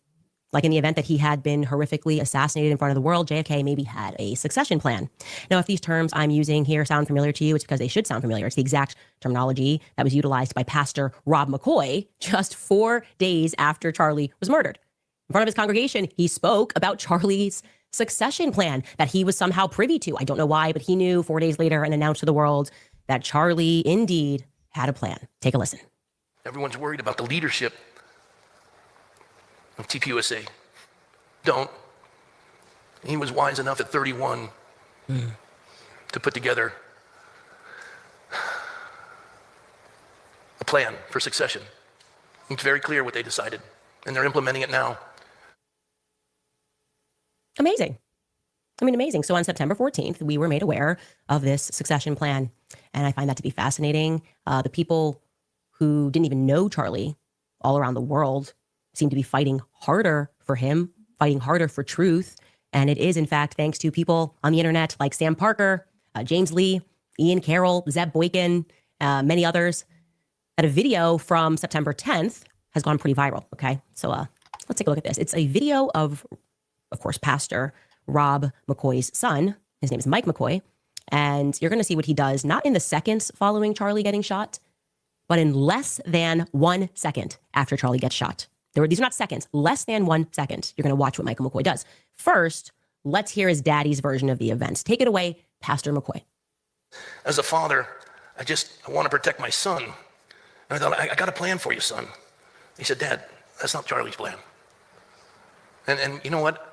Speaker 15: Like in the event that he had been horrifically assassinated in front of the world, JFK maybe had a succession plan. Now, if these terms I'm using here sound familiar to you, it's because they should sound familiar. It's the exact terminology that was utilized by Pastor Rob McCoy just 4 days after Charlie was murdered. In front of his congregation, he spoke about Charlie's succession plan that he was somehow privy to. I don't know why, but he knew 4 days later and announced to the world that Charlie indeed had a plan. Take a listen.
Speaker 9: Everyone's worried about the leadership of TPUSA. Don't. He was wise enough at 31 to put together a plan for succession. It's very clear what they decided, and they're implementing it now.
Speaker 15: Amazing. I mean, amazing. So on September 14th, we were made aware of this succession plan. And I find that to be fascinating. The people who didn't even know Charlie all around the world seem to be fighting harder for him, fighting harder for truth. And it is, in fact, thanks to people on the internet like Sam Parker, James Lee, Ian Carroll, Zeb Boykin, many others, that a video from September 10th has gone pretty viral. Okay, so let's take a look at this. It's a video of course, Pastor Rob McCoy's son. His name is Mike McCoy. And you're going to see what he does, not in the seconds following Charlie getting shot, but in less than 1 second after Charlie gets shot. These are not seconds, less than 1 second. You're going to watch what Michael McCoy does. First, let's hear his daddy's version of the events. Take it away, Pastor McCoy.
Speaker 9: As a father, I want to protect my son. And I thought, I got a plan for you, son. He said, Dad, that's not Charlie's plan. And you know what?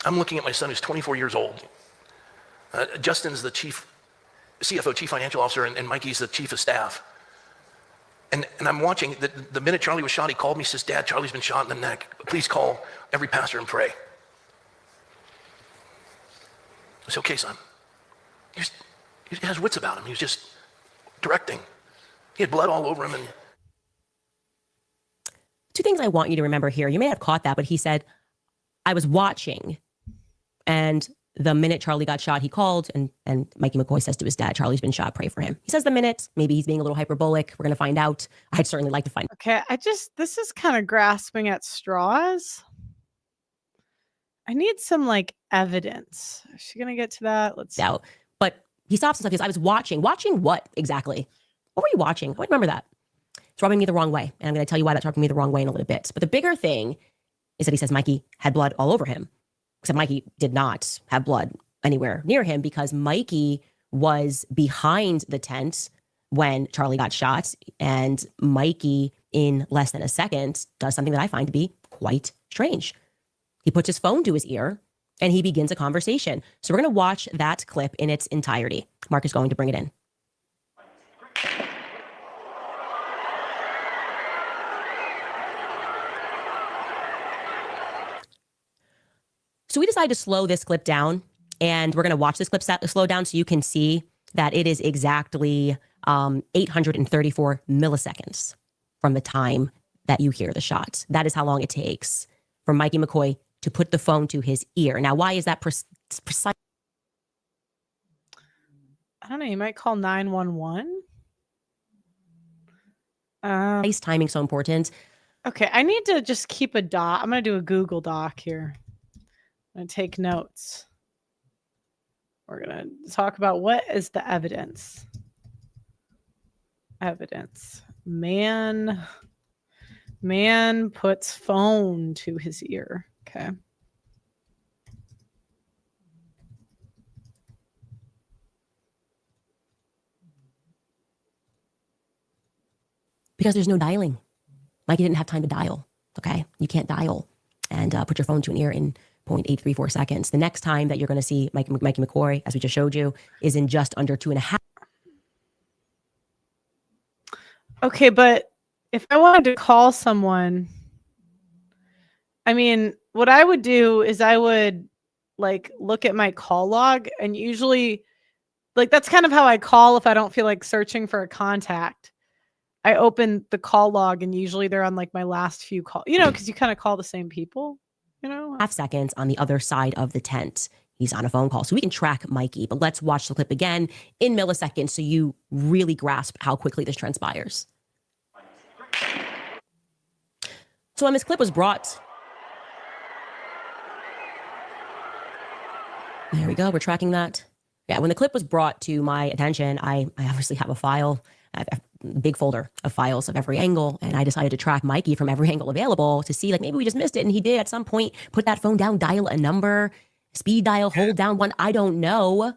Speaker 9: I'm looking at my son who's 24 years old. Justin's the CFO, chief financial officer, and Mikey's the chief of staff. And I'm watching, the minute Charlie was shot, he called me, says, Dad, Charlie's been shot in the neck. Please call every pastor and pray. I said, okay, son. He has wits about him. He was just directing. He had blood all over him. And
Speaker 15: two things I want you to remember here. You may have caught that, but he said, I was watching. And the minute Charlie got shot, he called, and Mikey McCoy says to his dad, Charlie's been shot, pray for him. He says the minute. Maybe he's being a little hyperbolic. We're going to find out. I'd certainly like to find out.
Speaker 2: Okay, this is kind of grasping at straws. I need some evidence. Is she going to get to that? Let's
Speaker 15: out. But he stops and says, I was watching. Watching what exactly? What were you watching? I remember that. It's rubbing me the wrong way. And I'm going to tell you why that's rubbing me the wrong way in a little bit. But the bigger thing is that he says Mikey had blood all over him. Except Mikey did not have blood anywhere near him because Mikey was behind the tent when Charlie got shot. And Mikey, in less than a second, does something that I find to be quite strange. He puts his phone to his ear and he begins a conversation. So we're going to watch that clip in its entirety. Mark is going to bring it in. So we decided to slow this clip down, and we're going to watch this clip slow down so you can see that it is exactly 834 milliseconds from the time that you hear the shot. That is how long it takes for Mikey McCoy to put the phone to his ear. Now, why is that precise?
Speaker 2: I don't know. You might call 911.
Speaker 15: Nice timing, so important.
Speaker 2: Okay, I need to just keep a doc. I'm going to do a Google Doc here. I'm going to take notes. We're going to talk about what is the evidence. Evidence. Man puts phone to his ear. Okay.
Speaker 15: Because there's no dialing. Mikey didn't have time to dial. Okay. You can't dial and put your phone to an ear in 0.834 seconds. The next time that you're going to see Mikey McCoy, as we just showed you, is in just under 2.5.
Speaker 2: Okay, but if I wanted to call someone, I mean, what I would do is I would look at my call log, and usually that's kind of how I call if I don't feel like searching for a contact. I open the call log, and usually they're on my last few calls, because you kind of call the same people.
Speaker 15: Half seconds on the other side of the tent. He's on a phone call. So we can track Mikey, but let's watch the clip again in milliseconds so you really grasp how quickly this transpires. So when this clip was brought, there we go. We're tracking that. Yeah, when the clip was brought to my attention, I obviously have a file, a big folder of files of every angle, and I decided to track Mikey from every angle available to see maybe we just missed it, and he did at some point put that phone down, dial a number, speed dial, hold down one. I don't know.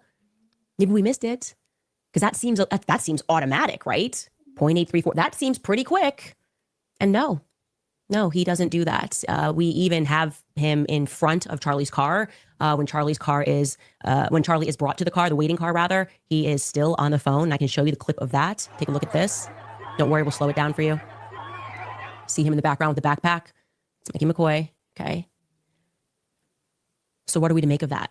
Speaker 15: Maybe we missed it because that seems automatic, right? 0.834. That seems pretty quick. And no, he doesn't do that. We even have him in front of Charlie's car when Charlie's car is, when Charlie is brought to the car, the waiting car rather, he is still on the phone. I can show you the clip of that. Take a look at this. Don't worry, we'll slow it down for you. See him in the background with the backpack. It's Mikey McCoy. Okay. So what are we to make of that?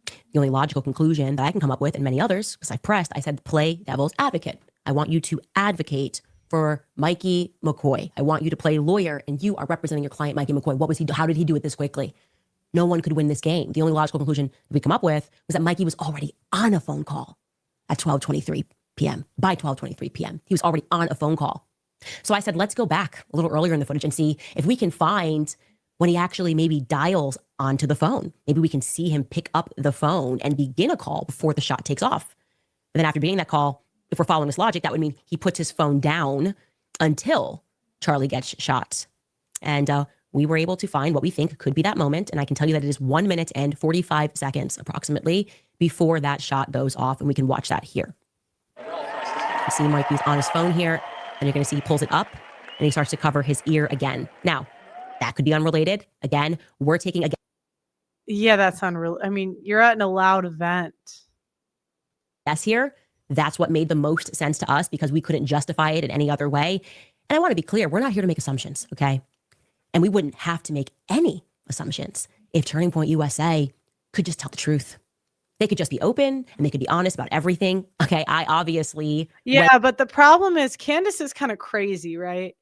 Speaker 15: The only logical conclusion that I can come up with, and many others, because I pressed, I said, play devil's advocate. I want you to advocate for Mikey McCoy. I want you to play lawyer, and you are representing your client, Mikey McCoy. What was he? How did he do it this quickly? No one could win this game. The only logical conclusion we come up with was that Mikey was already on a phone call at 12:23 p.m. By 12:23 p.m., he was already on a phone call. So I said, let's go back a little earlier in the footage and see if we can find when he actually maybe dials onto the phone. Maybe we can see him pick up the phone and begin a call before the shot takes off. And then after beginning that call, if we're following this logic, that would mean he puts his phone down until Charlie gets shot. And we were able to find what we think could be that moment. And I can tell you that it is 1 minute and 45 seconds approximately before that shot goes off. And we can watch that here. You see Mikey's on his phone here, and you're going to see he pulls it up and he starts to cover his ear again. Now, that could be unrelated. Again, we're taking
Speaker 2: Yeah, that's unreal. I mean, you're at an allowed event.
Speaker 15: guess here. That's what made the most sense to us because we couldn't justify it in any other way. And I want to be clear, we're not here to make assumptions, okay? And we wouldn't have to make any assumptions if Turning Point USA could just tell the truth. They could just be open and they could be honest about everything. Okay, I obviously...
Speaker 2: Yeah, but the problem is Candace is kind of crazy, right?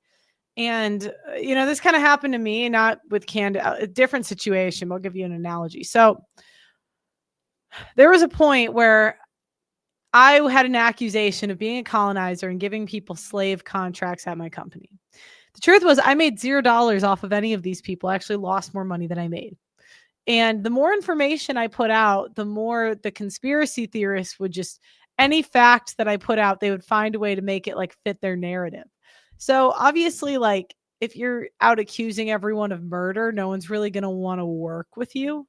Speaker 2: And, you know, this kind of happened to me, not with Candace, a different situation. I'll give you an analogy. So there was a point where I had an accusation of being a colonizer and giving people slave contracts at my company. The truth was I made $0 off of any of these people. I actually lost more money than I made. And the more information I put out, the more the conspiracy theorists would just, any fact that I put out, they would find a way to make it like fit their narrative. So obviously, like if you're out accusing everyone of murder, no one's really going to want to work with you.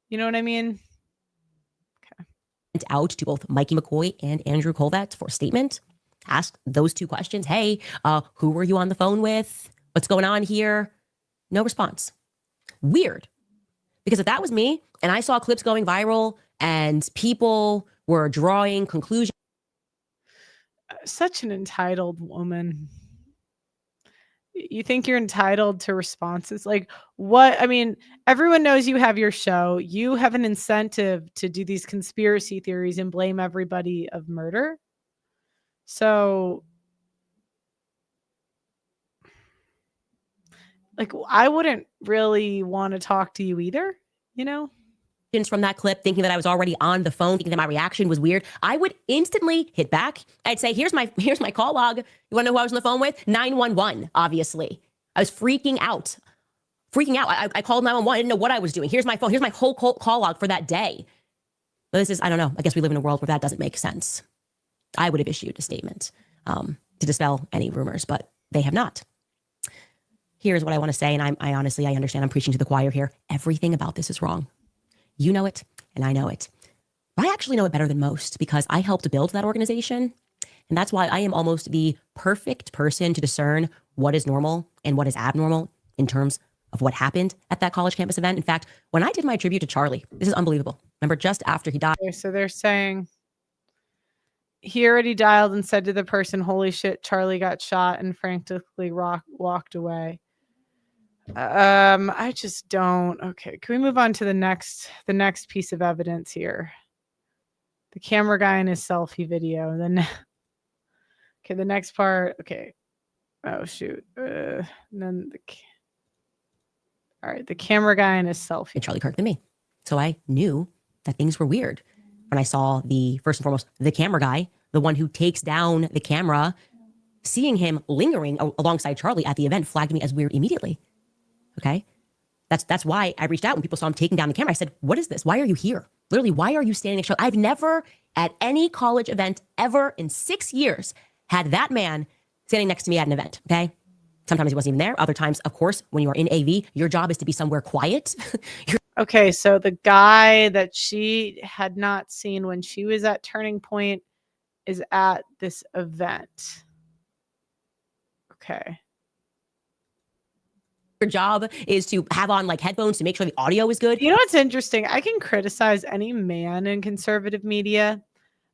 Speaker 2: You know what I mean?
Speaker 15: Went out to both Mikey McCoy and Andrew Colvett for a statement. Asked those two questions. Hey, who were you on the phone with? What's going on here? No response. Weird. Because if that was me and I saw clips going viral and people were drawing conclusions.
Speaker 2: Such an entitled woman. You think you're entitled to responses? Like what? I mean, everyone knows you have your show. You have an incentive to do these conspiracy theories and blame everybody of murder. So like, I wouldn't really want to talk to you either, you know?
Speaker 15: From that clip, thinking that I was already on the phone, thinking that my reaction was weird, I would instantly hit back. I'd say, here's my call log. You want to know who I was on the phone with? 911, obviously. I was freaking out. I called 911. I didn't know what I was doing. Here's my phone. Here's my whole call log for that day. But this is, I don't know. I guess we live in a world where that doesn't make sense. I would have issued a statement to dispel any rumors, but they have not. Here's what I want to say, and I honestly, I understand I'm preaching to the choir here. Everything about this is wrong. You know it, and I know it. But I actually know it better than most because I helped build that organization. And that's why I am almost the perfect person to discern what is normal and what is abnormal in terms of what happened at that college campus event. In fact, when I did my tribute to Charlie, this is unbelievable. Remember, just after he died.
Speaker 2: Okay, so they're saying he already dialed and said to the person, holy shit, Charlie got shot, and frantically walked away. I just don't. Okay, can we move on to the next piece of evidence here? The camera guy in his selfie video. Then, okay, the next part. Okay. Oh shoot. And then all right, the camera guy in his selfie.
Speaker 15: And Charlie Kirk than me. So I knew that things were weird when I saw first and foremost, the camera guy, the one who takes down the camera, seeing him lingering alongside Charlie at the event flagged me as weird immediately. Okay. That's why I reached out when people saw him taking down the camera. I said, what is this? Why are you here? Literally, why are you standing next to Charlie? I've never at any college event ever in 6 years had that man standing next to me at an event. Okay. Sometimes he wasn't even there. Other times, of course, when you are in AV, your job is to be somewhere quiet.
Speaker 2: Okay. So the guy that she had not seen when she was at Turning Point is at this event. Okay.
Speaker 15: Your job is to have on like headphones to make sure the audio is good.
Speaker 2: You know what's interesting? I can criticize any man in conservative media,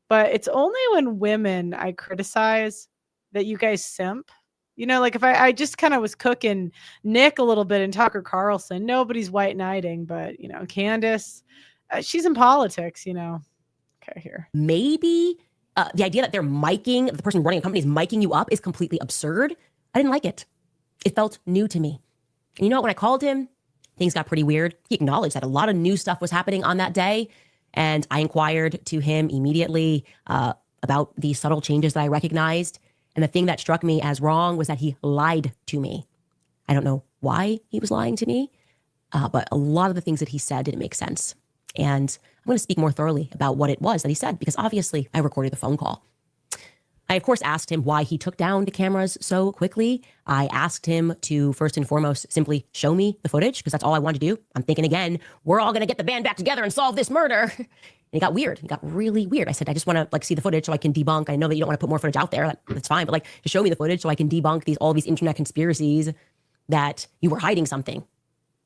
Speaker 2: but it's only when women I criticize that you guys simp. You know, like if I just kind of was cooking Nick a little bit and Tucker Carlson, nobody's white knighting, but you know, Candace, she's in politics, you know. Okay, here.
Speaker 15: Maybe the idea that they're miking, the person running a company is miking you up is completely absurd. I didn't like it. It felt new to me. And you know what, when I called him, things got pretty weird. He acknowledged that a lot of new stuff was happening on that day. And I inquired to him immediately about the subtle changes that I recognized. And the thing that struck me as wrong was that he lied to me. I don't know why he was lying to me, but a lot of the things that he said didn't make sense. And I'm going to speak more thoroughly about what it was that he said, because obviously I recorded the phone call. I, of course, asked him why he took down the cameras so quickly. I asked him to, first and foremost, simply show me the footage, because that's all I wanted to do. I'm thinking, again, we're all going to get the band back together and solve this murder. And it got weird. It got really weird. I said, I just want to like see the footage so I can debunk. I know that you don't want to put more footage out there. That's fine. But like, just show me the footage so I can debunk all these internet conspiracies that you were hiding something.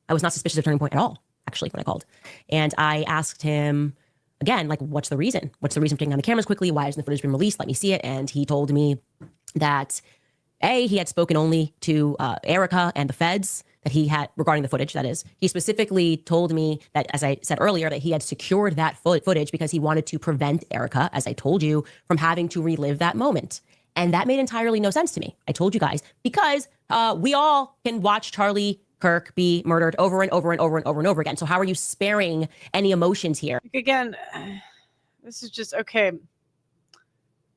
Speaker 15: I was not suspicious of Turning Point at all, actually, when I called. And I asked him, again, like, what's the reason? What's the reason for taking down the cameras quickly? Why hasn't the footage been released? Let me see it. And he told me that, A, he had spoken only to Erica and the feds that he had regarding the footage, that is. He specifically told me that, as I said earlier, that he had secured that footage because he wanted to prevent Erica, as I told you, from having to relive that moment. And that made entirely no sense to me. I told you guys, because we all can watch Charlie Kirk be murdered over and over and over and over and over again. So how are you sparing any emotions here?
Speaker 2: Again, this is just, okay.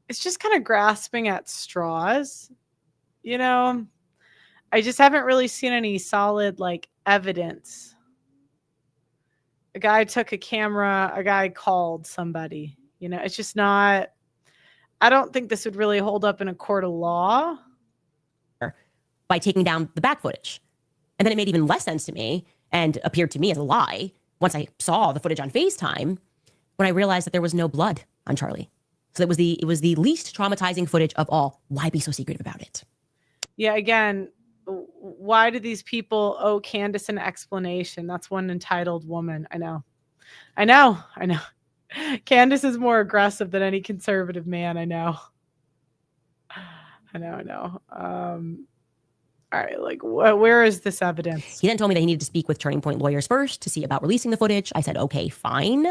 Speaker 2: It's just kind of grasping at straws, you know? I just haven't really seen any solid like evidence. A guy took a camera, a guy called somebody, you know, it's just not, I don't think this would really hold up in a court of law.
Speaker 15: By taking down the back footage. And then it made even less sense to me and appeared to me as a lie once I saw the footage on FaceTime, when I realized that there was no blood on Charlie. So it was the least traumatizing footage of all. Why be so secretive about it?
Speaker 2: Yeah, again, why do these people owe Candace an explanation? That's one entitled woman. I know. Candace is more aggressive than any conservative man. I know. All right, like, where is this evidence?
Speaker 15: He then told me that he needed to speak with Turning Point lawyers first to see about releasing the footage. I said, okay, fine.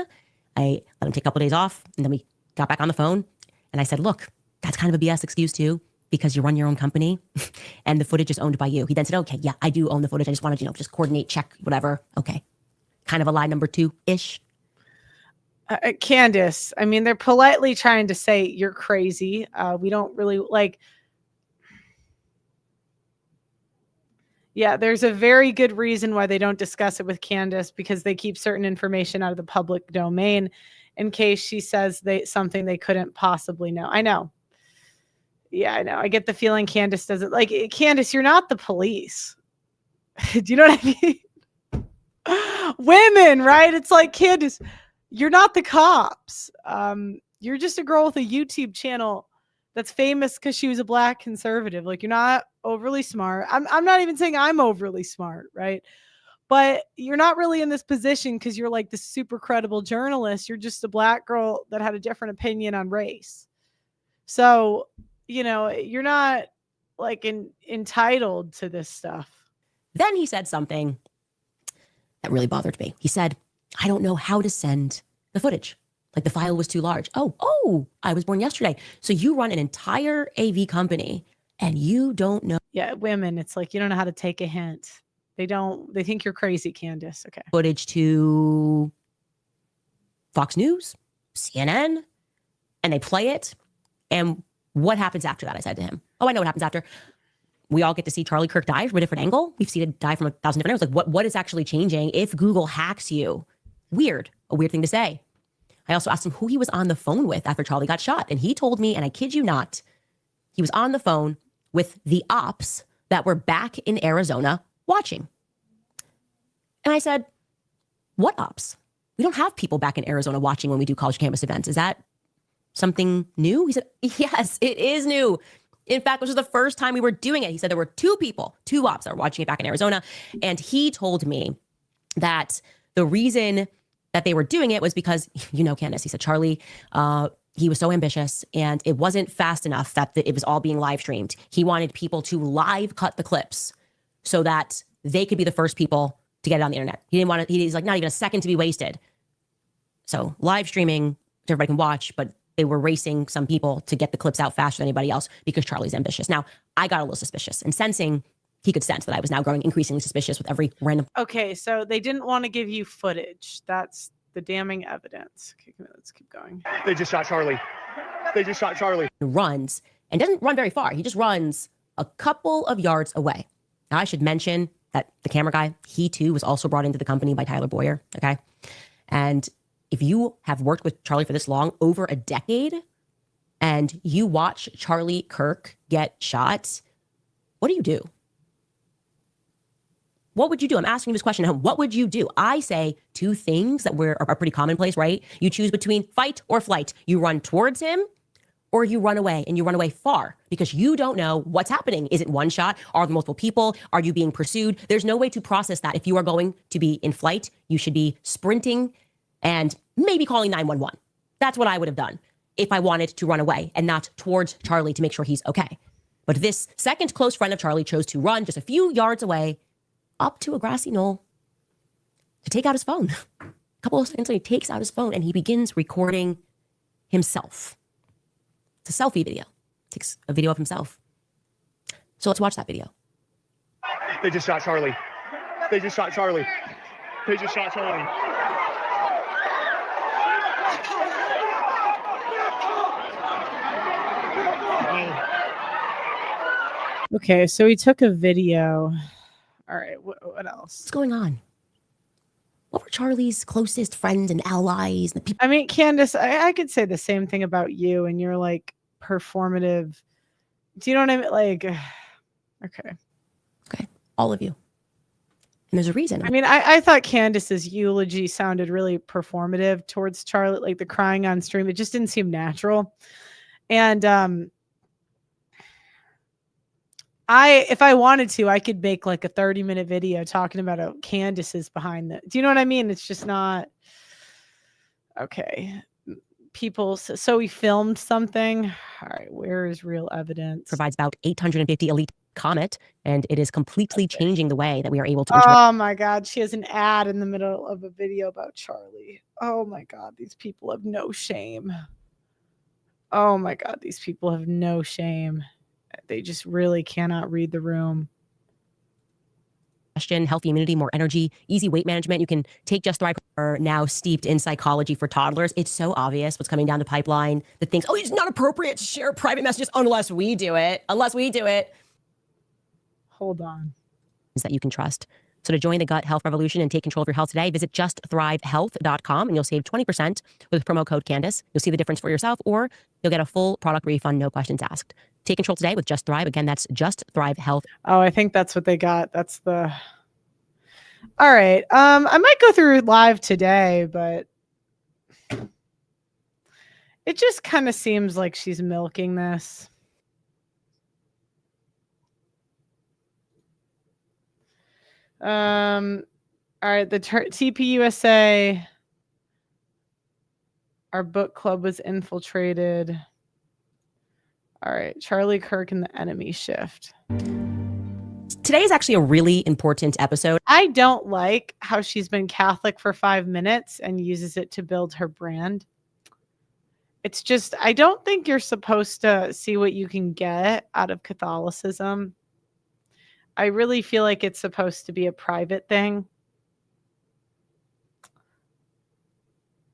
Speaker 15: I let him take a couple of days off, and then we got back on the phone. And I said, look, that's kind of a BS excuse too, because you run your own company and the footage is owned by you. He then said, okay, yeah, I do own the footage. I just wanted to, just coordinate, check, whatever. Okay. Kind of a lie number 2-ish.
Speaker 2: Candace, I mean, they're politely trying to say you're crazy. We don't really like. Yeah, there's a very good reason why they don't discuss it with Candace, because they keep certain information out of the public domain in case she says something they couldn't possibly know. I know. Yeah, I know. I get the feeling Candace doesn't like. Candace, you're not the police. Do you know what I mean? Women, right? It's like, Candace, you're not the cops. You're just a girl with a YouTube channel that's famous because she was a black conservative. Like, you're not overly smart. I'm not even saying I'm overly smart, right? But you're not really in this position because you're like this super credible journalist. You're just a black girl that had a different opinion on race. So, you're not like entitled to this stuff.
Speaker 15: Then he said something that really bothered me. He said, I don't know how to send the footage. Like, the file was too large. Oh, I was born yesterday. So you run an entire AV company and you don't know.
Speaker 2: Yeah, women, it's like, you don't know how to take a hint. They think you're crazy, Candace. Okay.
Speaker 15: Footage to Fox News, CNN, and they play it. And what happens after that? I said to him, I know what happens after. We all get to see Charlie Kirk die from a different angle. We've seen it die from 1,000 different angles. Like, what is actually changing if Google hacks you? A weird thing to say. I also asked him who he was on the phone with after Charlie got shot. And he told me, and I kid you not, he was on the phone with the ops that were back in Arizona watching. And I said, what ops? We don't have people back in Arizona watching when we do college campus events. Is that something new? He said, yes, it is new. In fact, this was the first time we were doing it. He said there were two ops that were watching it back in Arizona. And he told me that the reason that they were doing it was because, Candace, he said, Charlie, he was so ambitious and it wasn't fast enough that it was all being live streamed. He wanted people to live cut the clips so that they could be the first people to get it on the internet. He didn't want it. He's like, not even a second to be wasted. So live streaming so everybody can watch, but they were racing some people to get the clips out faster than anybody else because Charlie's ambitious. Now, I got a little suspicious and he could sense that I was now growing increasingly suspicious with every random.
Speaker 2: Okay, so they didn't want to give you footage. That's the damning evidence. Okay, let's keep going.
Speaker 4: They just shot Charlie.
Speaker 15: Runs and doesn't run very far. He just runs a couple of yards away. Now, I should mention that the camera guy, he too was also brought into the company by Tyler Boyer. Okay. And if you have worked with Charlie for this long, over a decade, and you watch Charlie Kirk get shot, what do you do? What would you do? I'm asking you this question. What would you do? I say two things that are pretty commonplace, right? You choose between fight or flight. You run towards him or you run away, and you run away far because you don't know what's happening. Is it one shot? Are there multiple people? Are you being pursued? There's no way to process that. If you are going to be in flight, you should be sprinting and maybe calling 911. That's what I would have done if I wanted to run away and not towards Charlie to make sure he's okay. But this second close friend of Charlie chose to run just a few yards away up to a grassy knoll to take out his phone. A couple of seconds later, he takes out his phone and he begins recording himself. It's a selfie video. Takes a video of himself. So let's watch that video.
Speaker 4: They just shot Charlie.
Speaker 2: Okay, so he took a video. All right, what else?
Speaker 15: What's going on? What were Charlie's closest friends and allies? And the people?
Speaker 2: I mean, Candace, I could say the same thing about you and your like performative. Do you know what I mean? Like,
Speaker 15: okay, all of you. And there's a reason.
Speaker 2: I mean, I thought Candace's eulogy sounded really performative towards Charlie, like the crying on stream. It just didn't seem natural. And if I wanted to, I could make like a 30-minute video talking about how Candace is behind that. Do you know what I mean? It's just not okay. People, so we filmed something. All right, where is real evidence?
Speaker 15: Provides about 850 elite Comet, and it is completely changing the way that we are able to.
Speaker 2: Oh my God, she has an ad in the middle of a video about Charlie. Oh my God, these people have no shame. Oh my God, these people have no shame. They just really cannot read the room.
Speaker 15: Healthy immunity, more energy, easy weight management. You can take Just Thrive. Are now steeped in psychology for toddlers. It's so obvious what's coming down the pipeline. The things, it's not appropriate to share private messages unless we do it.
Speaker 2: Hold on.
Speaker 15: Is that you can trust. So to join the gut health revolution and take control of your health today, visit justthrivehealth.com and you'll save 20% with promo code Candace. You'll see the difference for yourself, or you'll get a full product refund, no questions asked. Take control today with Just Thrive. Again, that's Just Thrive Health.
Speaker 2: Oh, I think that's what they got. That's the. All right. I might go through live today, but it just kind of seems like she's milking this. All right, the TPUSA, our book club was infiltrated. All right, Charlie Kirk and the enemy shift.
Speaker 15: Today is actually a really important episode.
Speaker 2: I don't like how she's been Catholic for 5 minutes and uses it to build her brand. It's just, I don't think you're supposed to see what you can get out of Catholicism. I really feel like it's supposed to be a private thing.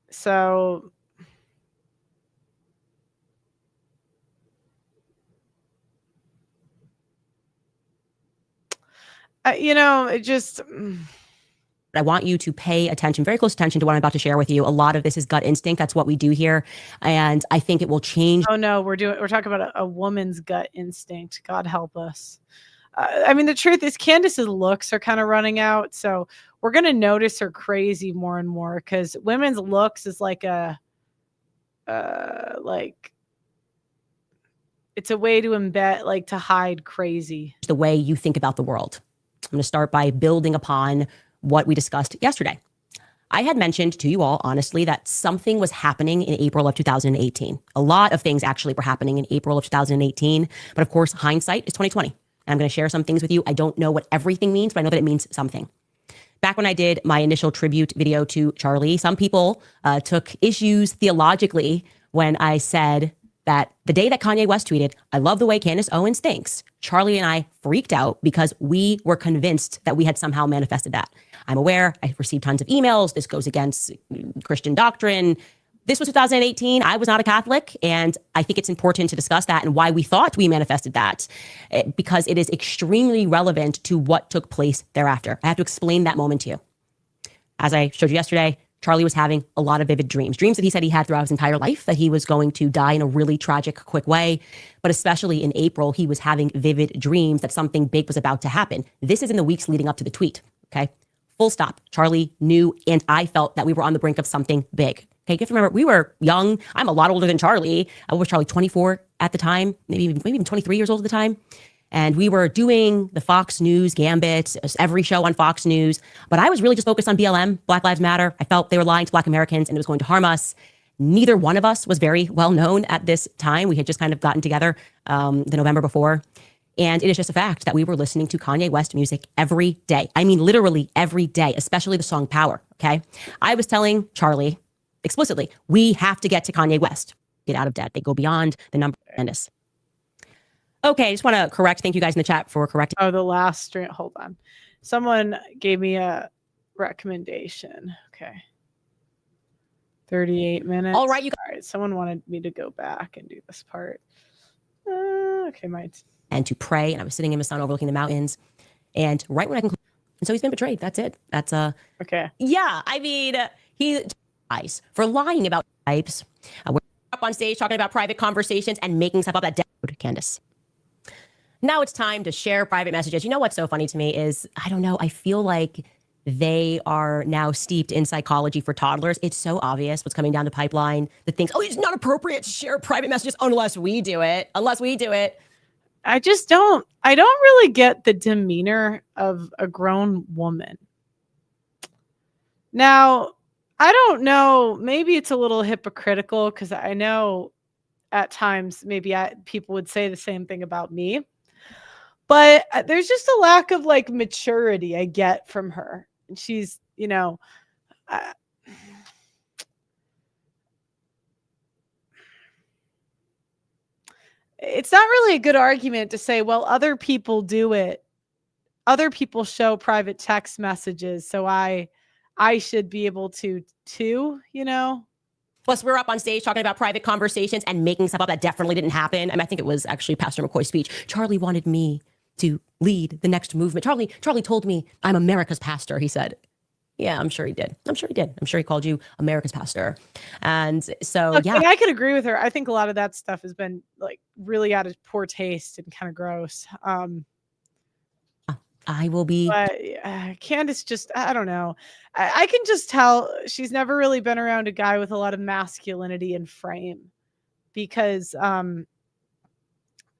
Speaker 2: So it just.
Speaker 15: I want you to pay attention, very close attention to what I'm about to share with you. A lot of this is gut instinct. That's what we do here. And I think it will change.
Speaker 2: Oh no, we're talking about a woman's gut instinct. God help us. I mean, the truth is Candace's looks are kind of running out. So we're going to notice her crazy more and more because women's looks is like it's a way to embed, like to hide crazy.
Speaker 15: The way you think about the world. I'm going to start by building upon what we discussed yesterday. I had mentioned to you all, honestly, that something was happening in April of 2018. A lot of things actually were happening in April of 2018. But of course, hindsight is 2020. And I'm going to share some things with you. I don't know what everything means, but I know that it means something. Back when I did my initial tribute video to Charlie, some people took issues theologically when I said that the day that Kanye West tweeted, "I love the way Candace Owens thinks," Charlie and I freaked out because we were convinced that we had somehow manifested that. I'm aware, I received tons of emails. This goes against Christian doctrine. This was 2018. I was not a Catholic. And I think it's important to discuss that and why we thought we manifested that, because it is extremely relevant to what took place thereafter. I have to explain that moment to you. As I showed you yesterday, Charlie was having a lot of vivid dreams that he said he had throughout his entire life, that he was going to die in a really tragic, quick way. But especially in April, he was having vivid dreams that something big was about to happen. This is in the weeks leading up to the tweet, okay? Full stop. Charlie knew, and I felt that we were on the brink of something big. Okay, you have to remember, we were young. I'm a lot older than Charlie. I was Charlie 24 at the time, maybe even 23 years old at the time. And we were doing the Fox News gambit, every show on Fox News. But I was really just focused on BLM, Black Lives Matter. I felt they were lying to Black Americans and it was going to harm us. Neither one of us was very well known at this time. We had just kind of gotten together the November before. And it is just a fact that we were listening to Kanye West music every day. I mean, literally every day, especially the song Power, okay? I was telling Charlie explicitly, we have to get to Kanye West. Get out of debt. They go beyond the number of Candace. Okay, I just want to correct. Thank you guys in the chat for correcting.
Speaker 2: Oh, the last stream. Hold on. Someone gave me a recommendation. Okay. 38 minutes.
Speaker 15: All right,
Speaker 2: All right. Someone wanted me to go back and do this part. Okay,
Speaker 15: and to pray. And I was sitting in the sun overlooking the mountains. And right when I concluded, and so he's been betrayed. That's it. That's
Speaker 2: okay.
Speaker 15: Yeah, I mean, he dies for lying about types. We're up on stage talking about private conversations and making stuff up that Candace. Now it's time to share private messages. You know what's so funny to me is, I don't know, I feel like they are now steeped in psychology for toddlers. It's so obvious what's coming down the pipeline that thinks, oh, it's not appropriate to share private messages unless we do it.
Speaker 2: I don't really get the demeanor of a grown woman. Now, I don't know, maybe it's a little hypocritical because I know at times maybe people would say the same thing about me. But there's just a lack of like maturity I get from her. And she's, you know, it's not really a good argument to say, well, other people do it. Other people show private text messages. So I should be able to too, you know?
Speaker 15: Plus, we're up on stage talking about private conversations and making stuff up that definitely didn't happen. I mean, I think it was actually Pastor McCoy's speech. Charlie wanted me to lead the next movement. Charlie told me I'm America's pastor, he said. Yeah, I'm sure he did. I'm sure he called you America's pastor. And so,
Speaker 2: look,
Speaker 15: yeah.
Speaker 2: And I could agree with her. I think a lot of that stuff has been like really out of poor taste and kind of gross.
Speaker 15: I will be.
Speaker 2: But Candace just, I don't know. I can just tell she's never really been around a guy with a lot of masculinity and frame because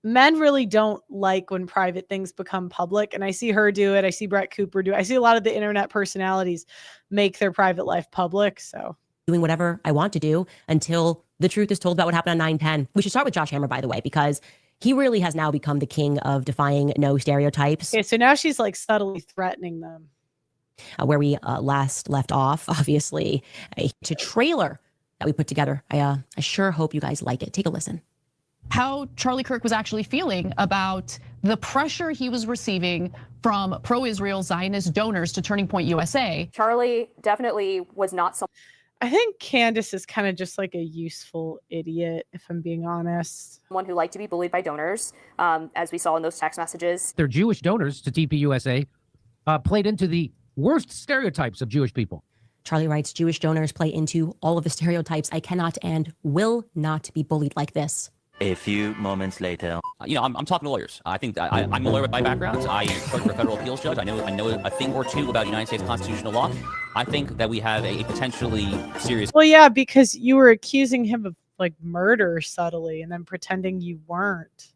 Speaker 2: men really don't like when private things become public. And I see her do it. I see Brett Cooper do it. I see a lot of the internet personalities make their private life public. So
Speaker 15: doing whatever I want to do until the truth is told about what happened on 9/10. We should start with Josh Hammer, by the way, because he really has now become the king of defying no stereotypes.
Speaker 2: Okay, so now she's like subtly threatening them.
Speaker 15: Where we last left off, obviously, it's a trailer that we put together. I sure hope you guys like it. Take a listen.
Speaker 13: How Charlie Kirk was actually feeling about the pressure he was receiving from pro-Israel Zionist donors to Turning Point USA.
Speaker 14: Charlie definitely was not someone.
Speaker 2: I think Candace is kind of just like a useful idiot, if I'm being honest.
Speaker 14: Someone who liked to be bullied by donors, as we saw in those text messages.
Speaker 17: Their Jewish donors to TPUSA played into the worst stereotypes of Jewish people.
Speaker 15: Charlie writes, Jewish donors play into all of the stereotypes. I cannot and will not be bullied like this.
Speaker 18: A few moments later. You know, I'm talking to lawyers. I think I'm a lawyer by background. I work for a federal appeals judge. I know a thing or two about United States constitutional law. I think that we have a potentially serious.
Speaker 2: Well, yeah, because you were accusing him of like murder subtly and then pretending you weren't.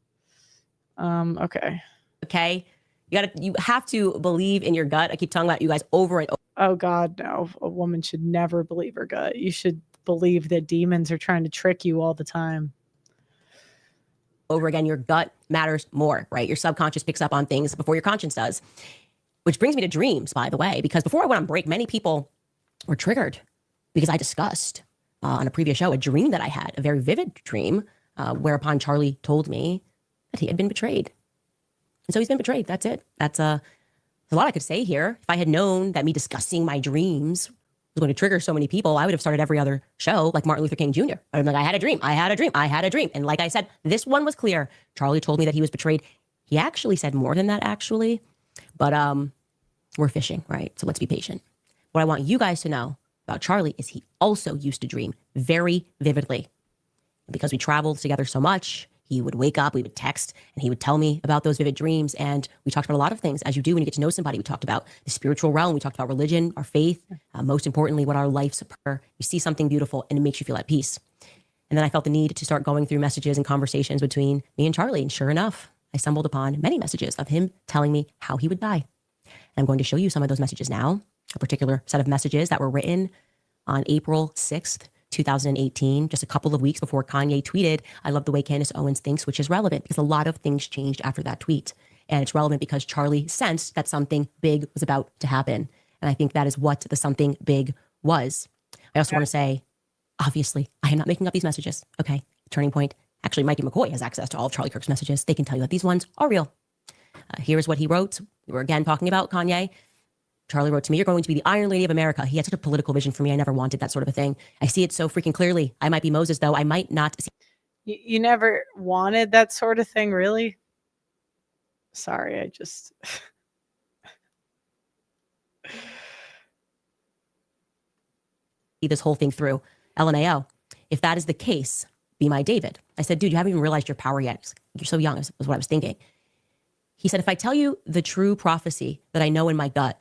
Speaker 2: Okay.
Speaker 15: Okay. You have to believe in your gut. I keep talking about you guys over and over.
Speaker 2: Oh God, no. A woman should never believe her gut. You should believe that demons are trying to trick you all the time.
Speaker 15: Over again, your gut matters more, right? Your subconscious picks up on things before your conscience does. Which brings me to dreams, by the way, because before I went on break, many people were triggered because I discussed on a previous show a dream that I had, a very vivid dream, whereupon Charlie told me that he had been betrayed. And so he's been betrayed. That's it. That's a lot I could say here. If I had known that me discussing my dreams was going to trigger so many people, I would have started every other show like Martin Luther King Jr. I would be like, I had a dream. I had a dream. I had a dream. And like I said, this one was clear. Charlie told me that he was betrayed. He actually said more than that, actually. But we're fishing, right? So let's be patient. What I want you guys to know about Charlie is he also used to dream very vividly. Because we traveled together so much, he would wake up, we would text, and he would tell me about those vivid dreams. And we talked about a lot of things, as you do when you get to know somebody. We talked about the spiritual realm. We talked about religion, our faith, most importantly, what our life's about. You see something beautiful, and it makes you feel at peace. And then I felt the need to start going through messages and conversations between me and Charlie. And sure enough, I stumbled upon many messages of him telling me how he would die. And I'm going to show you some of those messages now, a particular set of messages that were written on April 6th, 2018, just a couple of weeks before Kanye tweeted, I love the way Candace Owens thinks, which is relevant because a lot of things changed after that tweet. And it's relevant because Charlie sensed that something big was about to happen. And I think that is what the something big was. I also want to say, obviously, I am not making up these messages. Okay. Turning point. Actually, Mikey McCoy has access to all of Charlie Kirk's messages. They can tell you that these ones are real. Here's what he wrote. We were again talking about Kanye. Charlie wrote to me, you're going to be the Iron Lady of America. He had such a political vision for me. I never wanted that sort of a thing. I see it so freaking clearly. I might be Moses, though. I might not see.
Speaker 2: You never wanted that sort of thing, really? Sorry, I just...
Speaker 15: see this whole thing through. LMAO. If that is the case, be my David. I said, dude, you haven't even realized your power yet. You're so young, is what I was thinking. He said, if I tell you the true prophecy that I know in my gut,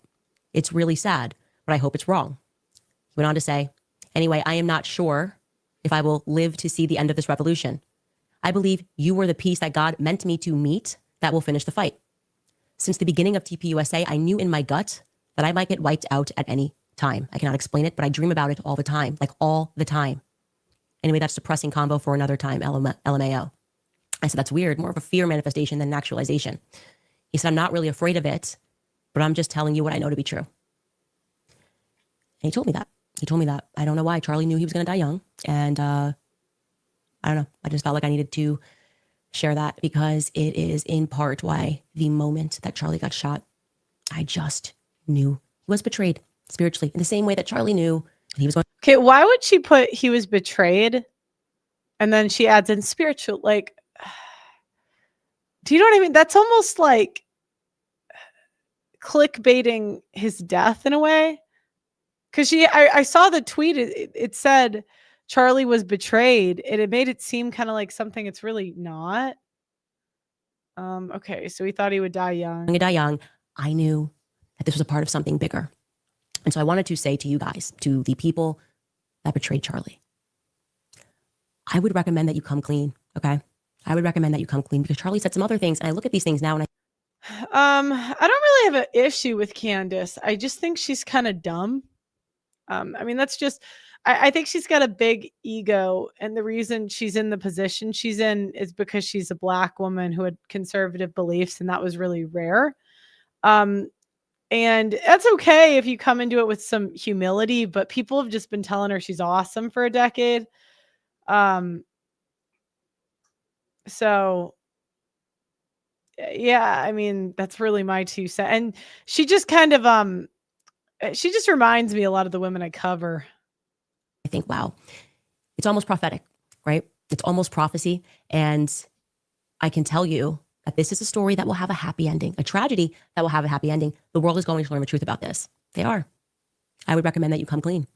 Speaker 15: it's really sad, but I hope it's wrong. He went on to say, anyway, I am not sure if I will live to see the end of this revolution. I believe you were the piece that God meant me to meet that will finish the fight. Since the beginning of TPUSA, I knew in my gut that I might get wiped out at any time. I cannot explain it, but I dream about it all the time, like all the time. Anyway, that's depressing combo for another time, LMAO. I said, that's weird, more of a fear manifestation than an actualization. He said, I'm not really afraid of it, but I'm just telling you what I know to be true. And he told me that. He told me that. I don't know why. Charlie knew he was going to die young. And I don't know. I just felt like I needed to share that because it is in part why the moment that Charlie got shot, I just knew he was betrayed spiritually in the same way that Charlie knew he was going.
Speaker 2: Okay, why would she put he was betrayed? And then she adds in spiritual, like, do you know what I mean? That's almost like clickbaiting his death in a way. Because I saw the tweet. It said Charlie was betrayed, and it made it seem kind of like something it's really not. Okay, so he thought he would die young.
Speaker 15: Die young. I knew that this was a part of something bigger. And so I wanted to say to you guys, to the people that betrayed Charlie, I would recommend that you come clean, okay? I would recommend that you come clean because Charlie said some other things, and I look at these things now and
Speaker 2: I don't really have an issue with Candace. I just think she's kind of dumb. I mean, that's just, I think she's got a big ego, and the reason she's in the position she's in is because she's a Black woman who had conservative beliefs, and that was really rare. And that's okay if you come into it with some humility, but people have just been telling her she's awesome for a decade. So yeah, I mean, that's really my 2 cents. And she just kind of, she just reminds me a lot of the women I cover.
Speaker 15: I think, wow, it's almost prophetic, right? It's almost prophecy. And I can tell you that this is a story that will have a happy ending, a tragedy that will have a happy ending. The world is going to learn the truth about this. They are. I would recommend that you come clean.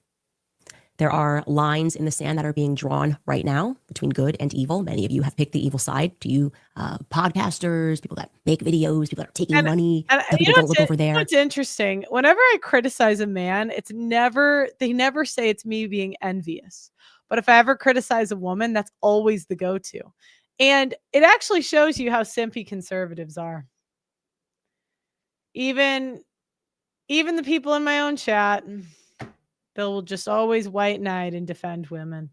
Speaker 15: There are lines in the sand that are being drawn right now between good and evil. Many of you have picked the evil side. To you podcasters, people that make videos, people that are taking money, people don't look over there.
Speaker 2: It's interesting. Whenever I criticize a man, they never say it's me being envious. But if I ever criticize a woman, that's always the go-to. And it actually shows you how simpy conservatives are. Even the people in my own chat, they'll just always white knight and defend women.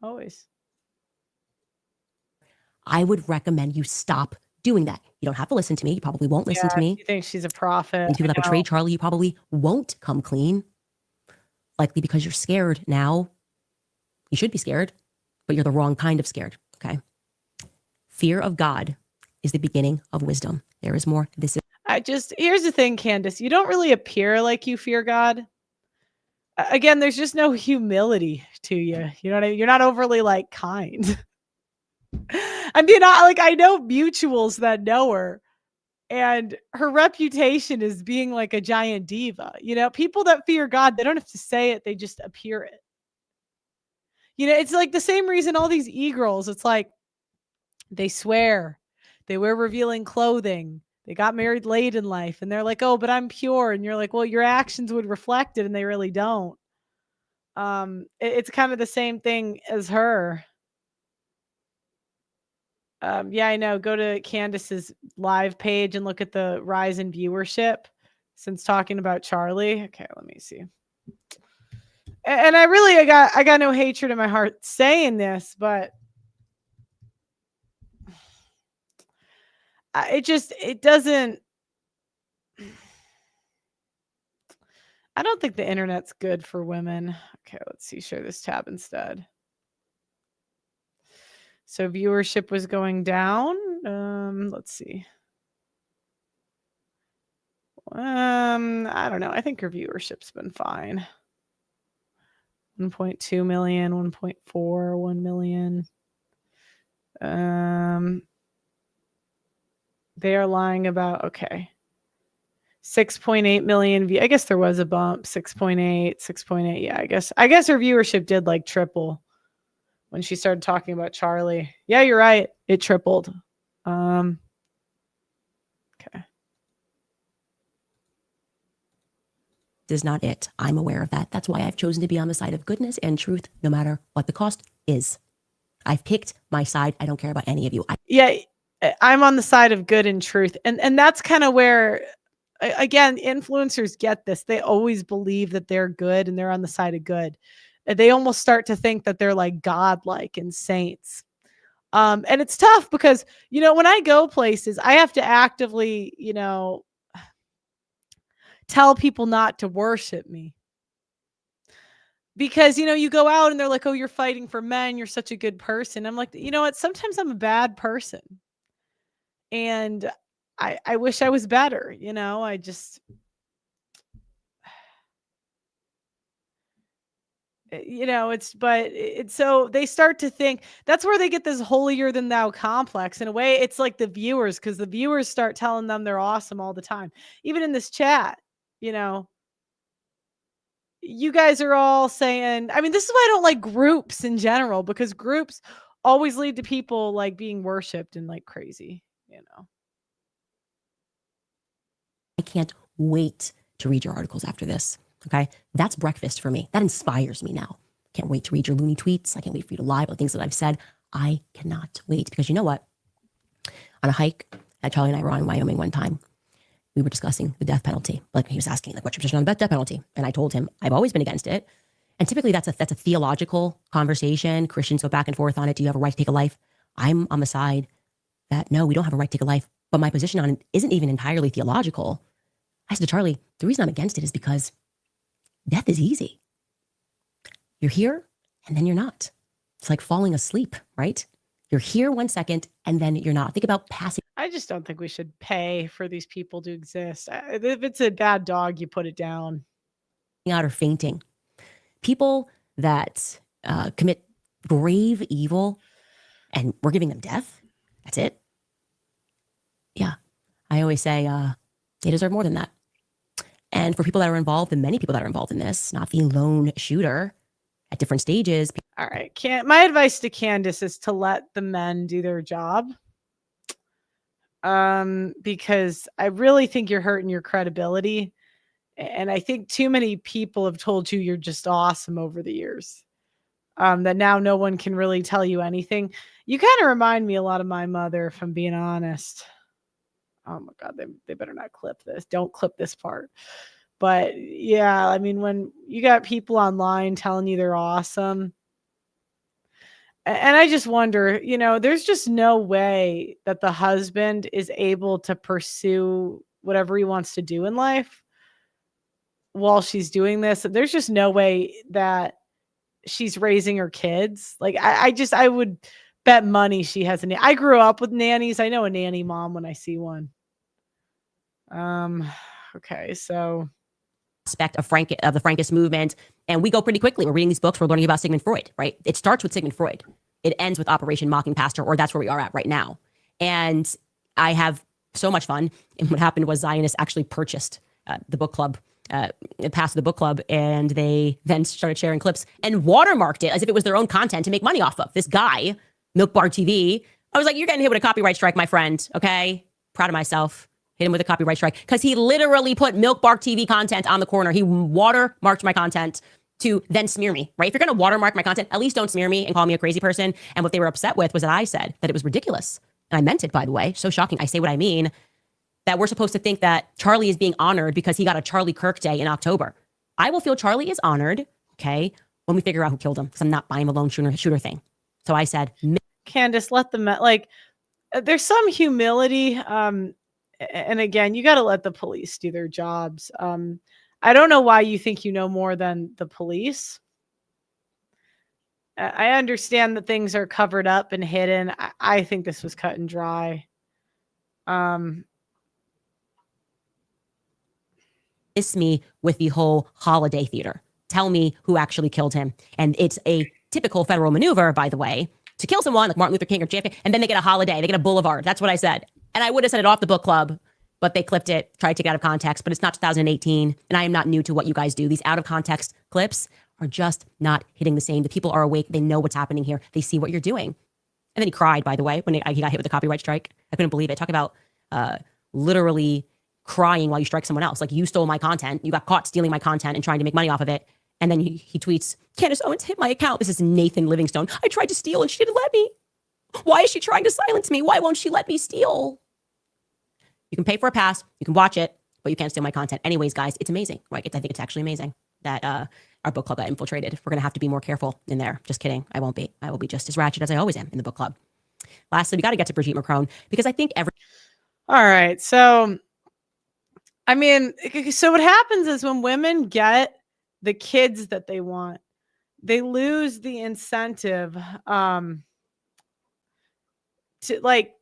Speaker 2: Always.
Speaker 15: I would recommend you stop doing that. You don't have to listen to me. You probably won't listen to me.
Speaker 2: You think she's a prophet.
Speaker 15: And people that betrayed Charlie, you probably won't come clean. Likely because you're scared now. You should be scared, but you're the wrong kind of scared. Okay. Fear of God is the beginning of wisdom. There is more.
Speaker 2: Here's the thing, Candace. You don't really appear like you fear God. Again, there's just no humility to you. You know what I mean? You're not overly like kind. I mean, I know mutuals that know her, and her reputation is being like a giant diva. You know, people that fear God, they don't have to say it, they just appear it. You know, it's like the same reason all these e-girls, it's like they swear, they wear revealing clothing, they got married late in life, and they're like, oh, but I'm pure. And you're like, well, your actions would reflect it, and they really don't. It's kind of the same thing as her. Yeah, I know. Go to Candace's live page and look at the rise in viewership since talking about Charlie. Okay, let me see. And I got no hatred in my heart saying this, but it doesn't. I don't think the internet's good for women. Okay, let's see. Share this tab instead. So viewership was going down. Let's see. I don't know. I think her viewership's been fine. 1.2 million, 1.4, 1 million. They are lying about, okay. 6.8 million. I guess there was a bump. 6.8, 6.8. Yeah, I guess her viewership did like triple when she started talking about Charlie. Yeah, you're right. It tripled. Okay.
Speaker 15: Is not it. I'm aware of that. That's why I've chosen to be on the side of goodness and truth, no matter what the cost is. I've picked my side. I don't care about any of you.
Speaker 2: Yeah, I'm on the side of good and truth. And that's kind of where, again, influencers get this. They always believe that they're good and they're on the side of good. They almost start to think that they're like godlike and saints. And it's tough because, you know, when I go places, I have to actively, you know, tell people not to worship me. Because, you know, you go out and they're like, oh, you're fighting for men. You're such a good person. I'm like, you know what? Sometimes I'm a bad person. And I wish I was better. You know, you know, it's so they start to think that's where they get this holier than thou complex. In a way, it's like the viewers, because the viewers start telling them they're awesome all the time. Even in this chat, you know, you guys are all saying, I mean, this is why I don't like groups in general, because groups always lead to people like being worshipped and like crazy, you know.
Speaker 15: I can't wait to read your articles after this. Okay. That's breakfast for me. That inspires me now. Can't wait to read your loony tweets. I can't wait for you to lie about things that I've said. I cannot wait, because you know what? On a hike that Charlie and I were on in Wyoming one time, we were discussing the death penalty. Like, he was asking, like, what's your position on the death penalty? And I told him, I've always been against it. And typically that's a theological conversation. Christians go back and forth on it. Do you have a right to take a life? I'm on the side that, no, we don't have a right to take a life. But my position on it isn't even entirely theological. I said to Charlie, the reason I'm against it is because death is easy. You're here and then you're not. It's like falling asleep, right? You're here 1 second and then you're not. Think about passing.
Speaker 2: I just don't think we should pay for these people to exist. If it's a bad dog, you put it down.
Speaker 15: Out or fainting. People that commit grave evil and we're giving them death. That's it. Yeah. I always say they deserve more than that. And for people that are involved, and many people that are involved in this, not the lone shooter at different stages.
Speaker 2: All right. My advice to Candace is to let the men do their job. Because I really think you're hurting your credibility. And I think too many people have told you you're just awesome over the years. that now no one can really tell you anything. You kind of remind me a lot of my mother, if I'm being honest. Oh my God, they better not clip this. Don't clip this part. But yeah, I mean, when you got people online telling you they're awesome, and I just wonder, there's just no way that the husband is able to pursue whatever he wants to do in life while she's doing this. There's just no way that she's raising her kids. Like, I would bet money she has a I grew up with nannies. I know a nanny mom when I see one. Okay, so
Speaker 15: aspect of the Frankist movement, and we go pretty quickly. We're reading these books. We're learning about Sigmund Freud, right? It starts with Sigmund Freud. It ends with Operation Mocking Pastor, or that's where we are at right now. And I have so much fun. And what happened was Zionists actually purchased the book club, passed the book club, and they then started sharing clips and watermarked it as if it was their own content to make money off of. This guy, Milk Bar TV, I was like, you're getting hit with a copyright strike, my friend. Okay, proud of myself. Hit him with a copyright strike because he literally put Milk Bar TV content on the corner. He watermarked my content to then smear me, right? If you're going to watermark my content, at least don't smear me and call me a crazy person. And what they were upset with was that I said that it was ridiculous. And I meant it, by the way. So shocking. I say what I mean. That we're supposed to think that Charlie is being honored because he got a Charlie Kirk Day in October. I will feel Charlie is honored, okay, when we figure out who killed him, because I'm not buying the lone shooter thing. So I said,
Speaker 2: Candace, let them, there's some humility. And again, you got to let the police do their jobs. I don't know why you think you know more than the police. I understand that things are covered up and hidden. I think this was cut and dry.
Speaker 15: Miss me with the whole holiday theater. Tell me who actually killed him. And it's a typical federal maneuver, by the way, to kill someone like Martin Luther King or JFK, and then they get a holiday, they get a boulevard. That's what I said. And I would have said it off the book club, but they clipped it, tried to get out of context, but it's not 2018. And I am not new to what you guys do. These out of context clips are just not hitting the same. The people are awake. They know what's happening here. They see what you're doing. And then he cried, by the way, when he got hit with the copyright strike. I couldn't believe it. Talk about literally crying while you strike someone else. Like, you stole my content. You got caught stealing my content and trying to make money off of it. And then he tweets, Candace Owens hit my account. This is Nathan Livingstone. I tried to steal and she didn't let me. Why is she trying to silence me? Why won't she let me steal? You can pay for a pass. You can watch it, but you can't steal my content. Anyways, guys, it's amazing. Right? I think it's actually amazing that our book club got infiltrated. We're going to have to be more careful in there. Just kidding. I won't be. I will be just as ratchet as I always am in the book club. Lastly, we got to get to Brigitte Macron because I think
Speaker 2: All right. So, I mean, so what happens is when women get the kids that they want, they lose the incentive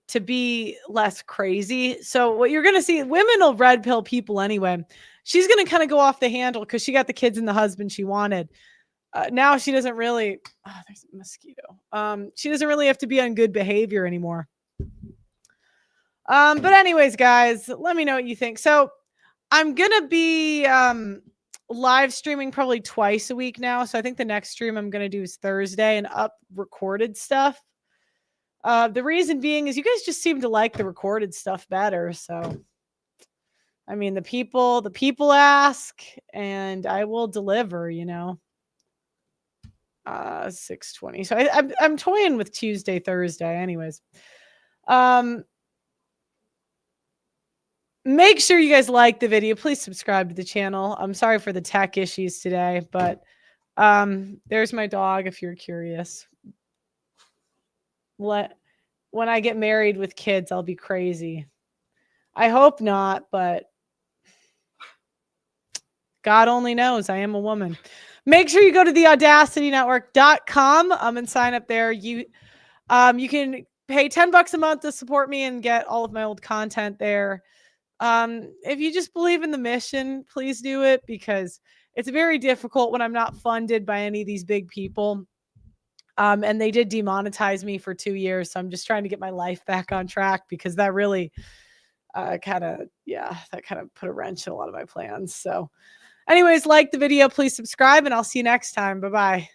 Speaker 2: to be less crazy. So what you're going to see, women will red pill people anyway. She's going to kind of go off the handle because she got the kids and the husband she wanted. Now she doesn't really, there's a mosquito. She doesn't really have to be on good behavior anymore. But anyways, guys, let me know what you think. So I'm going to be live streaming probably twice a week now. So I think the next stream I'm going to do is Thursday and up recorded stuff. The reason being is you guys just seem to like the recorded stuff better. So, I mean, the people ask and I will deliver, 6:20. So I'm toying with Tuesday, Thursday anyways. Make sure you guys like the video. Please subscribe to the channel. I'm sorry for the tech issues today, but there's my dog if you're curious. When I get married with kids, I'll be crazy. I hope not, but God only knows. I am a woman. Make sure you go to theaudacitynetwork.com and sign up there. You can pay $10 a month to support me and get all of my old content there. If you just believe in the mission, please do it because it's very difficult when I'm not funded by any of these big people. And they did demonetize me for 2 years. So I'm just trying to get my life back on track because that really kind of put a wrench in a lot of my plans. So anyways, like the video, please subscribe, and I'll see you next time. Bye-bye.